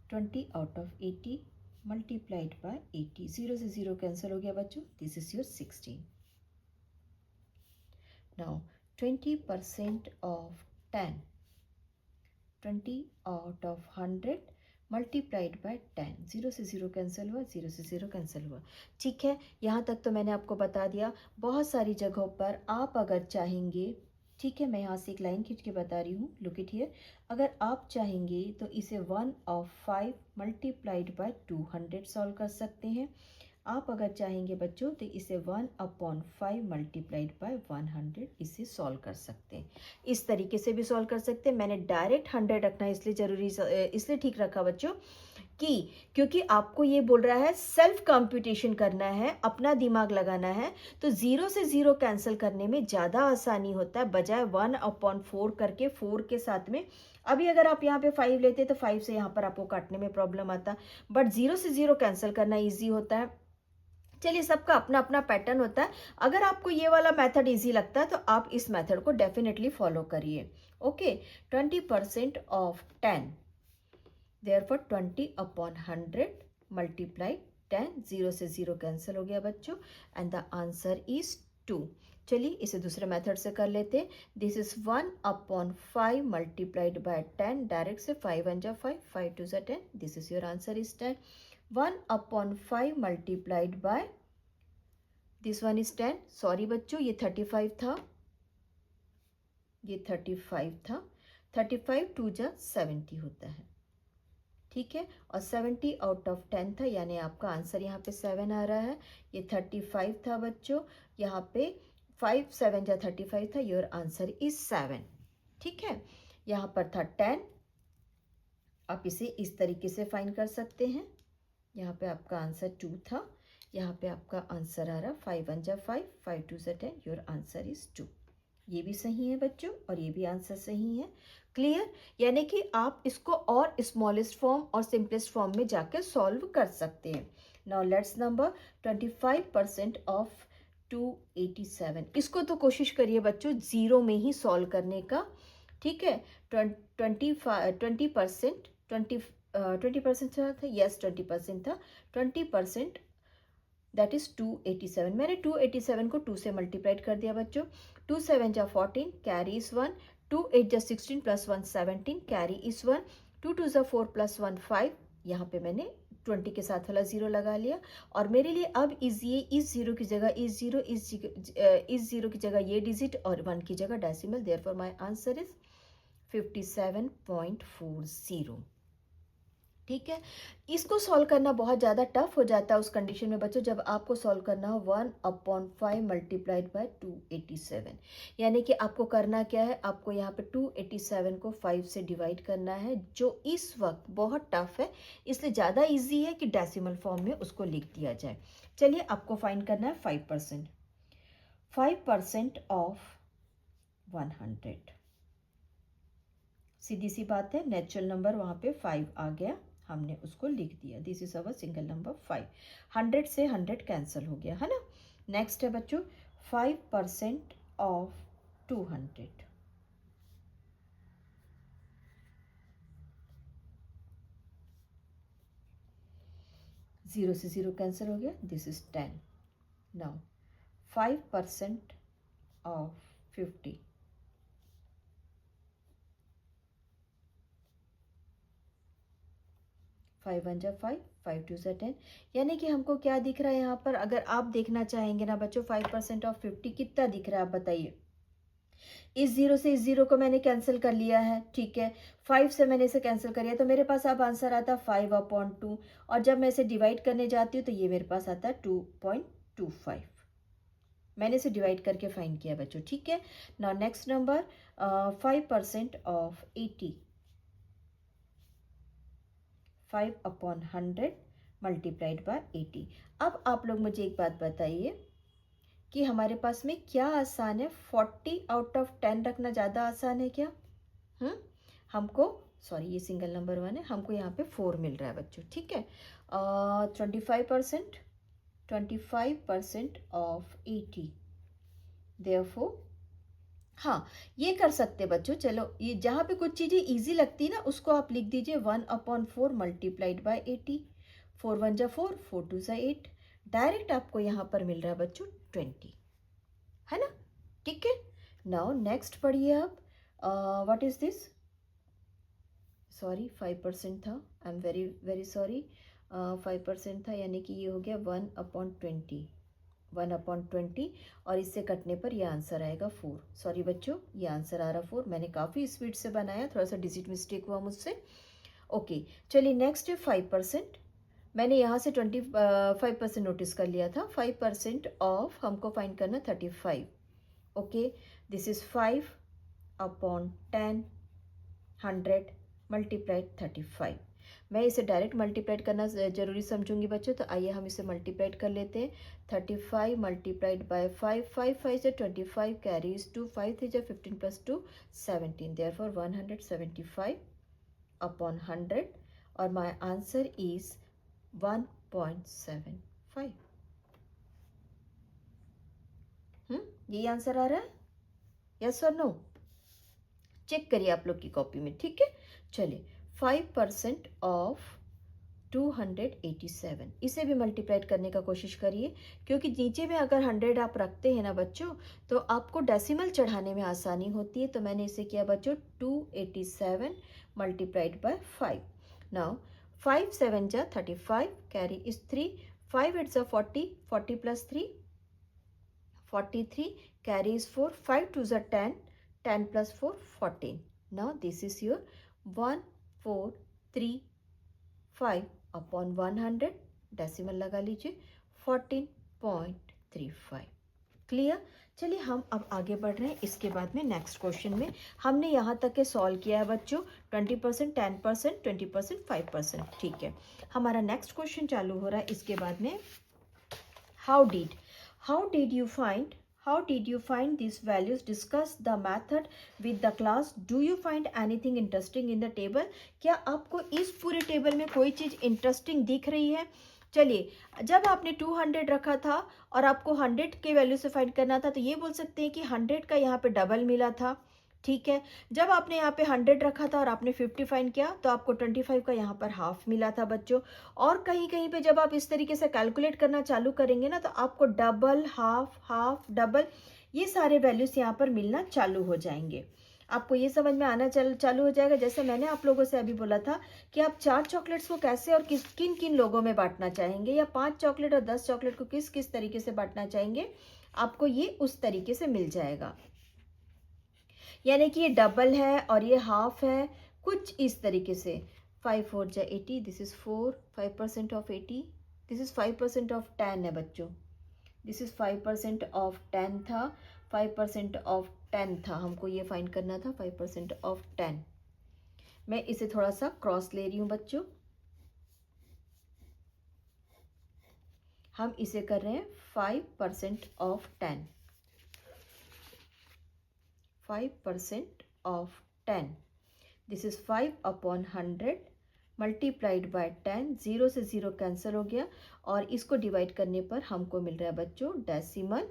20 out of 80 multiplied by 80, 0 से 0 कैंसिल हो गया बच्चों, this is your 16. Now 20% of 10, 20 out of 100 multiplied by 10, 0 से 0 कैंसिल हुआ, 0 से 0 कैंसिल हुआ। ठीक है, यहाँ तक तो मैंने आपको बता दिया। बहुत सारी जगहों पर आप अगर चाहेंगे, ठीक है, मैं यहाँ से एक लाइन खींच के बता रही हूँ, लुक इट हियर, अगर आप चाहेंगे तो इसे 1/5 मल्टीप्लाइड बाय 200 सॉल्व कर सकते हैं। आप अगर चाहेंगे बच्चों तो इसे 1/5 मल्टीप्लाइड बाय 100 इसे सॉल्व कर सकते हैं। इस तरीके से भी सॉल्व कर सकते हैं। मैंने डायरेक्ट 100 रखना इसलिए ठीक रखा बच्चों कि क्योंकि आपको ये बोल रहा है सेल्फ कंप्यूटेशन करना है, अपना दिमाग लगाना है, तो 0 से 0 कैंसिल करने में ज़्यादा आसानी होता है बजाय 1/4 करके 4 के साथ में। अभी अगर आप यहाँ पे 5 लेते तो 5 से यहाँ पर आपको काटने में प्रॉब्लम आता, बट 0 से 0 कैंसिल करना ईजी होता है। चलिए, सबका अपना अपना पैटर्न होता है। अगर आपको ये वाला मेथड इजी लगता है तो आप इस मेथड को डेफिनेटली फॉलो करिए। ओके, 20% ऑफ 10, देयरफॉर 20/100 मल्टीप्लाई 10, 0 से 0 कैंसिल हो गया बच्चों, एंड द आंसर इज 2। चलिए इसे दूसरे मेथड से कर लेते हैं। This is 1/5 multiplied by 10, direct से 5 1 जा 5, 5 2 जा 10, this is your answer is 10। 1/5 multiplied by this one is 10, sorry बच्चों ये 35 था, ये 35 था, 35 2 जा 70 होता है, ठीक है, और 70 आउट ऑफ 10 था, यानी आपका आंसर यहाँ पे 7 आ रहा है। ये 35 था बच्चों, यहाँ पे 5 7 जा 35 था, योर आंसर इज 7, ठीक है। यहाँ पर था 10, आप इसे इस तरीके से फाइंड कर सकते हैं। यहाँ पे आपका आंसर 2 था, यहाँ पे आपका आंसर आ रहा 5 1 जा 5, 5 2 जा 10, योर आंसर इज 2। ये भी सही है बच्चों और ये भी आंसर सही है। क्लियर, यानी कि आप इसको और स्मॉलेस्ट फॉर्म और सिंपलेस्ट फॉर्म में जाकर सॉल्व कर सकते हैं। नाउ लेट्स नंबर 25% ऑफ 287, इसको तो कोशिश करिए बच्चों जीरो में ही सॉल्व करने का, ठीक है। 20% था, यस 20% था, 20% दैट इज 287। मैंने 287 को 2 से मल्टीप्लाइड कर दिया बच्चों। 2 7 जा 14, कैरी इज 1, 2 8 जा 16 प्लस 1 17, कैरी इज 1, 2 2 जा 4 प्लस 1 5, यहाँ पे मैंने 20 के साथ वाला जीरो लगा लिया, और मेरे लिए अब इस जीरो की जगह इस जीरो की जगह ये डिजिट और 1 की जगह decimal, therefore my answer is 57.40, ठीक है। इसको सॉल्व करना बहुत ज़्यादा टफ हो जाता है उस कंडीशन में बच्चों जब आपको सॉल्व करना हो 1/5 मल्टीप्लाइड बाय 287, यानी कि आपको करना क्या है, आपको यहाँ पे 287 को 5 से डिवाइड करना है, जो इस वक्त बहुत टफ है, इसलिए ज़्यादा इजी है कि डेसिमल फॉर्म में उसको लिख दिया जाए। चलिए आपको फाइंड करना है 5%, 5% ऑफ 100, सीधी सी बात है, नेचुरल नंबर वहाँ पे 5 आ गया, हमने उसको लिख दिया, this is our single number 5। 100 से 100 कैंसिल हो गया है ना। नेक्स्ट है बच्चों 5% ऑफ 200, जीरो से जीरो कैंसिल हो गया, दिस इज 10। नाउ 5% ऑफ 50, 5 1 जा 5, 5 2 जा 10, यानी कि हमको क्या दिख रहा है यहाँ पर, अगर आप देखना चाहेंगे ना बच्चों 5% ऑफ 50 कितना दिख रहा है आप बताइए। इस जीरो से इस जीरो को मैंने कैंसिल कर लिया है, ठीक है, 5 से मैंने इसे कैंसिल कर लिया, तो मेरे पास अब आंसर आता है 5/2, और जब मैं इसे डिवाइड करने जाती हूँ तो ये मेरे पास आता है 2.25, मैंने इसे डिवाइड करके फाइंड किया बच्चों, ठीक है। Now next number 5% of 80, 5/100 multiplied by 80। अब आप लोग मुझे एक बात बताइए कि हमारे पास में क्या आसान है, 40 आउट ऑफ 10 रखना ज़्यादा आसान है क्या? हमको सॉरी ये सिंगल नंबर 1 है, हमको यहाँ पे 4 मिल रहा है बच्चों, ठीक है। 25% ऑफ 80, देयरफॉर हाँ ये कर सकते बच्चों, चलो ये जहाँ पे कुछ चीज़ें इजी लगती है ना उसको आप लिख दीजिए 1/4 मल्टीप्लाइड बाय 80, 4 1 जा 4, 4 2 जा 8, डायरेक्ट आपको यहाँ पर मिल रहा है बच्चों 20, है ना, ठीक है। नाउ नेक्स्ट पढ़िए आप, व्हाट इज दिस, सॉरी 5% था, I am very very sorry, 5% था, यानी कि ये हो गया 1/20, 1/20, और इससे कटने पर यह आंसर आएगा 4, सॉरी बच्चों ये आंसर आ रहा 4, मैंने काफ़ी स्पीड से बनाया, थोड़ा सा डिजिट मिस्टेक हुआ मुझसे। ओके चलिए नेक्स्ट है 5%, मैंने यहाँ से 25% नोटिस कर लिया था, 5% ऑफ हमको फाइंड करना 35, ओके, दिस इज 5/10 100 मल्टीप्लाइड 35, मैं इसे डायरेक्ट मल्टीप्लाइड करना जरूरी समझूंगी बच्चों, तो आइए हम इसे मल्टीप्लाइड कर लेते हैं। 35 मल्टीप्लाइड बाय 5, 5 5 से 25, कैरीज 2, 5 3 जा 15 प्लस 2 17, देयरफॉर 175/100, और माय आंसर इज 1.75। यही आंसर आ रहा है, यस और नो? चेक करिए आप लोग की कॉपी में, ठीक है। चलिए 5% ऑफ 287, इसे भी मल्टीप्लाइड करने का कोशिश करिए, क्योंकि नीचे में अगर 100 आप रखते हैं ना बच्चों, तो आपको डेसिमल चढ़ाने में आसानी होती है। तो मैंने इसे किया बच्चों 287 मल्टीप्लाइड बाय 5। नाउ 5 7 जा 35, कैरी इज 3, 5 8 जा 40, 40 plus 3 43, carry is 4, 5 2s are 10, 10 plus 4 14. Now this is your 1435 upon 100, decimal लगा लीजिए 14.35। क्लियर? चलिए हम अब आगे बढ़ रहे हैं। इसके बाद में नेक्स्ट क्वेश्चन में हमने यहाँ तक के सॉल्व किया है बच्चों, 20%, 10%, 20%, 5%, ठीक है। हमारा नेक्स्ट क्वेश्चन चालू हो रहा है। इसके बाद में How did you find these values? Discuss the method with the class. Do you find anything interesting in the table? क्या आपको इस पूरे टेबल में कोई चीज इंटरेस्टिंग दिख रही है? चलिए, जब आपने 200 रखा था और आपको 100 के वैल्यू से फाइंड करना था, तो ये बोल सकते हैं कि 100 का यहाँ पे डबल मिला था, ठीक है। जब आपने यहाँ पे 100 रखा था और आपने 50 फाइंड किया, तो आपको 25 का यहाँ पर हाफ मिला था बच्चों। और कहीं कहीं पे जब आप इस तरीके से कैलकुलेट करना चालू करेंगे ना, तो आपको डबल, हाफ, हाफ, डबल, ये सारे वैल्यूज यहाँ पर मिलना चालू हो जाएंगे। आपको ये समझ में आना चालू हो जाएगा। जैसे मैंने आप लोगों से अभी बोला था कि आप 4 चॉकलेट्स को कैसे और किन किन लोगों में बांटना चाहेंगे, या 5 चॉकलेट और 10 चॉकलेट को किस किस तरीके से बांटना चाहेंगे, आपको ये उस तरीके से मिल जाएगा। यानी कि ये डबल है और ये हाफ है, कुछ इस तरीके से। 5 4 जा 80, this is 4, 5% of 80, this is 5% of 10 है बच्चों, दिस इज 5% ऑफ 10 था, 5% ऑफ 10 था, हमको ये फाइंड करना था 5% ऑफ 10। मैं इसे थोड़ा सा क्रॉस ले रही हूँ बच्चों, हम इसे कर रहे हैं 5% of 10, 5% of 10, this is 5 upon 100 multiplied by 10, 0 से 0 कैंसिल हो गया, और इसको डिवाइड करने पर हमको मिल रहा है बच्चों डेसिमल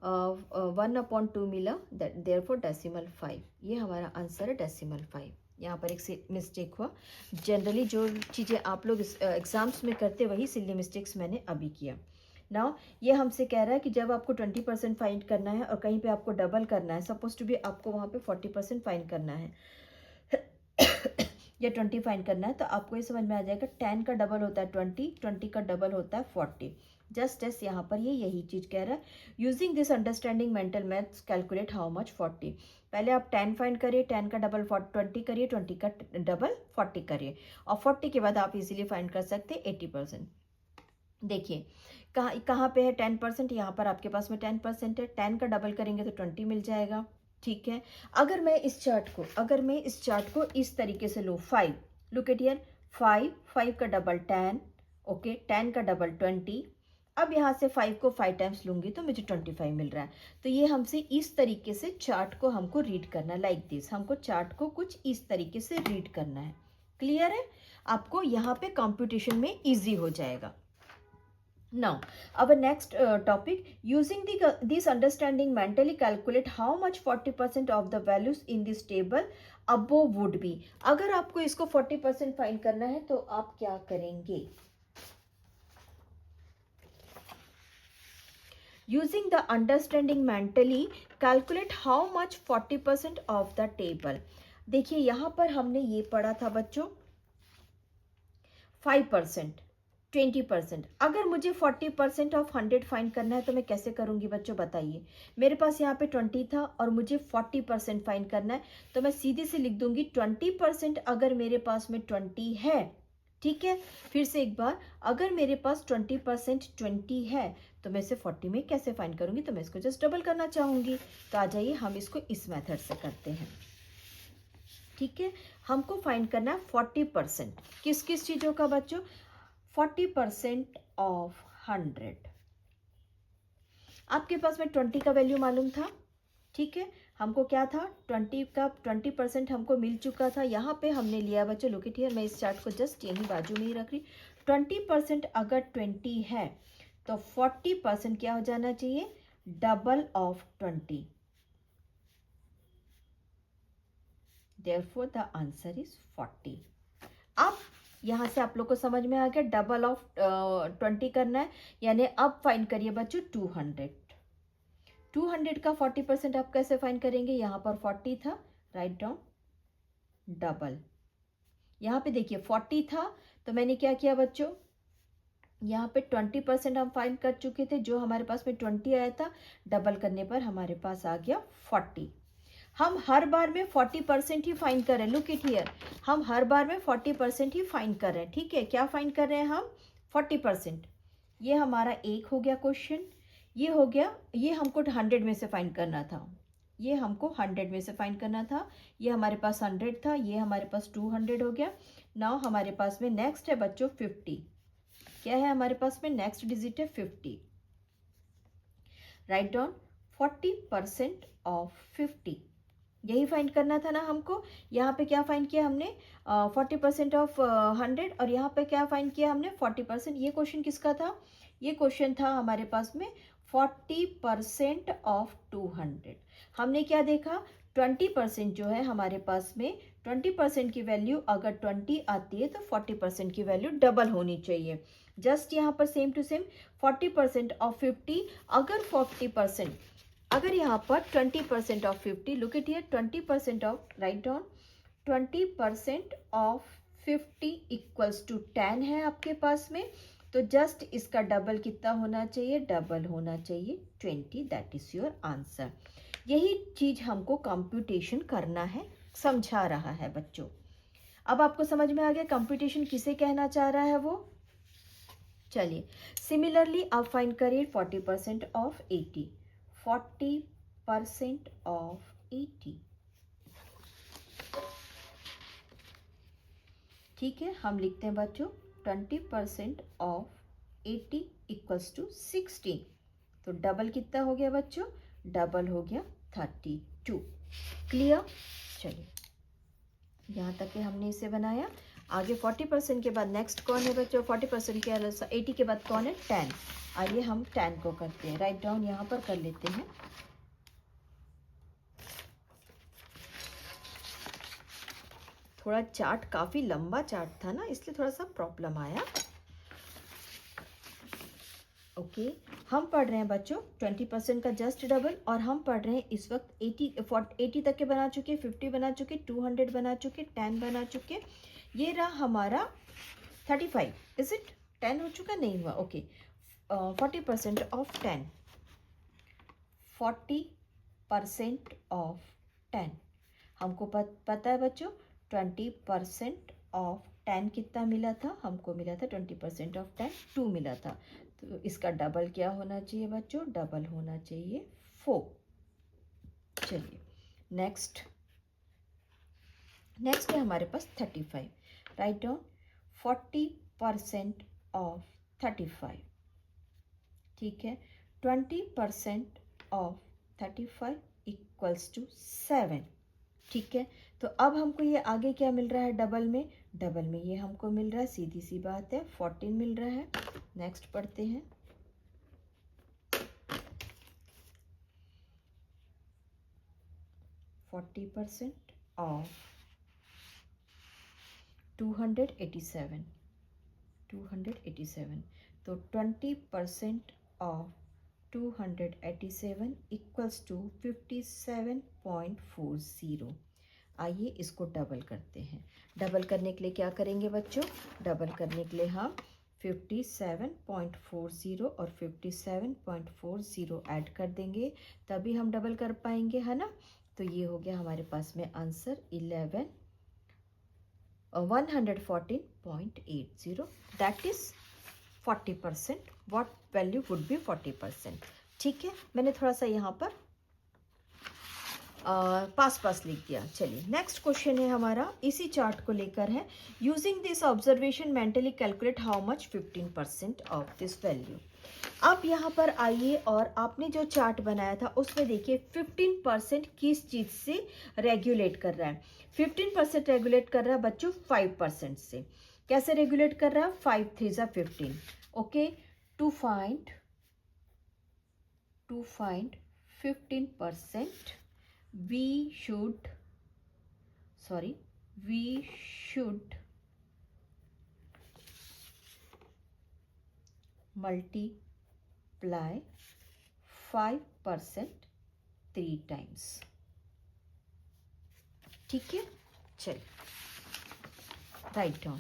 1/2 मिला, देयरफॉर डेसिमल 5। ये हमारा आंसर है डेसिमल 5। यहाँ पर एक मिस्टेक हुआ। जनरली जो चीज़ें आप लोग एग्जाम्स में करते वही सिली मिस्टेक्स मैंने अभी किया। नाउ ये हमसे कह रहा है कि जब आपको 20% फाइंड करना है और कहीं पे आपको डबल करना है, सपोज टू बी आपको वहाँ पे 40% फाइंड करना है या 20 फाइंड करना है, तो आपको ये समझ में आ जाएगा 10 का डबल होता है 20, 20 का डबल होता है 40। जस्ट एस यहाँ पर ये यही चीज़ कह रहा है। Using this understanding mental maths calculate how much 40। पहले आप 10 फाइंड करिए, 10 का डबल 20 करिए, 20 का डबल 40 करिए, और 40 के बाद आप इजीली फाइंड कर सकते हैं 80%। देखिए कहाँ पे है 10%, यहाँ पर आपके पास में 10% है, 10 का डबल करेंगे तो 20 मिल जाएगा, ठीक है। अगर मैं इस चार्ट को इस तरीके से लूँ, 5, लुक एट हियर, 5 का डबल 10, ओके, 10 का डबल 20। अब यहाँ से 5 को 5 टाइम्स लूंगी तो मुझे 25 मिल रहा है। तो ये हमसे इस तरीके से चार्ट को हमको रीड करना है, लाइक दिस। हमको चार्ट को कुछ इस तरीके से रीड करना है। क्लियर है? आपको यहाँ पे कंप्यूटेशन में इजी हो जाएगा। Now, our next topic, using this understanding mentally calculate how much 40% of the values in this table above would be। अगर आपको इसको 40% फाइंड करना है तो आप क्या करेंगे? Using the understanding mentally calculate how much 40% of the table। देखिए यहाँ पर हमने ये पढ़ा था बच्चों 5%, 20%। अगर मुझे 40% ऑफ 100 फाइंड करना है तो मैं कैसे करूंगी बच्चों, बताइए। मेरे पास यहाँ पे 20 था और मुझे 40% फाइंड करना है, तो मैं सीधे से लिख दूंगी 20%। अगर मेरे पास में 20 है, ठीक है, फिर से एक बार, अगर मेरे पास 20% 20 है तो मैं इसे 40 में कैसे फाइंड करूंगी, तो मैं इसको जस्ट डबल करना चाहूंगी। तो आ जाइए हम इसको इस मेथड से करते हैं, ठीक है। हमको फाइंड करना है 40%, किस किस चीजों का बच्चों, 40% ऑफ 100। आपके पास में 20 का वैल्यू मालूम था, ठीक है, हमको क्या था 20% हमको मिल चुका था। यहाँ पे हमने लिया बच्चों, लुक एट हियर, मैं इस चार्ट को जस्ट यहीं बाजू में ही रख रही। 20% अगर 20 है तो 40% क्या हो जाना चाहिए, double of 20, therefore the answer is 40. अब यहाँ से आप लोग को समझ में आ गया, डबल ऑफ 20 करना है, यानी अब फाइंड करिए बच्चों 200। 200 का 40% आप कैसे फाइंड करेंगे, यहाँ पर 40 था, राइट डाउन डबल। यहाँ पे देखिए 40 था, तो मैंने क्या किया बच्चों, यहाँ पे 20% हम फाइंड कर चुके थे, जो हमारे पास में 20 आया था, डबल करने पर हमारे पास आ गया 40। हम हर बार में 40% ही फाइंड कर रहे हैं, लुक इट हियर, हम हर बार में 40% ही फाइंड कर रहे हैं, ठीक है। क्या फाइंड कर रहे हैं हम, 40%। ये हमारा एक हो गया क्वेश्चन, ये हो गया, ये हमको 100 में से फाइंड करना था, ये हमको 100 में से फाइंड करना था, ये हमारे पास 100 था, ये हमारे पास 200 हो गया। नाउ हमारे पास में नेक्स्ट है बच्चों 50। क्या है हमारे पास में, नेक्स्ट डिजिट है 50। राइट डाउन 40% ऑफ 50, यही फाइंड करना था ना हमको। यहाँ पे क्या फाइंड किया हमने, 40% ऑफ 100, और यहाँ पे क्या फाइंड किया हमने, 40%। ये क्वेश्चन किसका था, ये क्वेश्चन था हमारे पास में 40% ऑफ 200। हमने क्या देखा, 20% जो है हमारे पास में, 20% की वैल्यू अगर 20 आती है तो 40% की वैल्यू डबल होनी चाहिए। जस्ट यहाँ पर सेम टू सेम 40% ऑफ 50, अगर 40%, अगर यहाँ पर 20% of 50, look it here, 20% of, write down 20% of 50 equals to 10 है आपके पास में, तो जस्ट इसका डबल कितना होना चाहिए, डबल होना चाहिए 20, दैट इज योर आंसर। यही चीज हमको कंप्यूटेशन करना है, समझा रहा है बच्चों। अब आपको समझ में आ गया कंप्यूटेशन किसे कहना चाह रहा है वो। चलिए सिमिलरली आप फाइंड करिए 40% ऑफ 80, 40% ऑफ 80, ठीक है। हम लिखते हैं बच्चों 20% ऑफ 80 इक्वल्स टू 60, तो डबल कितना हो गया बच्चों, डबल हो गया 32। क्लियर। चलिए यहाँ तक के हमने इसे बनाया। आगे 40% के बाद नेक्स्ट कौन है बच्चों, 40% के अलावा 80 के बाद कौन है, 10। आइए हम 10 को करते हैं, राइट डाउन यहाँ पर कर लेते हैं। थोड़ा चार्ट काफी लंबा चार्ट था ना, इसलिए थोड़ा सा प्रॉब्लम आया। ओके हम पढ़ रहे हैं बच्चों 20% का जस्ट डबल, और हम पढ़ रहे हैं इस वक्त 80 तक के बना चुके, 50 बना चुके, 200 बना चुके, 10 बना चुके। ये रहा हमारा 35, इज इट 10 हो चुका, नहीं हुआ, ओके। 40% ऑफ 10, 40% ऑफ 10, हमको पता है बच्चों 20% ऑफ 10 कितना मिला था, हमको मिला था 20% ऑफ 10 2 मिला था, तो इसका डबल क्या होना चाहिए बच्चों, डबल होना चाहिए 4। चलिए नेक्स्ट है हमारे पास 35, राइट डाउन 40% ऑफ 35, ठीक है। 20% ऑफ 35 इक्वल्स टू 7, ठीक है। तो अब हमको ये आगे क्या मिल रहा है, डबल में, डबल में ये हमको मिल रहा है, सीधी सी बात है 14 मिल रहा है। नेक्स्ट पढ़ते हैं 40% ऑफ 287, तो 20% ऑफ 287 इक्वल्स टू 57.40। आइए इसको डबल करते हैं। डबल करने के लिए क्या करेंगे बच्चों, डबल करने के लिए हम 57.40 और 57.40 ऐड कर देंगे, तभी हम डबल कर पाएंगे, है ना। तो ये हो गया हमारे पास में answer 114.80, that is 40%। What value would be 40%, ठीक है। मैंने थोड़ा सा यहाँ पर पास लिख दिया। चलिए नेक्स्ट क्वेश्चन है हमारा, इसी चार्ट को लेकर है। Using this observation mentally calculate how much 15% of this value. अब यहाँ पर आइए और आपने जो चार्ट बनाया था उसमें देखिए 15% किस चीज से रेगुलेट कर रहा है। 15% रेगुलेट कर रहा है बच्चों 5% से। कैसे रेगुलेट कर रहा है, 5 3 15, okay. To to find 15%, we should multiply 5% 3 times. ठीक है, चलिए write down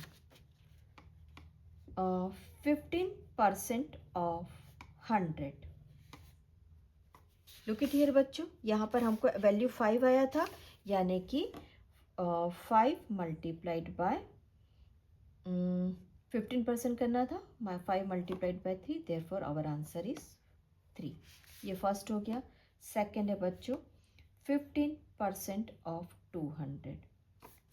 15% of 100. Look it here बच्चों, यहाँ पर हमको वैल्यू 5 आया था, यानी कि 5 मल्टीप्लाइड बाय 15% करना था, 5 multiplied by 3, therefore our answer is 3. ये फर्स्ट हो गया. सेकेंड है बच्चों 15% ऑफ 200.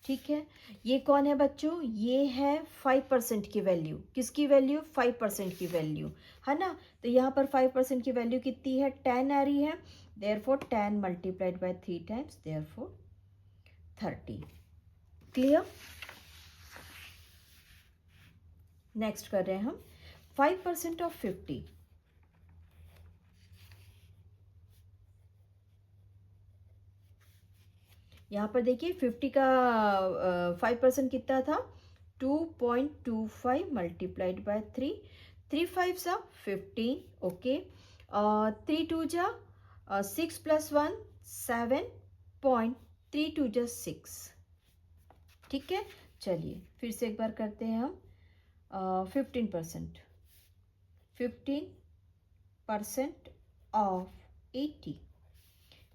ठीक है, ये कौन है बच्चों? ये है 5% की वैल्यू. किसकी वैल्यू? 5% की वैल्यू, है ना. तो यहाँ पर 5% की वैल्यू कितनी है? 10 आ रही है. Therefore 10 multiplied by 3 times, therefore 30. Clear? Next कर रहे हैं हम 5% ऑफ 50. यहाँ पर देखिए 50 का 5% कितना था? 2.25 मल्टीप्लाइड बाय 3. 3 5 सा 15. ओके, 3 2 जा 6 प्लस 1 7. 3 2 जा 6. ठीक है, चलिए फिर से एक बार करते हैं हम. 15% ऑफ 80.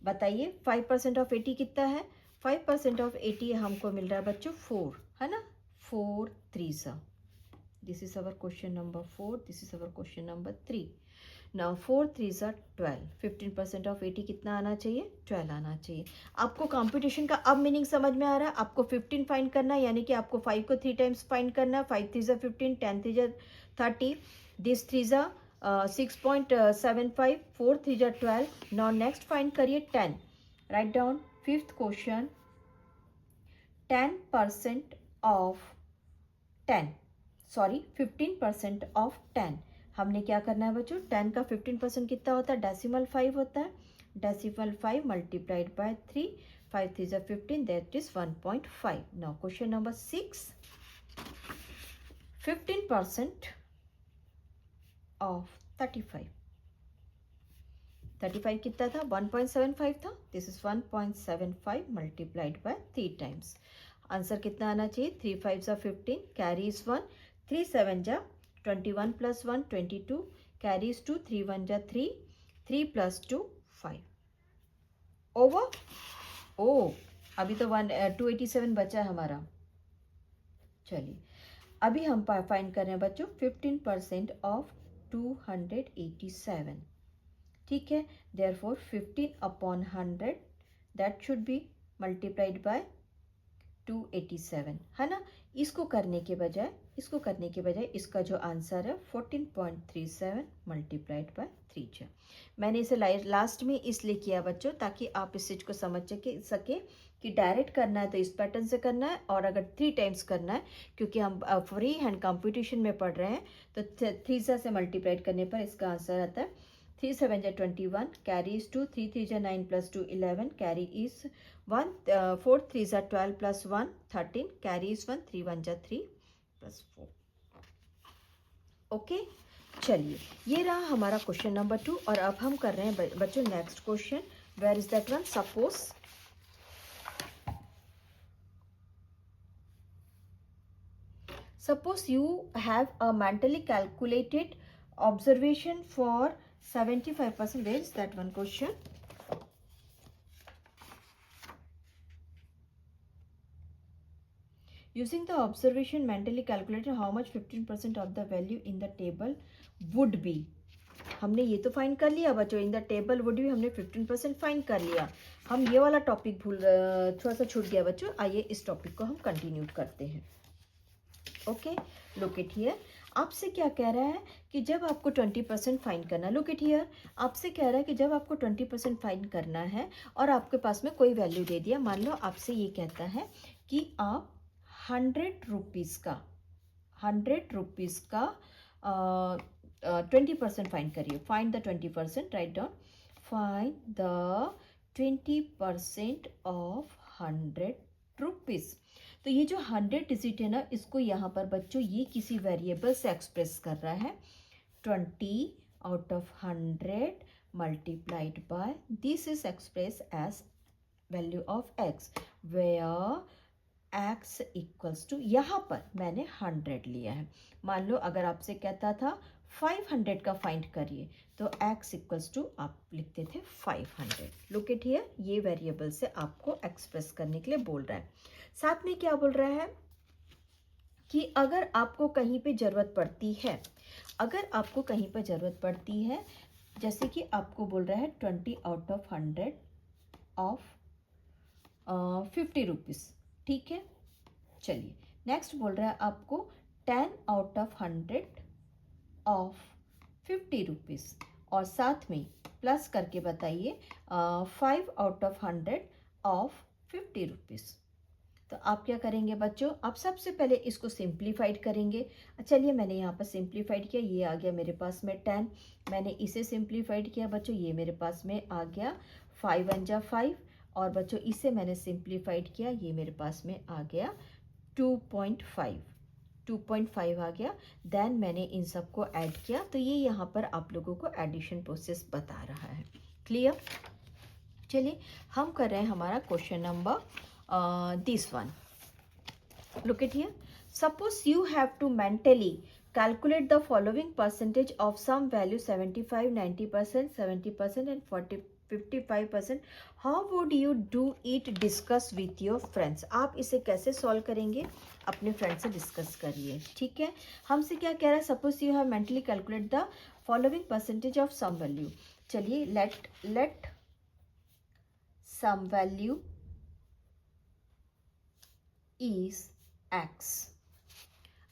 बताइए 5% ऑफ 80 कितना है? 5% ऑफ 80 हमको मिल रहा है बच्चों 4, है ना. 4 3 सा. This is our question number 4. This is our question number 3. Now 4 3 सा 12. 15% ऑफ 80 कितना आना चाहिए? 12 आना चाहिए. आपको कंप्यूटेशन का अब मीनिंग समझ में आ रहा है. आपको 15 फाइंड करना है, यानी कि आपको 5 को 3 टाइम्स फाइंड करना है. 5 3 सा 15, 10 3 सा 30, दिस 3 सा 6.75, 4 3 जा 12. नाउ नेक्स्ट फाइंड करिए 10. Write down fifth question. 10% of 10, sorry 15% of 10. हमने क्या करना है बच्चों? 10 का 15% कितना होता है? डेसिमल 5 होता है. Decimal 5 multiplied by 3. 5 3 जा 15, that is 1.5. Now question number 6. 15% of 35. 35 कितना था? 1.75 था. This is 1.75 multiplied by 3 times. Answer कितना आना चाहिए? 3 5 जा 15, कैरीज 1. 3 7 जा 21 प्लस 1 22, कैरीज 2. 3 1 जा 3, 3 प्लस 2 5. ओवर. ओ अभी तो 287 बचा है हमारा. चलिए अभी हम फाइंड कर रहे हैं बच्चों 15% ऑफ 287. ठीक है, therefore 15 upon 100, that should be multiplied by 287, है ना. इसको करने के बजाय इसका जो आंसर है 14.37 मल्टीप्लाइड बाय 3. मैंने इसे लास्ट में इसलिए किया बच्चों, ताकि आप इस चीज को समझ सके कि डायरेक्ट करना है तो इस पैटर्न से करना है, और अगर 3 टाइम्स करना है, क्योंकि हम फ्री हैंड कंपटीशन में पढ़ रहे हैं, तो 3 से मल्टीप्लाइड करने पर इसका आंसर आता है 3 7 जा 21, कैरीज 2. 3 3 जा 9 प्लस 2 11, कैरी इज 1. 4 3 जा 12 प्लस 1 13, कैरी इज 1. 3 1 जा 3 प्लस 4. ओके, चलिए ये रहा हमारा क्वेश्चन नंबर 2. और अब हम कर रहे हैं बच्चों next question. Where is that one? Suppose you have a mentally calculated observation for 75%. Where is that one question? Using the observation mentally calculated how much 15% of the value in the table would be. हमने ये तो फाइंड कर लिया बच्चों. इन द टेबल वुड भी हमने 15% फाइंड कर लिया. हम ये वाला टॉपिक थोड़ा सा छूट गया बच्चों. आइए इस टॉपिक को हम कंटिन्यू करते हैं. Okay, look it here. आपसे क्या कह रहा है कि जब आपको 20% फाइंड करना है. लुक इट हियर, आपसे कह रहा है कि जब आपको 20% फाइंड करना है और आपके पास में कोई वैल्यू दे दिया. मान लो आपसे ये कहता है कि आप 100 रुपीज़ का 20% फाइंड करिए. Find the 20%. Write down find the 20% of 100 rupees. तो ये जो 100 डिजिट है ना, इसको यहाँ पर बच्चों ये किसी वेरिएबल से एक्सप्रेस कर रहा है। 20 out of 100 multiplied by, this is expressed as value of x, where x equals to, यहाँ पर मैंने 100 लिया है। मान लो अगर आपसे कहता था 500 का फाइंड करिए, तो x इक्वल्स टू आप लिखते थे 500। लुक इट हियर, ये वेरिएबल से आपको एक्सप्रेस करने के लिए बोल रहा है। साथ में क्या बोल रहा है कि अगर आपको कहीं पे ज़रूरत पड़ती है, अगर आपको कहीं पर ज़रूरत पड़ती है, जैसे कि आपको बोल रहा है 20 out of 100 ऑफ 50 रुपीज़, ठीक है। चलिए नेक्स्ट बोल रहा है आपको 10 out of 100 ऑफ 50 रुपीज़, और साथ में प्लस करके बताइए 5 out of 100 ऑफ 50 रुपीज़। तो आप क्या करेंगे बच्चों, आप सबसे पहले इसको सिंप्लीफाइड करेंगे। चलिए मैंने यहाँ पर सिंप्लीफाइड किया, ये आ गया मेरे पास में 10। मैंने इसे सिंप्लीफाइड किया बच्चों, ये मेरे पास में आ गया 5 1 जा 5, और बच्चों इसे मैंने सिंप्लीफाइड किया, ये मेरे पास में आ गया 2.5 आ गया। देन मैंने इन सबको ऐड किया, तो ये यहाँ पर आप लोगों को एडिशन प्रोसेस बता रहा है। क्लियर। चलिए हम कर रहे हैं हमारा question number this one. Look at here. Suppose you have to mentally calculate the following percentage of some value 75, 90%, 70% and 55%. How would you do it? Discuss with your friends. आप इसे कैसे सॉल्व करेंगे, अपने फ्रेंड से डिस्कस करिए, ठीक है। हमसे क्या कह रहा है, suppose you have mentally calculate the following percentage of some value. चलिए let some value is x।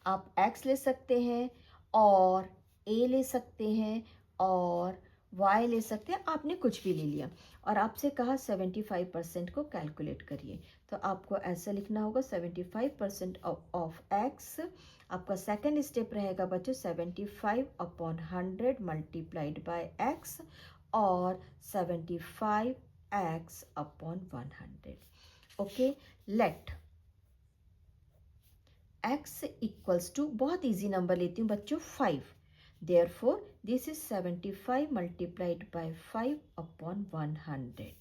आप x ले सकते हैं और a ले सकते हैं और y ले सकते हैं, आपने कुछ भी ले लिया, और आपसे कहा 75% को कैलकुलेट करिए। तो आपको ऐसा लिखना होगा 75% ऑफ x। आपका सेकेंड स्टेप रहेगा बच्चों 75/100 मल्टीप्लाइड बाय x, और 75x/100। Okay, let x equals to, बहुत इजी नंबर लेती हूँ बच्चों, 5। Therefore this is 75 multiplied by 5/100,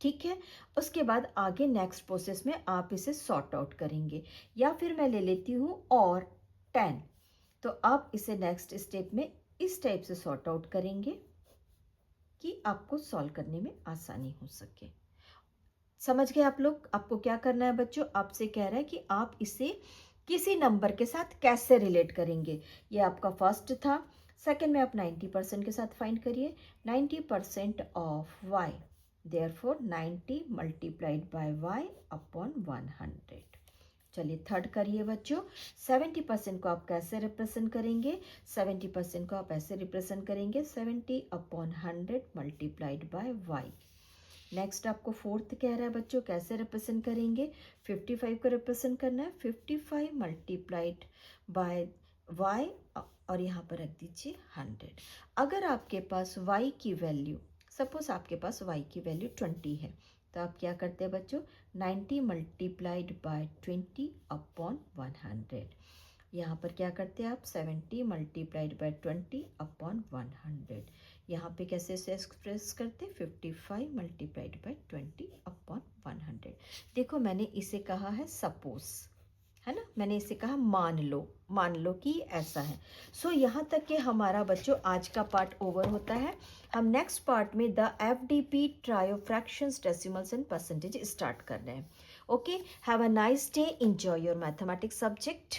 ठीक है। उसके बाद आगे नेक्स्ट प्रोसेस में आप इसे सॉर्ट आउट करेंगे, या फिर मैं ले लेती हूँ और 10। तो आप इसे नेक्स्ट स्टेप में इस टाइप से सॉर्ट आउट करेंगे कि आपको सॉल्व करने में आसानी हो सके। समझ गए आप लोग? आपको क्या करना है बच्चों, आपसे कह रहा है कि आप इसे किसी नंबर के साथ कैसे रिलेट करेंगे। ये आपका फर्स्ट था। सेकंड में आप 90% के साथ फाइंड करिए, 90% of y, therefore 90 multiplied by y/100। चलिए थर्ड करिए बच्चों, 70% को आप कैसे रिप्रेजेंट करेंगे, 70% को आप ऐसे रिप्रेजेंट करेंगे 70/100 मल्टीप्लाइड बाय y। नेक्स्ट आपको फोर्थ कह रहा है बच्चों कैसे रिप्रेजेंट करेंगे, 55 को रिप्रेजेंट करना है 55 मल्टीप्लाइड बाय y, और यहाँ पर रख दीजिए 100। अगर आपके पास y की वैल्यू, सपोज आपके पास y की वैल्यू 20 है, तो आप क्या करते हैं बच्चों, 90 मल्टीप्लाइड बाय 20/100। यहाँ पर क्या करते हैं आप, 70 मल्टीप्लाइड बाय 20/100। यहाँ पे कैसे से एक्सप्रेस करते, 55 मल्टीप्लाइड बाय 20/100। देखो मैंने इसे कहा है सपोज, है ना, मैंने इसे कहा मान लो कि ऐसा है। सो यहाँ तक कि हमारा बच्चों आज का पार्ट ओवर होता है। हम नेक्स्ट पार्ट में the FDP trio fractions, decimals and percentage start कर रहे हैं। Okay, have a nice day, enjoy your mathematics subject.